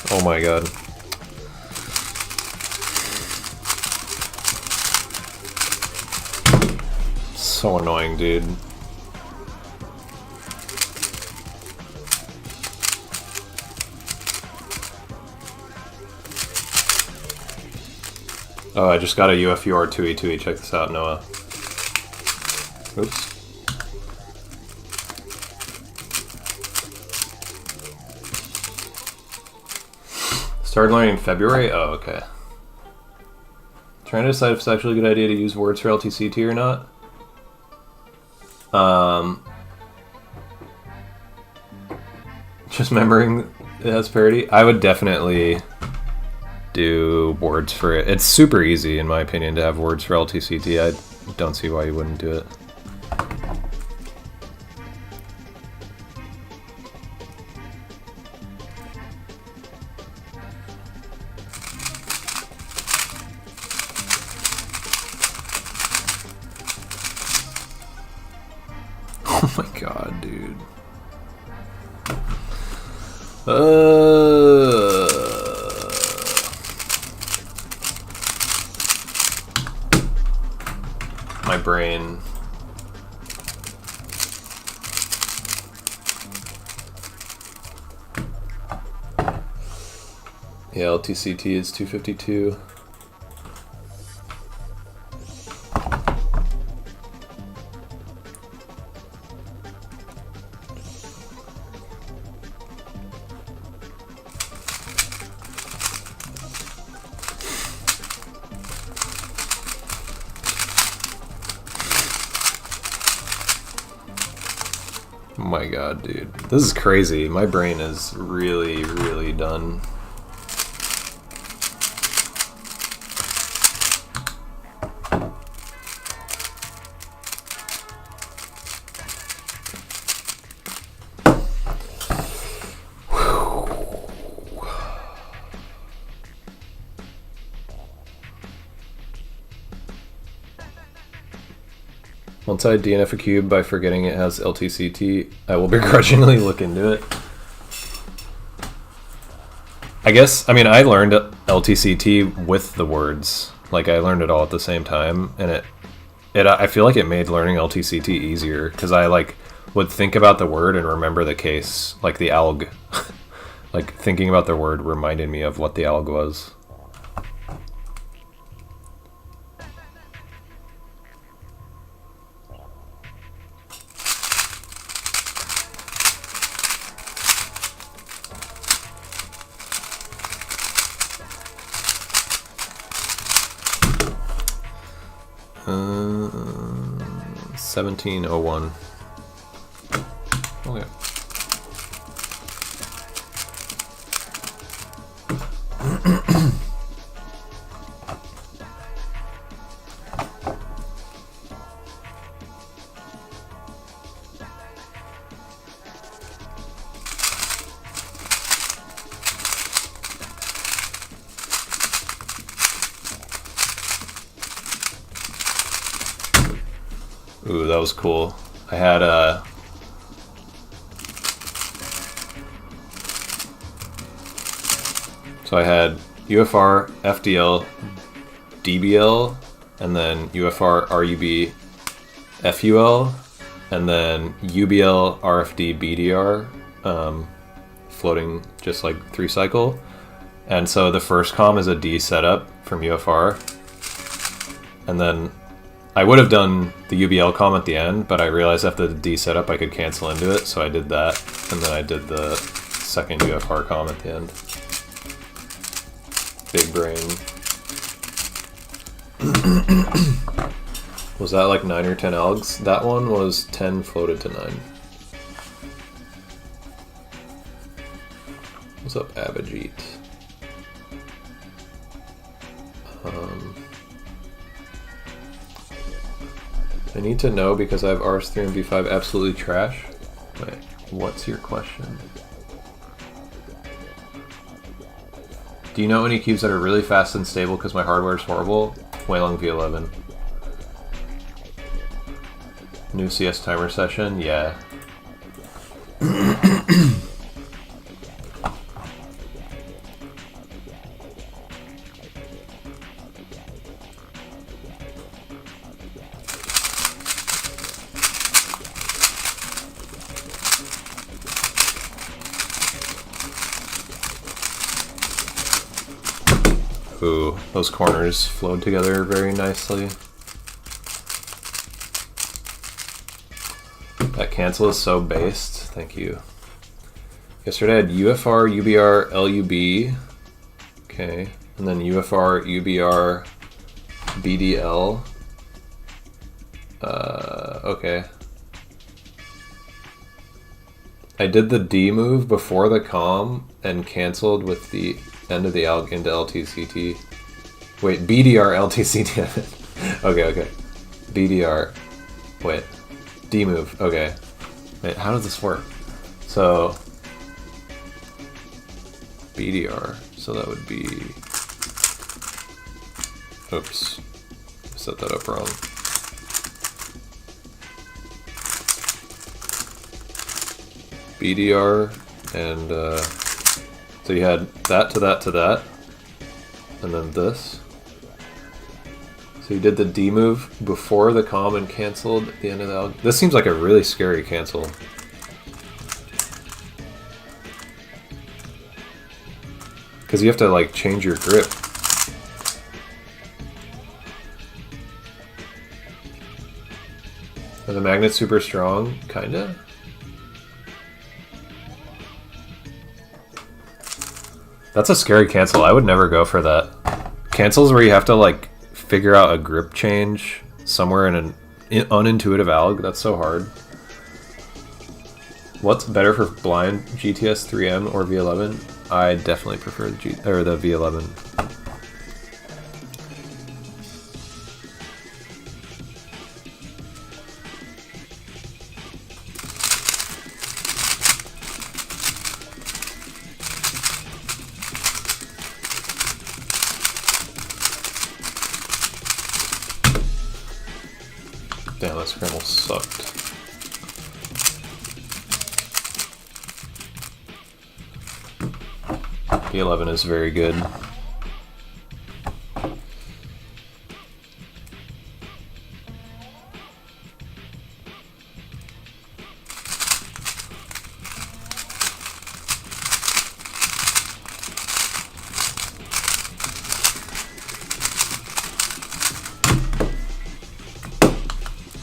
Speaker 1: Oh my god. So annoying, dude. Oh, I just got a UFUR 2E2E. Check this out, Noah. Oops. Started learning in February? Oh, okay. Trying to decide if it's actually a good idea to use words for LTCT or not. Just remembering it has parity. I would definitely do words for it. It's super easy, in my opinion, to have words for LTCT. I don't see why you wouldn't do it. Oh my god, dude. My brain. Yeah, LTCT is 252. Oh my god, dude. This is crazy. My brain is really, really done. Once I DNF a cube by forgetting it has LTCT, I will begrudgingly look into it. I guess, I mean, I learned LTCT with the words. Like, I learned it all at the same time, and I feel like it made learning LTCT easier, because I, like, would think about the word and remember the case, like the alg. Like, thinking about the word reminded me of what the alg was. Uh, 1701. Okay. Ooh, that was cool. I had so I had UFR, FDL, DBL, and then UFR, RUB, FUL, and then UBL, RFD, BDR, floating just like 3 cycle. And so the first comm is a D setup from UFR, and then I would have done the UBL comm at the end, but I realized after the D setup I could cancel into it, so I did that, and then I did the second UFR comm at the end. Big brain. Was that like 9 or 10 algs? That one was 10 floated to 9. What's up, Abhijit? I need to know because I have RS3 and B5 absolutely trash. Wait, what's your question? Do you know any cubes that are really fast and stable because my hardware is horrible? Whalong V11. New CS timer session? Yeah. Ooh, those corners flowed together very nicely. That cancel is so based. Thank you. Yesterday I had UFR, UBR, LUB. Okay. And then UFR, UBR, BDL. Okay. I did the D move before the COM and canceled with the end of the ALG into LTCT. Wait, BDR, LTCT. Okay. BDR. Wait. D move. Okay. Wait, how does this work? So BDR. So that would be. Oops. Set that up wrong. BDR and so you had that to that to that, and then this. So you did the D move before the COM and canceled at the end of the ALG. This seems like a really scary cancel. Because you have to like change your grip. Are the magnets super strong? Kinda. That's a scary cancel. I would never go for that. Cancels where you have to like figure out a grip change somewhere in an unintuitive ALG. That's so hard. What's better for blind, GTS 3M or V11? I definitely prefer the V11. Damn, that scramble sucked. V11 is very good.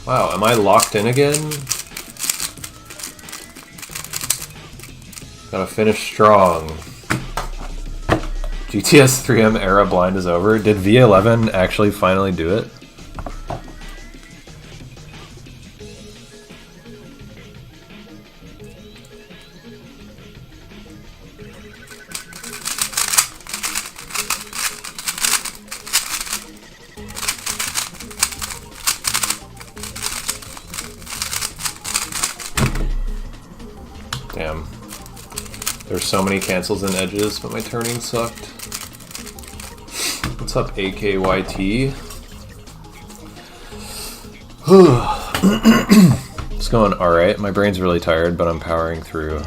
Speaker 1: Wow, am I locked in again? Gotta finish strong. GTS 3M era blind is over. Did V11 actually finally do it? Damn. There's so many cancels and edges, but my turning sucked. What's up, AKYT? It's going alright. My brain's really tired, but I'm powering through.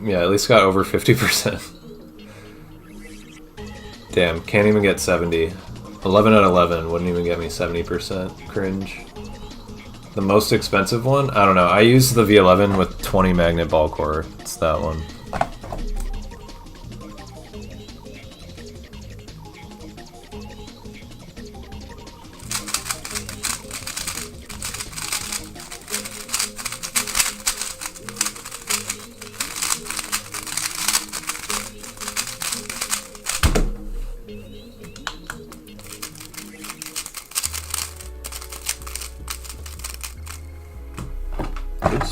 Speaker 1: Yeah, at least got over 50%. Damn, can't even get 70. 11 out of 11 wouldn't even get me 70%. Cringe. The most expensive one? I don't know. I used the V11 with 20 magnet ball core. It's that one.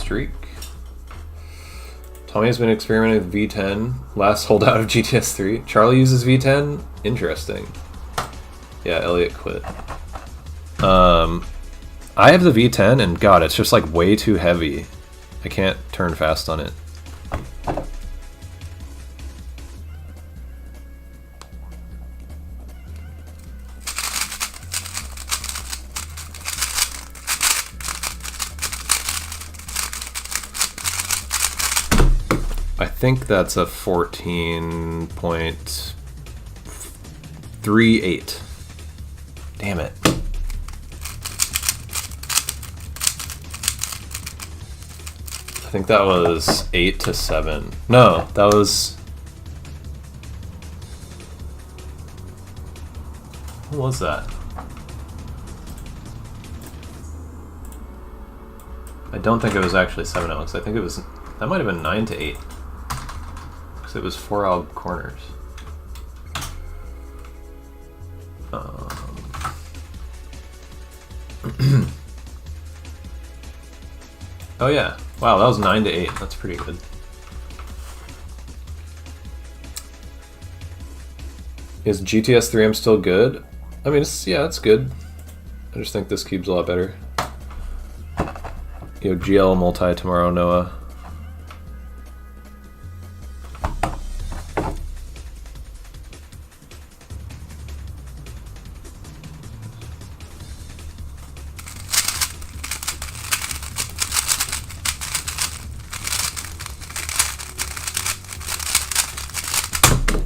Speaker 1: streak. Tommy has been experimenting with V10. Last holdout of GTS 3. Charlie uses V10. Interesting. Yeah, Elliot quit. I have the V10 and God, it's just like way too heavy. I can't turn fast on it. I think that's a 14.38. Damn it. I think that was 8 to 7. No, that was... What was that? I don't think it was actually 7, Alex. I think it was... That might have been 9 to 8. Because it was 4 out corners. Oh yeah. Wow, that was 9 to 8. That's pretty good. Is GTS 3M still good? I mean, yeah, it's good. I just think this cube's a lot better. Yo, GL multi tomorrow, Noah.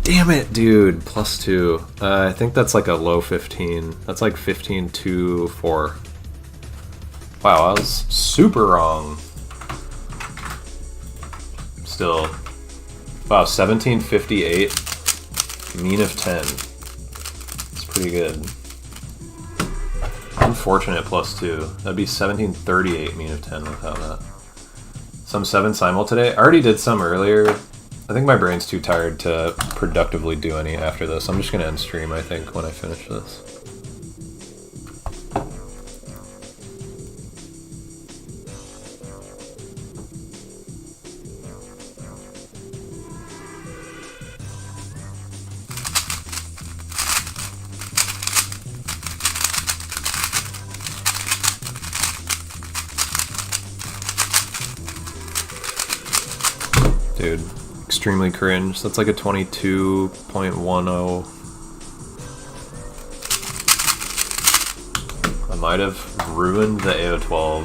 Speaker 1: Damn it, dude. +2. I think that's like a low 15. That's like 15.24. Wow, I was super wrong. Still. Wow, 17.58. Mean of 10. It's pretty good. Unfortunate +2. That'd be 17.38 mean of 10 without that. Some 7 simul today. I already did some earlier. I think my brain's too tired to productively do any after this. I'm just going to end stream, I think, when I finish this. Dude. Extremely cringe. That's like a 22.10. I might have ruined the AO12.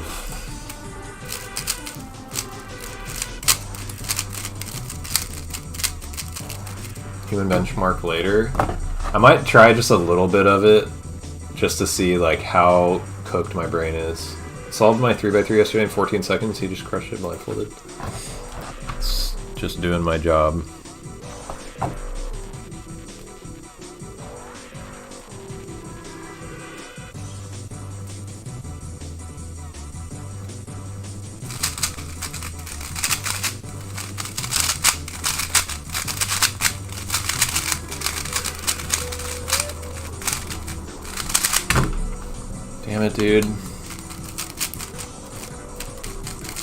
Speaker 1: Human benchmark later. I might try just a little bit of it just to see like how cooked my brain is. Solved my 3x3 yesterday in 14 seconds. He just crushed it blindfolded. Just doing my job. Damn it, dude.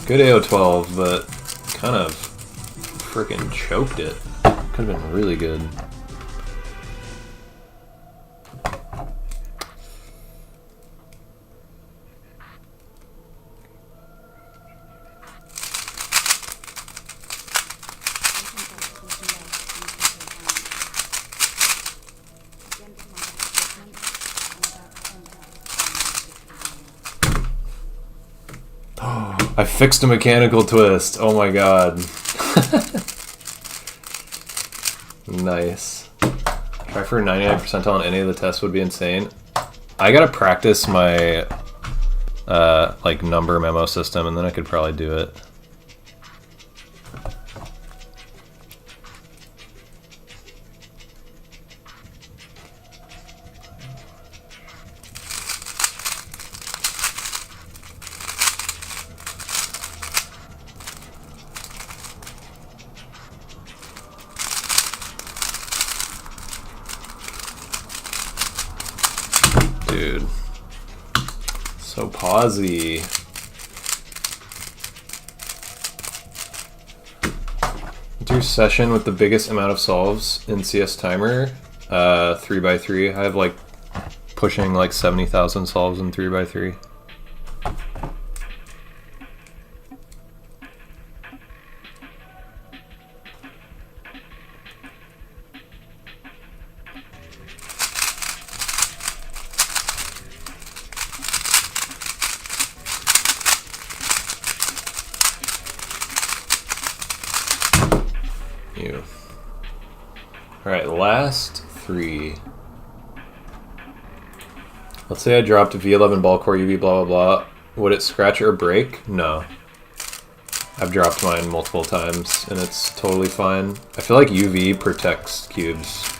Speaker 1: Good AO12, but kind of freaking choked it. Could have been really good. I fixed a mechanical twist. Oh my god. Nice. Try for 99 percentile on any of the tests would be insane. I gotta practice my like number memo system and then I could probably do it. Dude. So pausey. your session with the biggest amount of solves in CS Timer? 3x3. I have like pushing like 70,000 solves in 3x3. Alright, last 3. Let's say I dropped V11 ball core UV blah blah blah. Would it scratch or break? No. I've dropped mine multiple times and it's totally fine. I feel like UV protects cubes.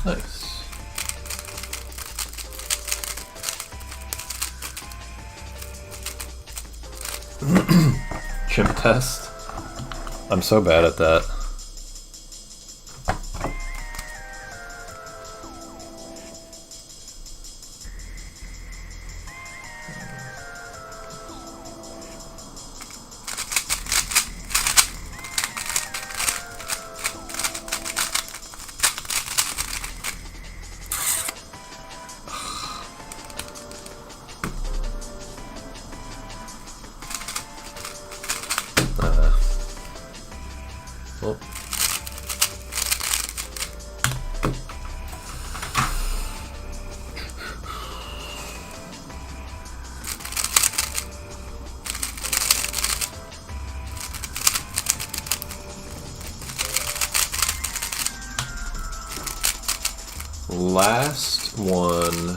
Speaker 1: Nice. Chimp test. I'm so bad at that. Well. Last one.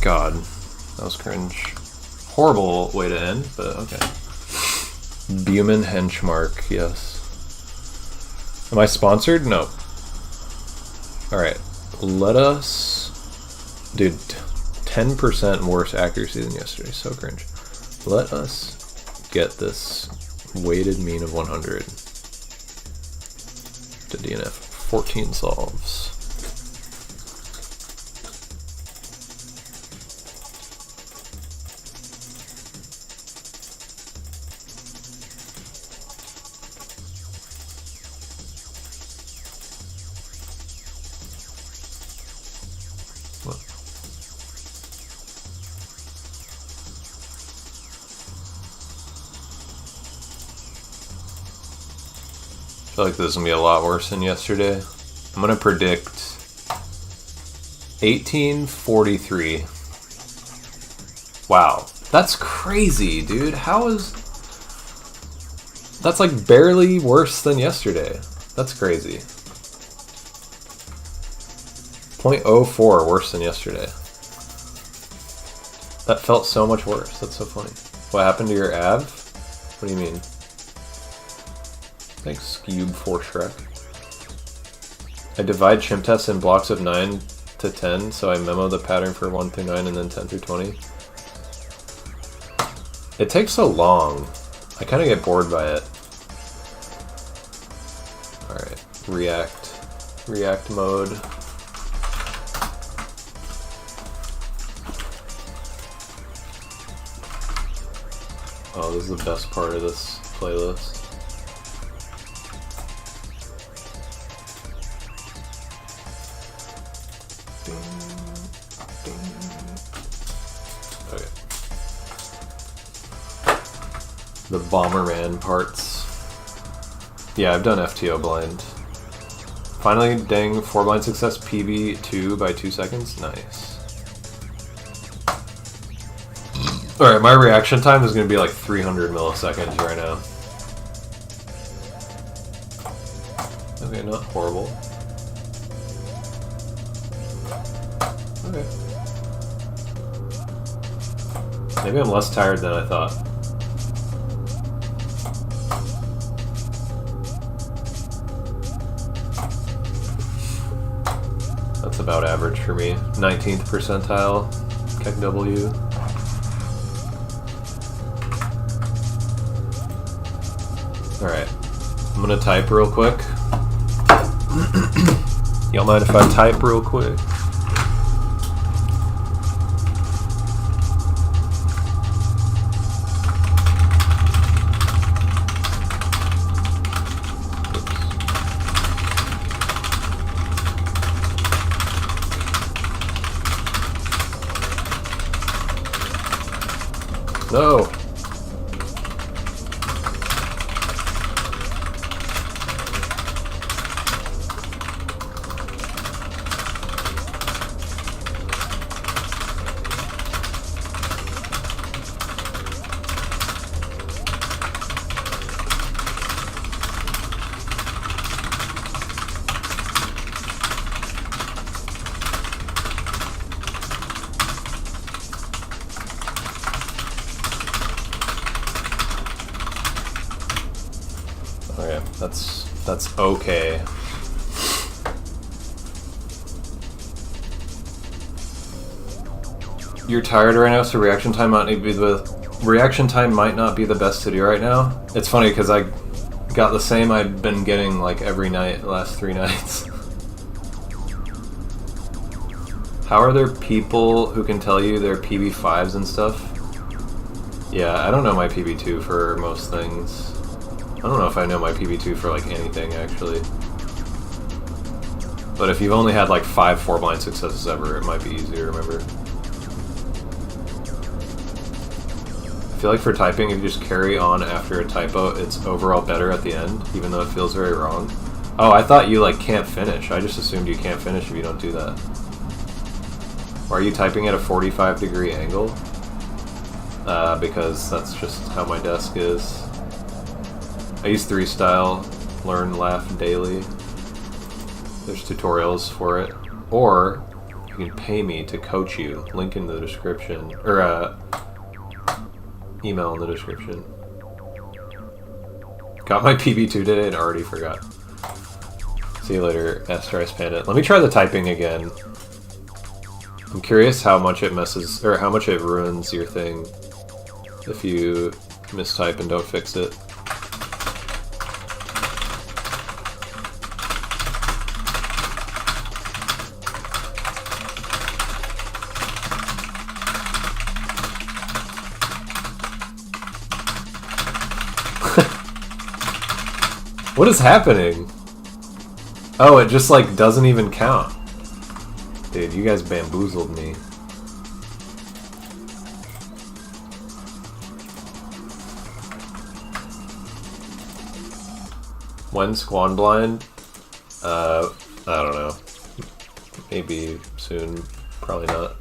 Speaker 1: God, that was cringe. Horrible way to end, but okay. Buman Henchmark, yes. Am I sponsored? No. Alright, let us... Dude, 10% worse accuracy than yesterday, so cringe. Let us get this weighted mean of 100 to DNF. 14 solves. I feel like this is going to be a lot worse than yesterday. I'm going to predict 1843. Wow. That's crazy, dude. How is... That's like barely worse than yesterday. That's crazy. 0.04 worse than yesterday. That felt so much worse. That's so funny. What happened to your ab? What do you mean? Thanks, Cube for Shrek. I divide chimp tests in blocks of 9 to 10, so I memo the pattern for 1 through 9 and then 10 through 20. It takes so long. I kind of get bored by it. Alright, React mode. Oh, this is the best part of this playlist. Okay. The Bomberman parts. Yeah, I've done FTO blind. Finally, dang, 4 blind success PB2 by 2 seconds. Nice. Alright, my reaction time is going to be like 300 milliseconds right now. Okay, not horrible. Okay. Maybe I'm less tired than I thought. That's about average for me. 19th percentile, Keck W. Alright, I'm gonna type real quick. Y'all mind if I type real quick? No. Okay, that's okay. You're tired right now, so reaction time might not be the best to do right now. It's funny because I got the same I've been getting like every night the last 3 nights. How are there people who can tell you their PB5s and stuff? Yeah, I don't know my PB2 for most things. I don't know if I know my PB2 for like anything actually. But if you've only had like 5 4-blind successes ever, it might be easy to remember. I feel like for typing, if you just carry on after a typo, it's overall better at the end, even though it feels very wrong. Oh, I thought you like can't finish. I just assumed you can't finish if you don't do that. Or are you typing at a 45-degree angle? Because that's just how my desk is. I use 3Style, learn, laugh daily. There's tutorials for it. Or you can pay me to coach you. Link in the description. Or email in the description. Got my PB2 today and already forgot. See you later, S-Rice Panda. Let me try the typing again. I'm curious how much it messes, or how much it ruins your thing if you mistype and don't fix it. What is happening? Oh, it just like doesn't even count. Dude, you guys bamboozled me. When Squan Blind? I don't know. Maybe soon. Probably not.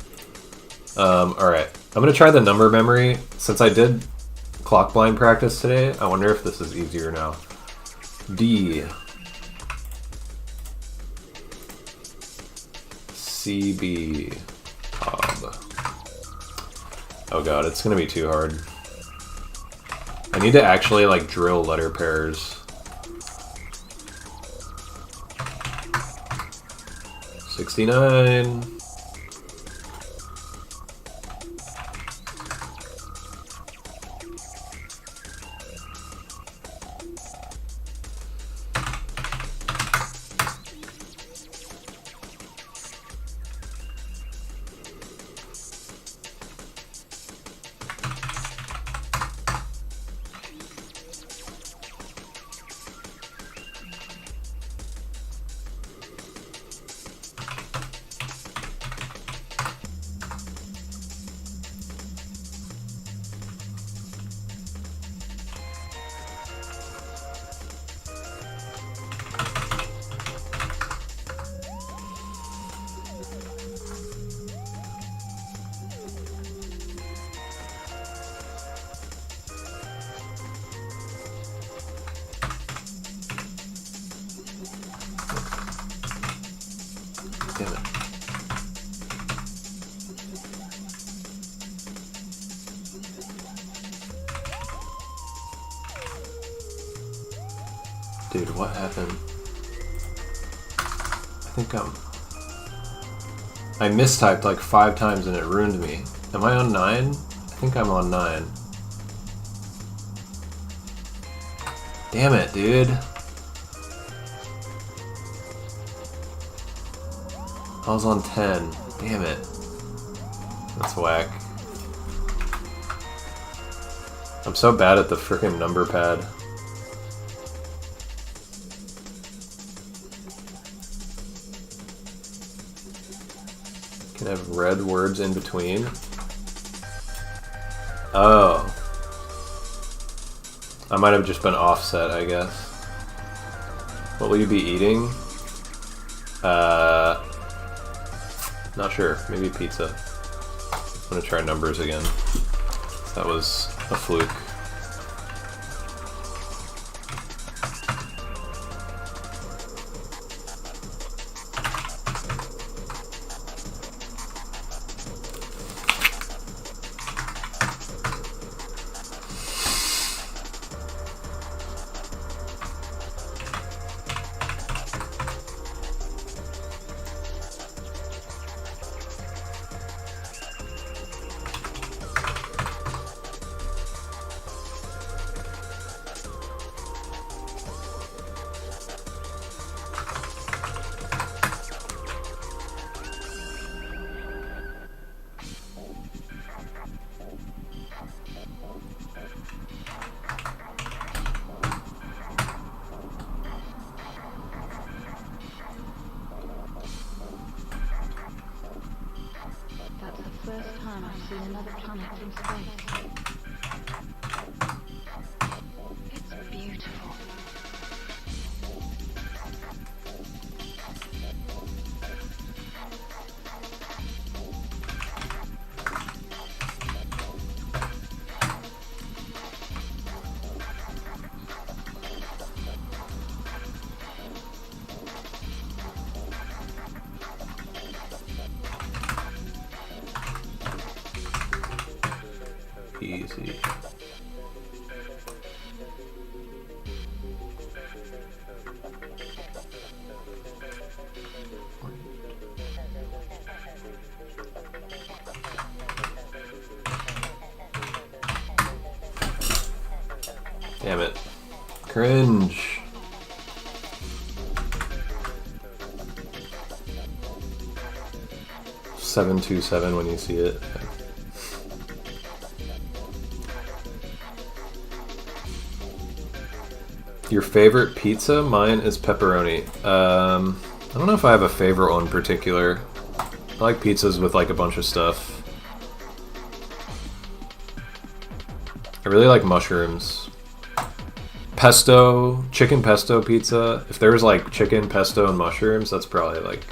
Speaker 1: Alright. I'm gonna try the number memory. Since I did clock blind practice today, I wonder if this is easier now. D. CB. Cobb. Oh god, it's gonna be too hard. I need to actually like drill letter pairs. 69. Damn it. Dude, what happened? I mistyped like 5 times and it ruined me. Am I on 9? I think I'm on 9. Damn it, dude. I was on 10. Damn it. That's whack. I'm so bad at the frickin' number pad. Can have red words in between. Oh. I might have just been offset, I guess. What will you be eating? Not sure. Maybe pizza. I'm gonna try numbers again. That was a fluke. Easy. Damn it. Cringe. $727 when you see it. Your favorite pizza? Mine is pepperoni. I don't know if I have a favorite one in particular. I like pizzas with like a bunch of stuff. I really like mushrooms. Pesto, chicken pesto pizza. If there was like chicken, pesto, and mushrooms, that's probably like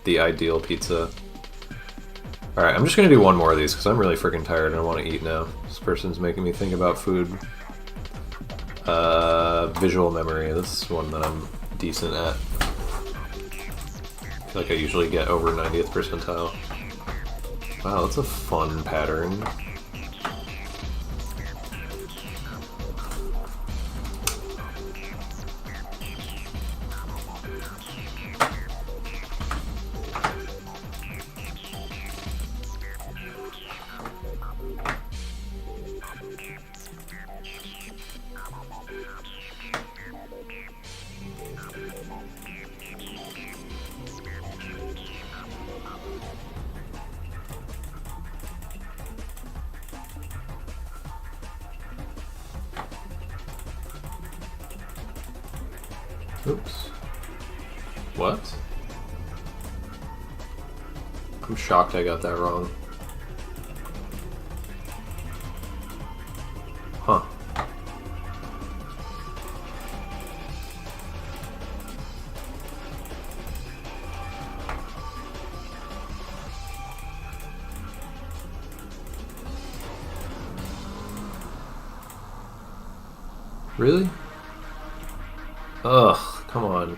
Speaker 1: the ideal pizza. Alright, I'm just gonna do one more of these because I'm really freaking tired and I want to eat now. This person's making me think about food. Visual memory. This is one that I'm decent at. I feel like I usually get over 90th percentile. Wow, that's a fun pattern. Oops. What? I'm shocked I got that wrong. Huh. Really? Ugh, come on.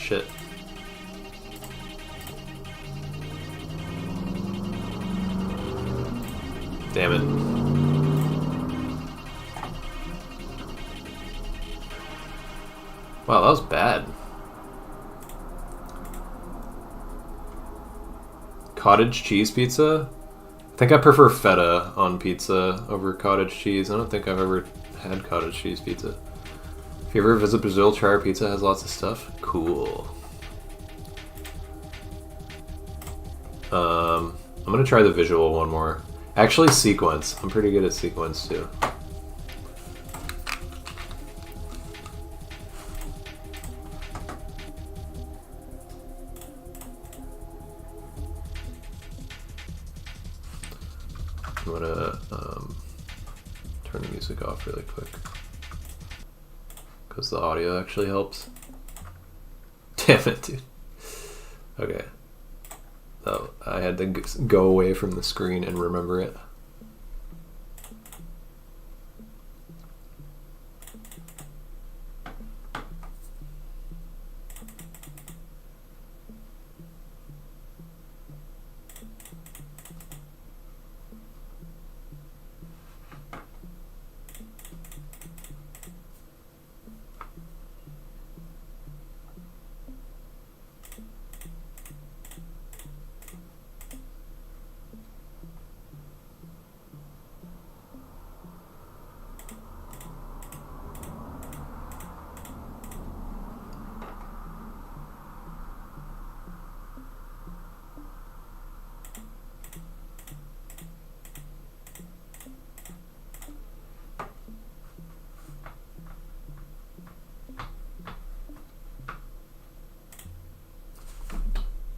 Speaker 1: shit. Damn it. Wow, that was bad. Cottage cheese pizza? I think I prefer feta on pizza over cottage cheese. I don't think I've ever had cottage cheese pizza. If you ever visit Brazil, try our pizza. It has lots of stuff. Cool. I'm gonna try the visual one more. Actually, sequence. I'm pretty good at sequence too. I'm gonna turn the music off really quick because the audio actually helps. Damn it, dude. Okay. Oh, I had to go away from the screen and remember it.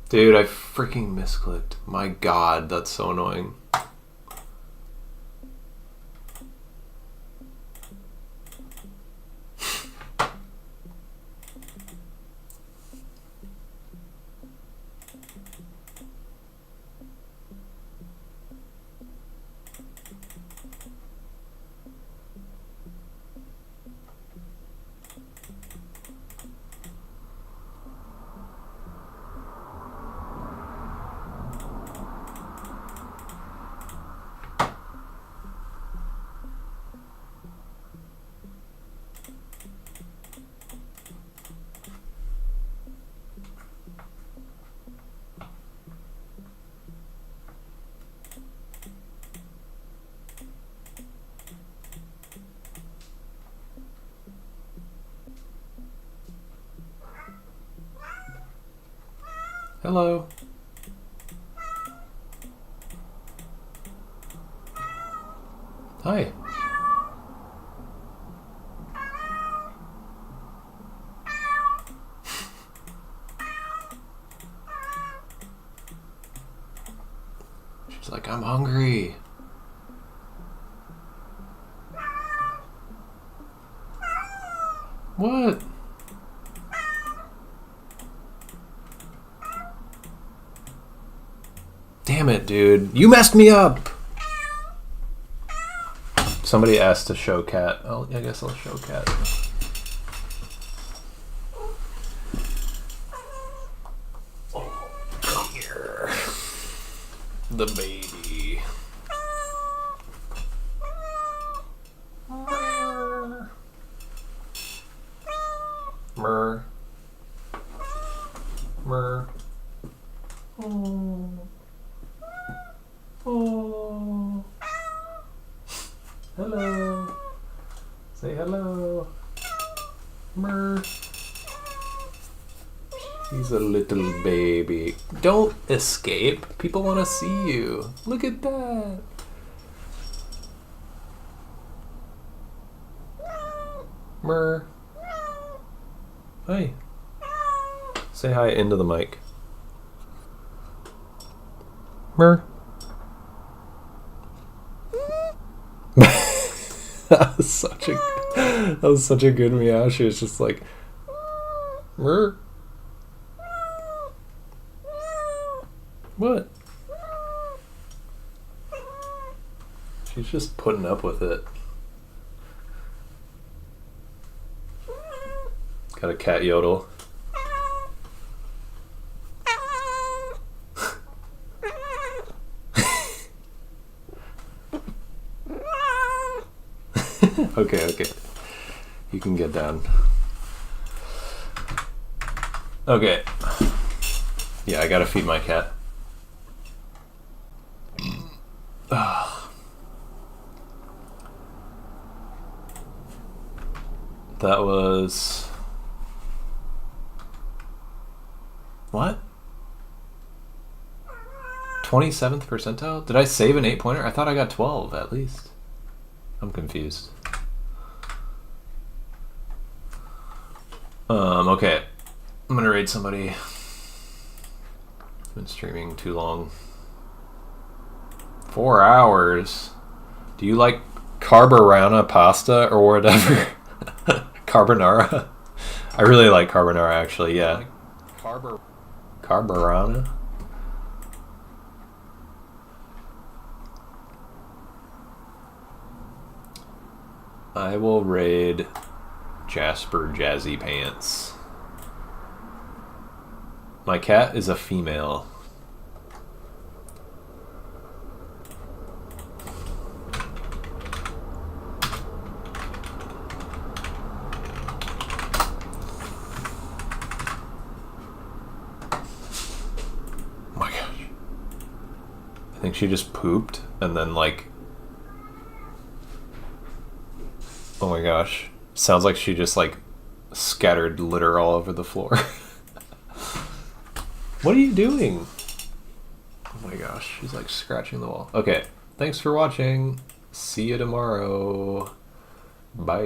Speaker 1: Dude, I freaking misclicked. My god, that's so annoying. Hello. Hi. She's like, I'm hungry. What? Damn it, dude. You messed me up! Somebody asked to show cat. Oh, I guess I'll show cat. Oh, come here. The baby. Murr. Murr. Oh. Oh. Hello. Say hello. Murr. He's a little baby. Don't escape. People want to see you. Look at that. Murr. Hi. Say hi into the mic. Murr. That was such a good meow. She was just like, Murr. What? She's just putting up with it. Got a cat yodel. Okay. You can get down. Okay. Yeah, I gotta feed my cat. That was... What? 27th percentile? Did I save an 8-pointer? I thought I got 12 at least. I'm confused. Okay. I'm gonna raid somebody. I've been streaming too long. 4 hours? Do you like carbonara pasta or whatever? Carbonara? I really like carbonara actually, yeah. Carbonara? I will raid Jasper Jazzy Pants. My cat is a female. Oh my gosh. I think she just pooped and then like... Oh my gosh. Sounds like she just like scattered litter all over the floor. What are you doing? Oh my gosh, she's like scratching the wall. Okay, thanks for watching. See you tomorrow. Bye.